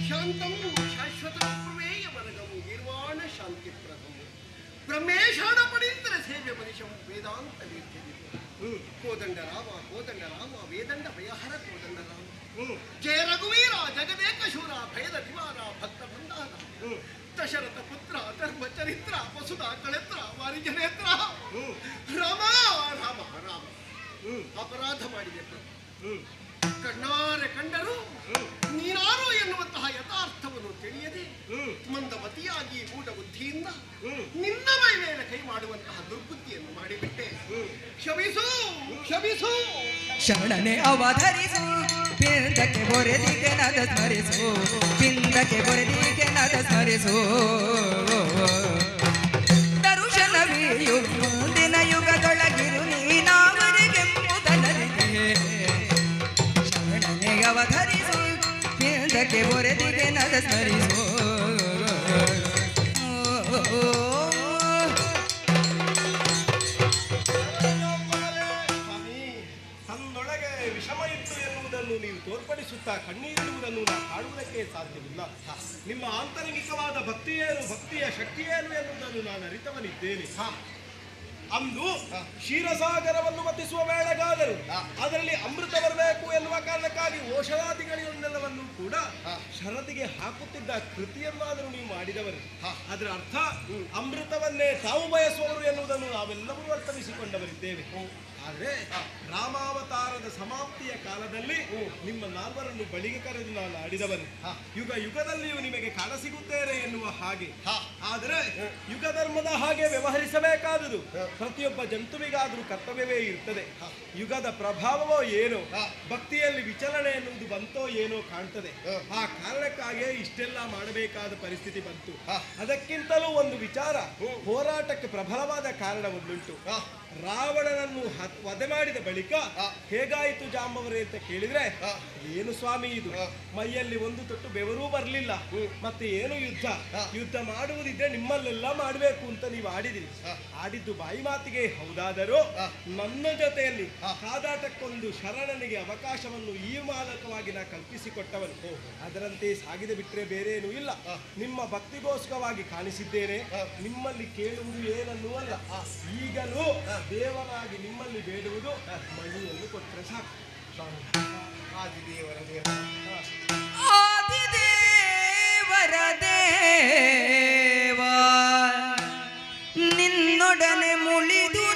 ಶಾಂತಂ ಶಾಶ್ವತ ಪ್ರಮೇಯ ವರ್ಗಂ ನಿರ್ವಾಣ ಶಾಂತಿ ಪ್ರಥಮ ಬ್ರಹ್ಮೇಶಾಣ ಪಡಿತರ ಸೇವ್ಯ ಮನುಷ್ಯಂ ವೇದಾಂತ ವೇದ್ಯವಿದೆ. ಕೋದಂಡ ರಾಮ ವೇದಂಡ ಭಯಹರ ಕೋದಂಡ ರಾಮ ಜಯ ರಘುವೀರ ಜಗದೇಕ ಶೂರ ಭಯದ ನಿವಾರ ಭಕ್ತ ಬಂಧಾನ ದಶರಥ ಪುತ್ರ ಧರ್ಮ ಚರಿತ್ರ ವಸುಧ ಕಳೆತ್ರ ವಾರಿಜನೇತ್ರ ರಾಮ ರಾಮ ರಾಮ ಅಪರಾಧ ಮಾಡಿದೆ ಪ್ರಭು. ಕಣ್ಣಾರೆ ಕಂಡರು ನೀನಾರು ಎನ್ನುವಂತಹ ಯಥಾರ್ಥವನ್ನು ತಿಳಿಯದೆ ಮಂದಮತಿಯಾಗಿ ಮೂಢ ಬುದ್ಧಿಯಿಂದ ನಿನ್ನ ಮೈ ಮೇಲೆ ಕೈ ಮಾಡುವಂತಹ ದುರ್ಬುದ್ಧಿಯನ್ನು ಮಾಡಿಬಿಟ್ಟೆ. ಕ್ಷಮಿಸು ಕ್ಷಮಿಸು. ಶರಣನೆ ಅವಧರಿಸು ಪಿಂದಕ್ಕೆ ಬೊರೆದಿಗೆ ನದ ಸ್ಮರಿಸು ಪಿಂದಕ್ಕೆ ಬೊರೆದಿಗೆ ನದ ಸ್ಮರಿಸು ದರುಶನವಿಯು ಮುಂದಿನ ಯುಗದೊಳಗಿರು ನೀನಾವರಿಗೆ ಮುದನರಿಗೆ ಶರಣನೆ ಅವಧರಿಸು ಪಿಂದಕ್ಕೆ ಬೊರೆದಿಗೆ ನದ ಸ್ಮರಿಸು ಸ್ವಾಮಿ, ತನ್ನೊಳಗೆ ವಿಷಮ ಇತ್ತು ಎನ್ನುವುದನ್ನು ನೀವು ತೋರ್ಪಡಿಸುತ್ತಾ ಕಣ್ಣೀರಿಡುವುದನ್ನು ನಾವು ಕಾಣುವುದಕ್ಕೆ ಸಾಧ್ಯವಿಲ್ಲ. ನಿಮ್ಮ ಆಂತರಿಕವಾದ ಭಕ್ತಿಯೇನು, ಭಕ್ತಿಯ ಶಕ್ತಿಯೇನು ಎನ್ನುವುದನ್ನು ನಾನು ಅರಿತವನಿದ್ದೇನೆ. ಅಂದು ಕ್ಷೀರಸಾಗರವನ್ನು ಮತಿಸುವ ವೇಳೆಗಾದರು ಅದರಲ್ಲಿ ಅಮೃತ ಬರಬೇಕು ಎನ್ನುವ ಕಾರಣಕ್ಕಾಗಿ ಔಷಧಾದಿಗಳನ್ನೆಲ್ಲವನ್ನು ಕೂಡ ಷರತ್ತಿಗೆ ಹಾಕುತ್ತಿದ್ದ ಕೃತಿಯನ್ನಾದರೂ ನೀವು ಮಾಡಿದವರು. ಅದರ ಅರ್ಥ ಅಮೃತವನ್ನೇ ತಾವು ಬಯಸುವವರು ಎನ್ನುವುದನ್ನು ನಾವೆಲ್ಲರೂ ಅರ್ಥವಿಸಿಕೊಂಡವರಿದ್ದೇವೆ. ಆದರೆ ರಾಮಾವತಾರದ ಸಮಾಪ್ತಿಯ ಕಾಲದಲ್ಲಿ ನಿಮ್ಮ ನಾಲ್ವರನ್ನು ಬಳಿಗೆ ಕರೆದು ನಾನು ಆಡಿದವನು. ಯುಗ ಯುಗದಲ್ಲಿಯೂ ನಿಮಗೆ ಕಾಣಸಿಗುತ್ತೇನೆ ಎನ್ನುವ ಹಾಗೆ. ಆದರೆ ಯುಗ ಧರ್ಮದ ಹಾಗೆ ವ್ಯವಹರಿಸಬೇಕಾದುದು ಪ್ರತಿಯೊಬ್ಬ ಜಂತುವಿಗಾದರೂ ಕರ್ತವ್ಯವೇ ಇರ್ತದೆ. ಯುಗದ ಪ್ರಭಾವವೋ ಏನೋ, ಭಕ್ತಿಯಲ್ಲಿ ವಿಚಲನೆ ಎನ್ನುವುದು ಬಂತೋ ಏನೋ ಕಾಣ್ತದೆ. ಆ ಕಾರಣಕ್ಕಾಗಿಯೇ ಇಷ್ಟೆಲ್ಲ ಮಾಡಬೇಕಾದ ಪರಿಸ್ಥಿತಿ ಬಂತು. ಅದಕ್ಕಿಂತಲೂ ಒಂದು ವಿಚಾರ, ಹೋರಾಟಕ್ಕೆ ಪ್ರಬಲವಾದ ಕಾರಣ ಒಂದುಂಟು. ರಾವಣನನ್ನು ವಧೆ ಮಾಡಿದ ಬಳಿಕ ಹೇಗಾಯಿತು ಜಾಂಬವರೇ ಅಂತ ಕೇಳಿದ್ರೆ, ಏನು ಸ್ವಾಮಿ ಇದು, ಮೈಯಲ್ಲಿ ಒಂದು ತೊಟ್ಟು ಬೆವರೂ ಬರಲಿಲ್ಲ, ಮತ್ತೆ ಏನು ಯುದ್ಧ ಮಾಡುವುದಿದ್ರೆ ನಿಮ್ಮಲ್ಲೆಲ್ಲ ಮಾಡಬೇಕು ಅಂತ ನೀವು ಆಡಿದಿರಿ. ಆಡಿದ್ದು ಬಾಯಿ ಮಾತಿಗೆ ಹೌದಾದರೂ ನನ್ನ ಜೊತೆಯಲ್ಲಿ ಕಾದಾಟಕ್ಕೊಂದು ಶರಣನಿಗೆ ಅವಕಾಶವನ್ನು ಈ ಮೂಲಕವಾಗಿ ನಾ ಕಲ್ಪಿಸಿಕೊಟ್ಟವನು. ಅದರಂತೆ ಸಾಗಿದೆ ಬಿಟ್ಟರೆ ಬೇರೆ ಏನೂ ಇಲ್ಲ. ನಿಮ್ಮ ಭಕ್ತಿಗೋಸ್ಕರವಾಗಿ ಕಾಣಿಸಿದ್ದೇನೆ. ನಿಮ್ಮಲ್ಲಿ ಕೇಳುವುದು ಏನನ್ನೂ ಅಲ್ಲ. ಈಗಲೂ ದೇವರಾಗಿ ನಿಮ್ಮಲ್ಲಿ ಬೇಡುವುದು ಮಣಿಯನ್ನು ಕೊಟ್ಟರೆ ಸಾಕು. ಆದಿದೇವರ ದೇವ, ಆದಿದೇವರ ದೇವ, ನಿನ್ನೊಡನೆ ಮುಳಿದು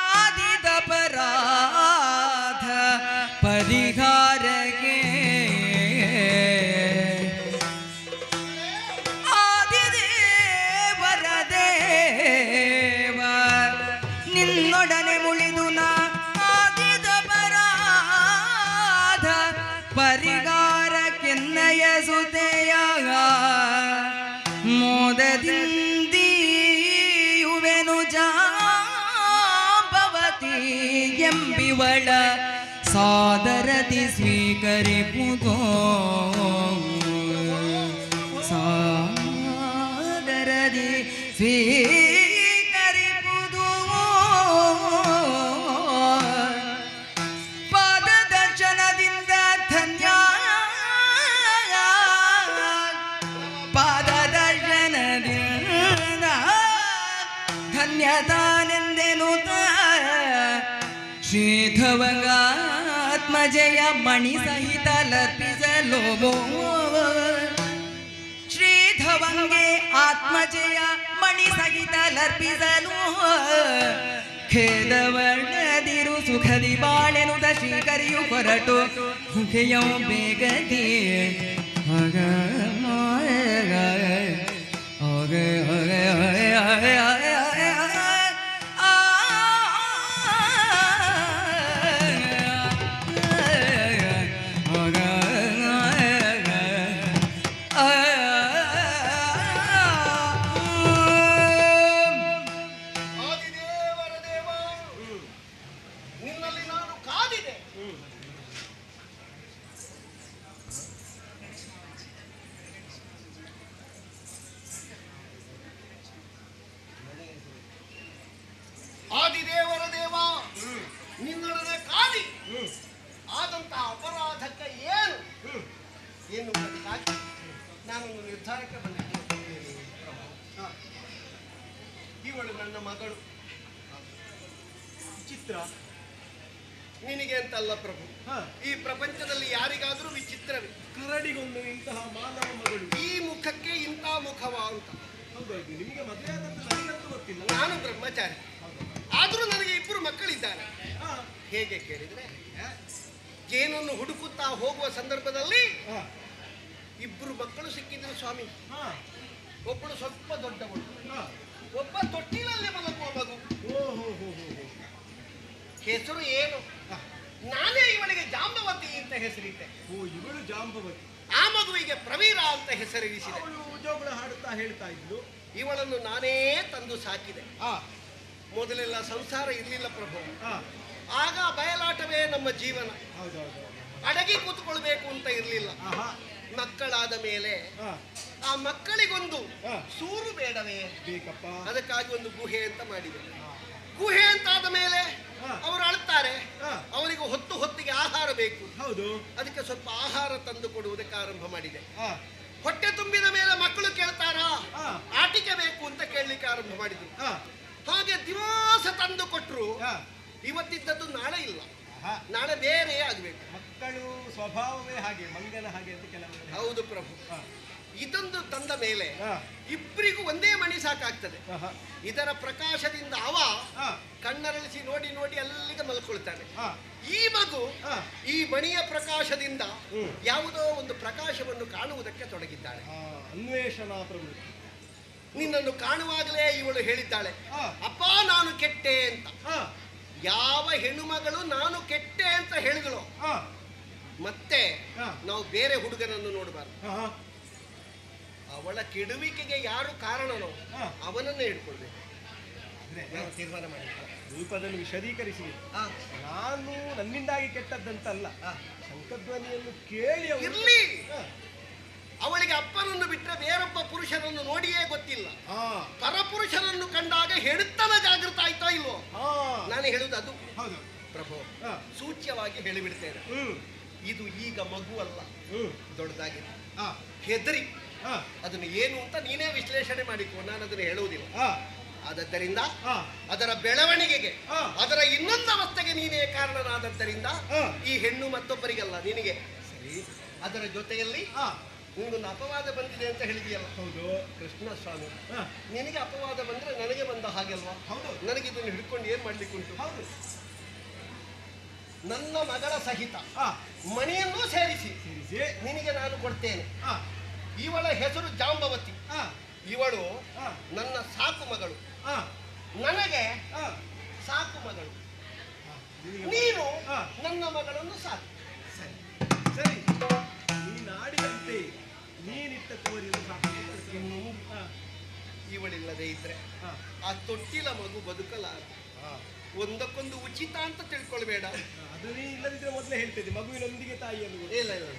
ನಾದಿದ ಪರಾಧ ಪರಿಹಾರಕ್ಕೆ ನಿನ್ನೊಡನೆ ಮುಳಿದು ನಾದಿದ ಪರಾಧ ಪರಿಹಾರಕ್ಕೆನ್ನಯ ಸುತೆಯ ಮೋದದಿಂದಿಯುವೆನು ಜಾಂಬವತಿ ಎಂಬಿವಳ ಸಾದರದಿ ಸ್ವೀಕರಿಪುದೋ, ಸಾದರದಿ ಸ್ವೀಕರಿಪುದು. ಪಾದದರ್ಶನದಿಂದ ಧನ್ಯ, ಪಾದದರ್ಶನದಿಂದ ಧನ್ಯತಾನೆಂದೆನು ಶ್ರೀಧವಂಗಾತ್ಮಜಯ ಮಣಿ ಸಹಿತ ಲರ್ಪಿಸಲು, ಶ್ರೀಧವಂಗೆ ಆತ್ಮಜಯ ಮಣಿ ಸಹಿತ ಲರ್ಪಿಸಲು, ಖೇದವರ್ಣದಿರು ಸುಖದಿ ಬಾಳೆನುದ ಶ್ರೀಕರಿಯು ಹೊರಟು ಮುಖೆಯೋ ಬೇಗದಿ ಆದಿದೇವರ ದೇವ, ನಿನ್ನಲ್ಲಿ ನಾನು ಕಾದಿದೆ. ಆದಿದೇವರ ದೇವ, ನಿನ್ನೊಡನೆ ಕಾದಿ ಆದಂತಹ ಅಪರಾಧಕ್ಕೆ ಏನು ಎನ್ನುವುದಕ್ಕಾಗಿ ನಾನೊಂದು ನಿರ್ಧಾರಕ್ಕೆ ಬಂದಿದ್ದೇನೆ. ಇವಳು ನನ್ನ ಮಗಳು. ಚಿತ್ರ ನಿನಗೆ ಅಂತಲ್ಲ ಪ್ರಭು, ಈ ಪ್ರಪಂಚದಲ್ಲಿ ಯಾರಿಗಾದರೂ ವಿಚಿತ್ರವೇ. ಕರಡಿಗೊಂದು ಇಂತಹ ಮಾನವ ಮಗಳು, ಈ ಮುಖಕ್ಕೆ ಇಂಥ ಮುಖವಾ ಅಂತ. ಹೌದೌದು, ನಿಮಗೆ ಮದುವೆ ಆದಂತ ನನಗಂತೂ ಗೊತ್ತಿಲ್ಲ. ನಾನು ಬ್ರಹ್ಮಚಾರಿ, ಆದರೂ ನನಗೆ ಇಬ್ಬರು ಮಕ್ಕಳಿದ್ದಾರೆ. ಹೇಗೆ ಕೇಳಿದ್ರೆ, ಜೇನನ್ನು ಹುಡುಕುತ್ತಾ ಹೋಗುವ ಸಂದರ್ಭದಲ್ಲಿ ಇಬ್ಬರು ಮಕ್ಕಳು ಸಿಕ್ಕಿದ್ರು ಸ್ವಾಮಿ. ಒಬ್ಬಳು ಸ್ವಲ್ಪ ದೊಡ್ಡವಳು, ಒಬ್ಬ ತೊಟ್ಟಿಲಲ್ಲಿ ಮಲಗುವ ಮಗು. ಹೆಸರು ಏನು? ನಾನೇ ಇವಳಿಗೆ ಜಾಂಬವತಿ ಅಂತ ಹೆಸರಿಟ್ಟೆ. ಇವಳು ಜಾಂಬವತಿ. ಆ ಮಗುವಿಗೆ ಪ್ರವೀರ ಅಂತ ಹೆಸರಿರಿಸಿದೆ. ಅವಳು ಜೋಗಳ ಹಾಡುತ್ತಾ ಹೇಳ್ತಾ ಇದ್ಲು. ಇವಳನ್ನು ನಾನೇ ತಂದು ಸಾಕಿದೆ. ಮೊದಲೆಲ್ಲ ಸಂಸಾರ ಇರಲಿಲ್ಲ ಪ್ರಭು. ಆಗ ಬಯಲಾಟವೇ ನಮ್ಮ ಜೀವನ. ಅಡಗಿ ಕೂತ್ಕೊಳ್ಬೇಕು ಅಂತ ಇರಲಿಲ್ಲ. ಮಕ್ಕಳಾದ ಮೇಲೆ ಆ ಮಕ್ಕಳಿಗೊಂದು ಸೂರು ಬೇಡವೇ ಬೇಕಪ್ಪ. ಅದಕ್ಕಾಗಿ ಒಂದು ಗುಹೆ ಅಂತ ಮಾಡಿದೆ. ಗುಹೆ ಅಂತಾದ ಮೇಲೆ ಅವರು ಅಳ್ತಾರೆ. ಅವರಿಗೆ ಹೊತ್ತು ಹೊತ್ತಿಗೆ ಬೇಕು. ಹೌದು. ಅದಕ್ಕೆ ಸ್ವಲ್ಪ ಆಹಾರ ತಂದು ಕೊಡುವುದಕ್ಕೆ ಆರಂಭ ಮಾಡಿದೆ. ಹಾ. ಹೊಟ್ಟೆ ತುಂಬಿದ ಮೇಲೆ ಮಕ್ಕಳು ಕೇಳ್ತಾರಾ, ಹಾ. ಆಟಿಕೆ ಬೇಕು ಅಂತ ಕೇಳಲಿಕ್ಕೆ ಆರಂಭ ಮಾಡಿದ್ರು. ಹಾ. ಹಾಗೆ ದಿವಸ ತಂದು ಕೊಟ್ರು. ಹಾ. ಇವತ್ತಿದ್ದದ್ದು ನಾಳೆ ಇಲ್ಲ, ಹಾ. ನಾಳೆ ಬೇರೆ ಆಗ್ಬೇಕು. ಮಕ್ಕಳು ಸ್ವಭಾವವೇ ಹಾಗೆ, ಮಂಗನ ಹಾಗೆ ಅಂತ ಕೆಲವರು. ಹೌದು ಪ್ರಭು. ಹಾ. ಇದೊಂದು ತಂದ ಮೇಲೆ ಹಾ. ಇಬ್ಬರಿಗೂ ಒಂದೇ ಮಣಿ ಸಾಕಾಗ್ತದೆ. ಆಹಾ. ಇದರ ಪ್ರಕಾಶದಿಂದ ಅವ ಹಾ. ಕಣ್ಣರಳಿಸಿ ನೋಡಿ ನೋಡಿ ಅಲ್ಲಿಗೆ ಮಲ್ಕೊಳ್ತಾನೆ. ಹಾ. ಈ ಮಗು ಹಾ. ಈ ಮಣಿಯ ಪ್ರಕಾಶದಿಂದ ಹ್ಮ್. ಯಾವುದೋ ಒಂದು ಪ್ರಕಾಶವನ್ನು ಕಾಣುವುದಕ್ಕೆ ತೊಡಗಿದ್ದಾಳೆ. ಹಾ. ಅನ್ವೇಷಣಾ ಪ್ರವೃತ್ತಿ. ನಿನ್ನನ್ನು ಕಾಣುವಾಗಲೇ ಇವಳು ಹೇಳಿದ್ದಾಳೆ, ಹಾ. ಅಪ್ಪ ನಾನು ಕೆಟ್ಟೆ ಅಂತ. ಹಾ. ಯಾವ ಹೆಣ್ಣುಮಗಳು ನಾನು ಕೆಟ್ಟೆ ಅಂತ ಹೇಳಿದಳು ಹಾ. ಮತ್ತೆ ಹಾ. ನಾವು ಬೇರೆ ಹುಡುಗನನ್ನು ನೋಡಬಾರ್ದು. ಹಾ. ಅವಳ ಕೆಡುವಿಕೆಗೆ ಯಾರು ಕಾರಣನೋ ಹಾ. ಅವನನ್ನೇ ಹಿಡ್ಕೊಳ್ಬೇಕು. ಅಂದ್ರೆ ನಾವು ತೀರ್ಮಾನ ಮಾಡಿದ್ವಿ. ಸ್ವಲ್ಪ ಅದನ್ನು ವಿಶದೀಕರಿಸಿ. ಆ, ನಾನು ನನ್ನಿಂದಾಗಿ ಕೆಟ್ಟದ್ದಂತಲ್ಲ, ಆ. ಶಂಖಧ್ವನಿಯನ್ನು ಕೇಳಿ ಅವರು- ಇರ್ಲಿ. ಹಾ. ಅವಳಿಗೆ ಅಪ್ಪನನ್ನು ಬಿಟ್ಟರೆ ಬೇರೊಬ್ಬ ಪುರುಷನನ್ನು ನೋಡಿಯೇ ಗೊತ್ತಿಲ್ಲ. ಹಾ. ಪರಪುರುಷನನ್ನು ಕಂಡಾಗ ಹೆಡುತ್ತನ ಜಾಗೃತ ಆಯ್ತೋ ಇಲ್ವೋ? ಹಾ. ನಾನು ಹೇಳುವುದು ಅದು ಹೌದು. ಪ್ರಭು. ಹಾ. ಸೂಚ್ಯವಾಗಿ ಹೇಳಿಬಿಡ್ತೇನೆ, ಹ್ಮ್. ಇದು ಈಗ ಮಗು ಅಲ್ಲ, ಹ್ಮ್. ದೊಡ್ಡದಾಗಿದೆ. ಹಾ. ಹೆದರಿ ಹಾ. ಅದನ್ನು ಏನು ಅಂತ ನೀನೇ ವಿಶ್ಲೇಷಣೆ ಮಾಡಿಕೊ, ನಾನು ಅದನ್ನು ಹೇಳುವುದಿಲ್ಲ. ಹಾ. ಆದದ್ದರಿಂದ ಹಾ. ಅದರ ಬೆಳವಣಿಗೆಗೆ, ಹಾ. ಅದರ ಇನ್ನೊಂದು ಅವಸ್ಥೆಗೆ ನೀನೇ ಕಾರಣನಾದದ್ದರಿಂದ ಹಾ. ಈ ಹೆಣ್ಣು ಮತ್ತೊಬ್ಬರಿಗಲ್ಲ ನಿನಗೆ. ಸರಿ, ಅದರ ಜೊತೆಯಲ್ಲಿ ಹಾ. ನಿನಗೊಂದು ಅಪವಾದ ಬಂದಿದೆ ಅಂತ ಹೇಳಿದೆಯಲ್ಲ. ಹೌದು. ಕೃಷ್ಣ ಸ್ವಾಮಿ, ಹಾ. ನಿನಗೆ ಅಪವಾದ ಬಂದ್ರೆ ನನಗೆ ಬಂದ ಹಾಗೆಲ್ವಾ? ಹೌದು. ನನಗೆ ಇದನ್ನು ಹಿಡ್ಕೊಂಡು ಏನ್ ಮಾಡ್ಲಿಕ್ಕುಂಟು? ಹೌದು. ನನ್ನ ಮಗಳ ಸಹಿತ ಹಾ. ಮಣಿಯನ್ನೂ ಸೇರಿಸಿ ಸೇರಿಸಿ. ನಿನಗೆ ನಾನು ಕೊಡ್ತೇನೆ. ಹಾ. ಇವಳ ಹೆಸರು ಜಾಂಬವತಿ. ಹಾ. ಇವಳು ಹಾ. ನನ್ನ ಸಾಕು ಮಗಳು, ಹಾ. ನನಗೆ ಹಾ. ಸಾಕು ಮಗಳು. ಹಾ. ನಿನಗೆ- ನೀನು ಹಾ. ನನ್ನ ಮಗಳನ್ನು ಸಾಕು. ಸರಿ. ಸರಿ. ನೀನಾಡಿದಂತೆ ನೀನಿಟ್ಟ ಕೋರಿಯನ್ನು ಸಾಕು. ಇನ್ನು ಹಾ. ಇವಳಿಲ್ಲದೆ ಇದ್ರೆ ಹಾ. ಆ ತೊಟ್ಟಿಲ ಮಗು ಬದುಕಲಾರ. ಹಾ. ಒಂದಕ್ಕೊಂದು ಉಚಿತ ಅಂತ ತಿಳ್ಕೊಳ್ಬೇಡ. ಅದು ನೀ ಇಲ್ಲದಿದ್ರೆ ಮೊದಲೇ ಹೇಳ್ತಿದ್ದೆ, ಮಗುವಿನೊಂದಿಗೆ ತಾಯಿಯನ್ನು ಕೂಡ. ಇಲ್ಲ ಇಲ್ಲ,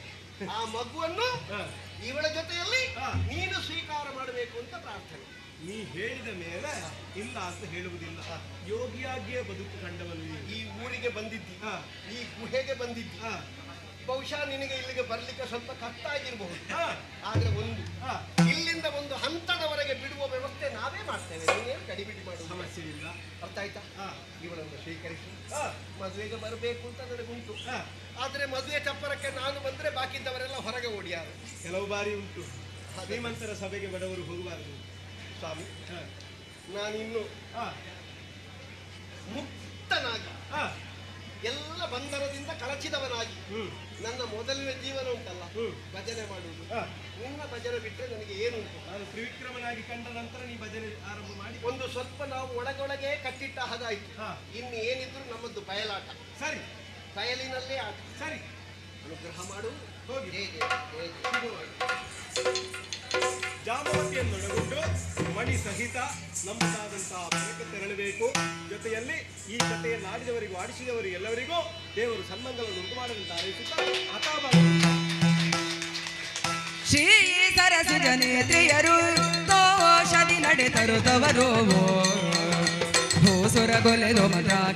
ಆ ಮಗುವನ್ನು ಹಾ. ಇವಳ ಜೊತೆಯಲ್ಲಿ ಹಾ. ನೀನು ಸ್ವೀಕಾರ ಮಾಡಬೇಕು ಅಂತ ಪ್ರಾರ್ಥನೆ. ನೀ ಹೇಳಿದ ಮೇಲೆ ಇಲ್ಲ ಅಂತ ಹೇಳುವುದಿಲ್ಲ. ಯೋಗಿಯಾಗಿಯೇ ಬದುಕು ಕಂಡವನು ನೀನು. ಈ ಊರಿಗೆ ಬಂದಿದ್ದಿ, ಹಾ. ಈ ಗುಹೆಗೆ ಬಂದಿದ್ದಿ. ಹಾ. ಬಹುಶಃ ನಿನಗೆ ಇಲ್ಲಿಗೆ ಬರ್ಲಿಕ್ಕೆ ಸ್ವಲ್ಪ ಕಷ್ಟ ಆಗಿರಬಹುದು. ಹಾ. ಆದ್ರೆ ಒಂದು ಹಾ. ಇಲ್ಲಿಂದ ಒಂದು ಹಂತದವರೆಗೆ ಬಿಡುವ ವ್ಯವಸ್ಥೆ ನಾವೇ ಮಾಡ್ತೇವೆ, ನೀನೇನು ಗಡಿಬಿಡಿ ಮಾಡುವ ಸಮಸ್ಯೆ ಇಲ್ಲ. ಅರ್ಥ ಆಯ್ತಾ? ಹಾ. ಇವಳನ್ನು ಸ್ವೀಕರಿಸಿ ಹಾ. ಮದುವೆಗೆ ಬರಬೇಕು ಅಂತ ನನಗುಂಟು. ಹಾ. ಆದ್ರೆ ಮದುವೆ ಚಪ್ಪರಕ್ಕೆ ನಾನು ಬಂದ್ರೆ ಬಾಕಿದ್ದವರೆಲ್ಲ ಹೊರಗೆ ಓಡಿಯಾರು. ಕೆಲವು ಬಾರಿ ಉಂಟು, ಶ್ರೀಮಂತರ ಸಭೆಗೆ ಬಡವರು ಹೋಗಬಾರದು. ಸ್ವಾಮಿ, ಹಾ. ನಾನಿನ್ನು ಹಾ. ಮುಕ್ತನಾಗಿ ಹಾ. ಎಲ್ಲ ಬಂಧನದಿಂದ ಕಳಚಿದವನಾಗಿ ಹ್ಮ್. ನನ್ನ ಮೊದಲಿನ ಜೀವನ ಉಂಟಲ್ಲ, ಹ್ಮ್. ಭಜನೆ ಮಾಡುವುದು. ಹಾ. ನಿನ್ನ ಭಜನೆ ಬಿಟ್ಟರೆ ನನಗೆ ಏನುಂಟು? ನಾನು ತ್ರಿವಿಕ್ರಮನಾಗಿ ಕಂಡ ನಂತರ ನೀ ಭಜನೆ ಆರಂಭ ಮಾಡಿ. ಒಂದು ಸ್ವಲ್ಪ ನಾವು ಒಳಗೊಳಗೆ ಕಟ್ಟಿಟ್ಟ ಹಾಗಾಯ್ತು. ಹಾ. ಇನ್ನು ಏನಿದ್ರು ನಮ್ಮದು ಬಯಲಾಟ, ಸರಿ. ಬಯಲಿನಲ್ಲೇ ಆಟ. ಸರಿ. ಅನುಗ್ರಹ ಮಾಡು. ಹೋಗಿ. ಹೇಗೆ ಶುರು ಮಾಡು. ಜಾಂಬವತಿಯನ್ನೊಳಗೊಂಡು ಮಣಿ ಸಹಿತ ನಮ್ಮದಾದಂತಹ ಮನೆಗೆ ತೆರಳಬೇಕು. ಜೊತೆಯಲ್ಲಿ ಈ ಕಥೆಯನ್ನು ಆಡಿದವರಿಗೂ ಆಡಿಸಿದವರಿಗೂ ಎಲ್ಲವರಿಗೂ ದೇವರು ಸನ್ಮಂಗಲವನ್ನು ಉಂಟು ಮಾಡದಂತ ಹಾರೈಸುತ್ತಾ ಅಥಾಭಾಗ. ಶ್ರೀ ಸರಸಿಜ ನೇತ್ರಿಯರು ತೋಷದಿ ನಡೆತರು ತವರು ಭೂಸುರ ಗೊಲೆದು ಮತ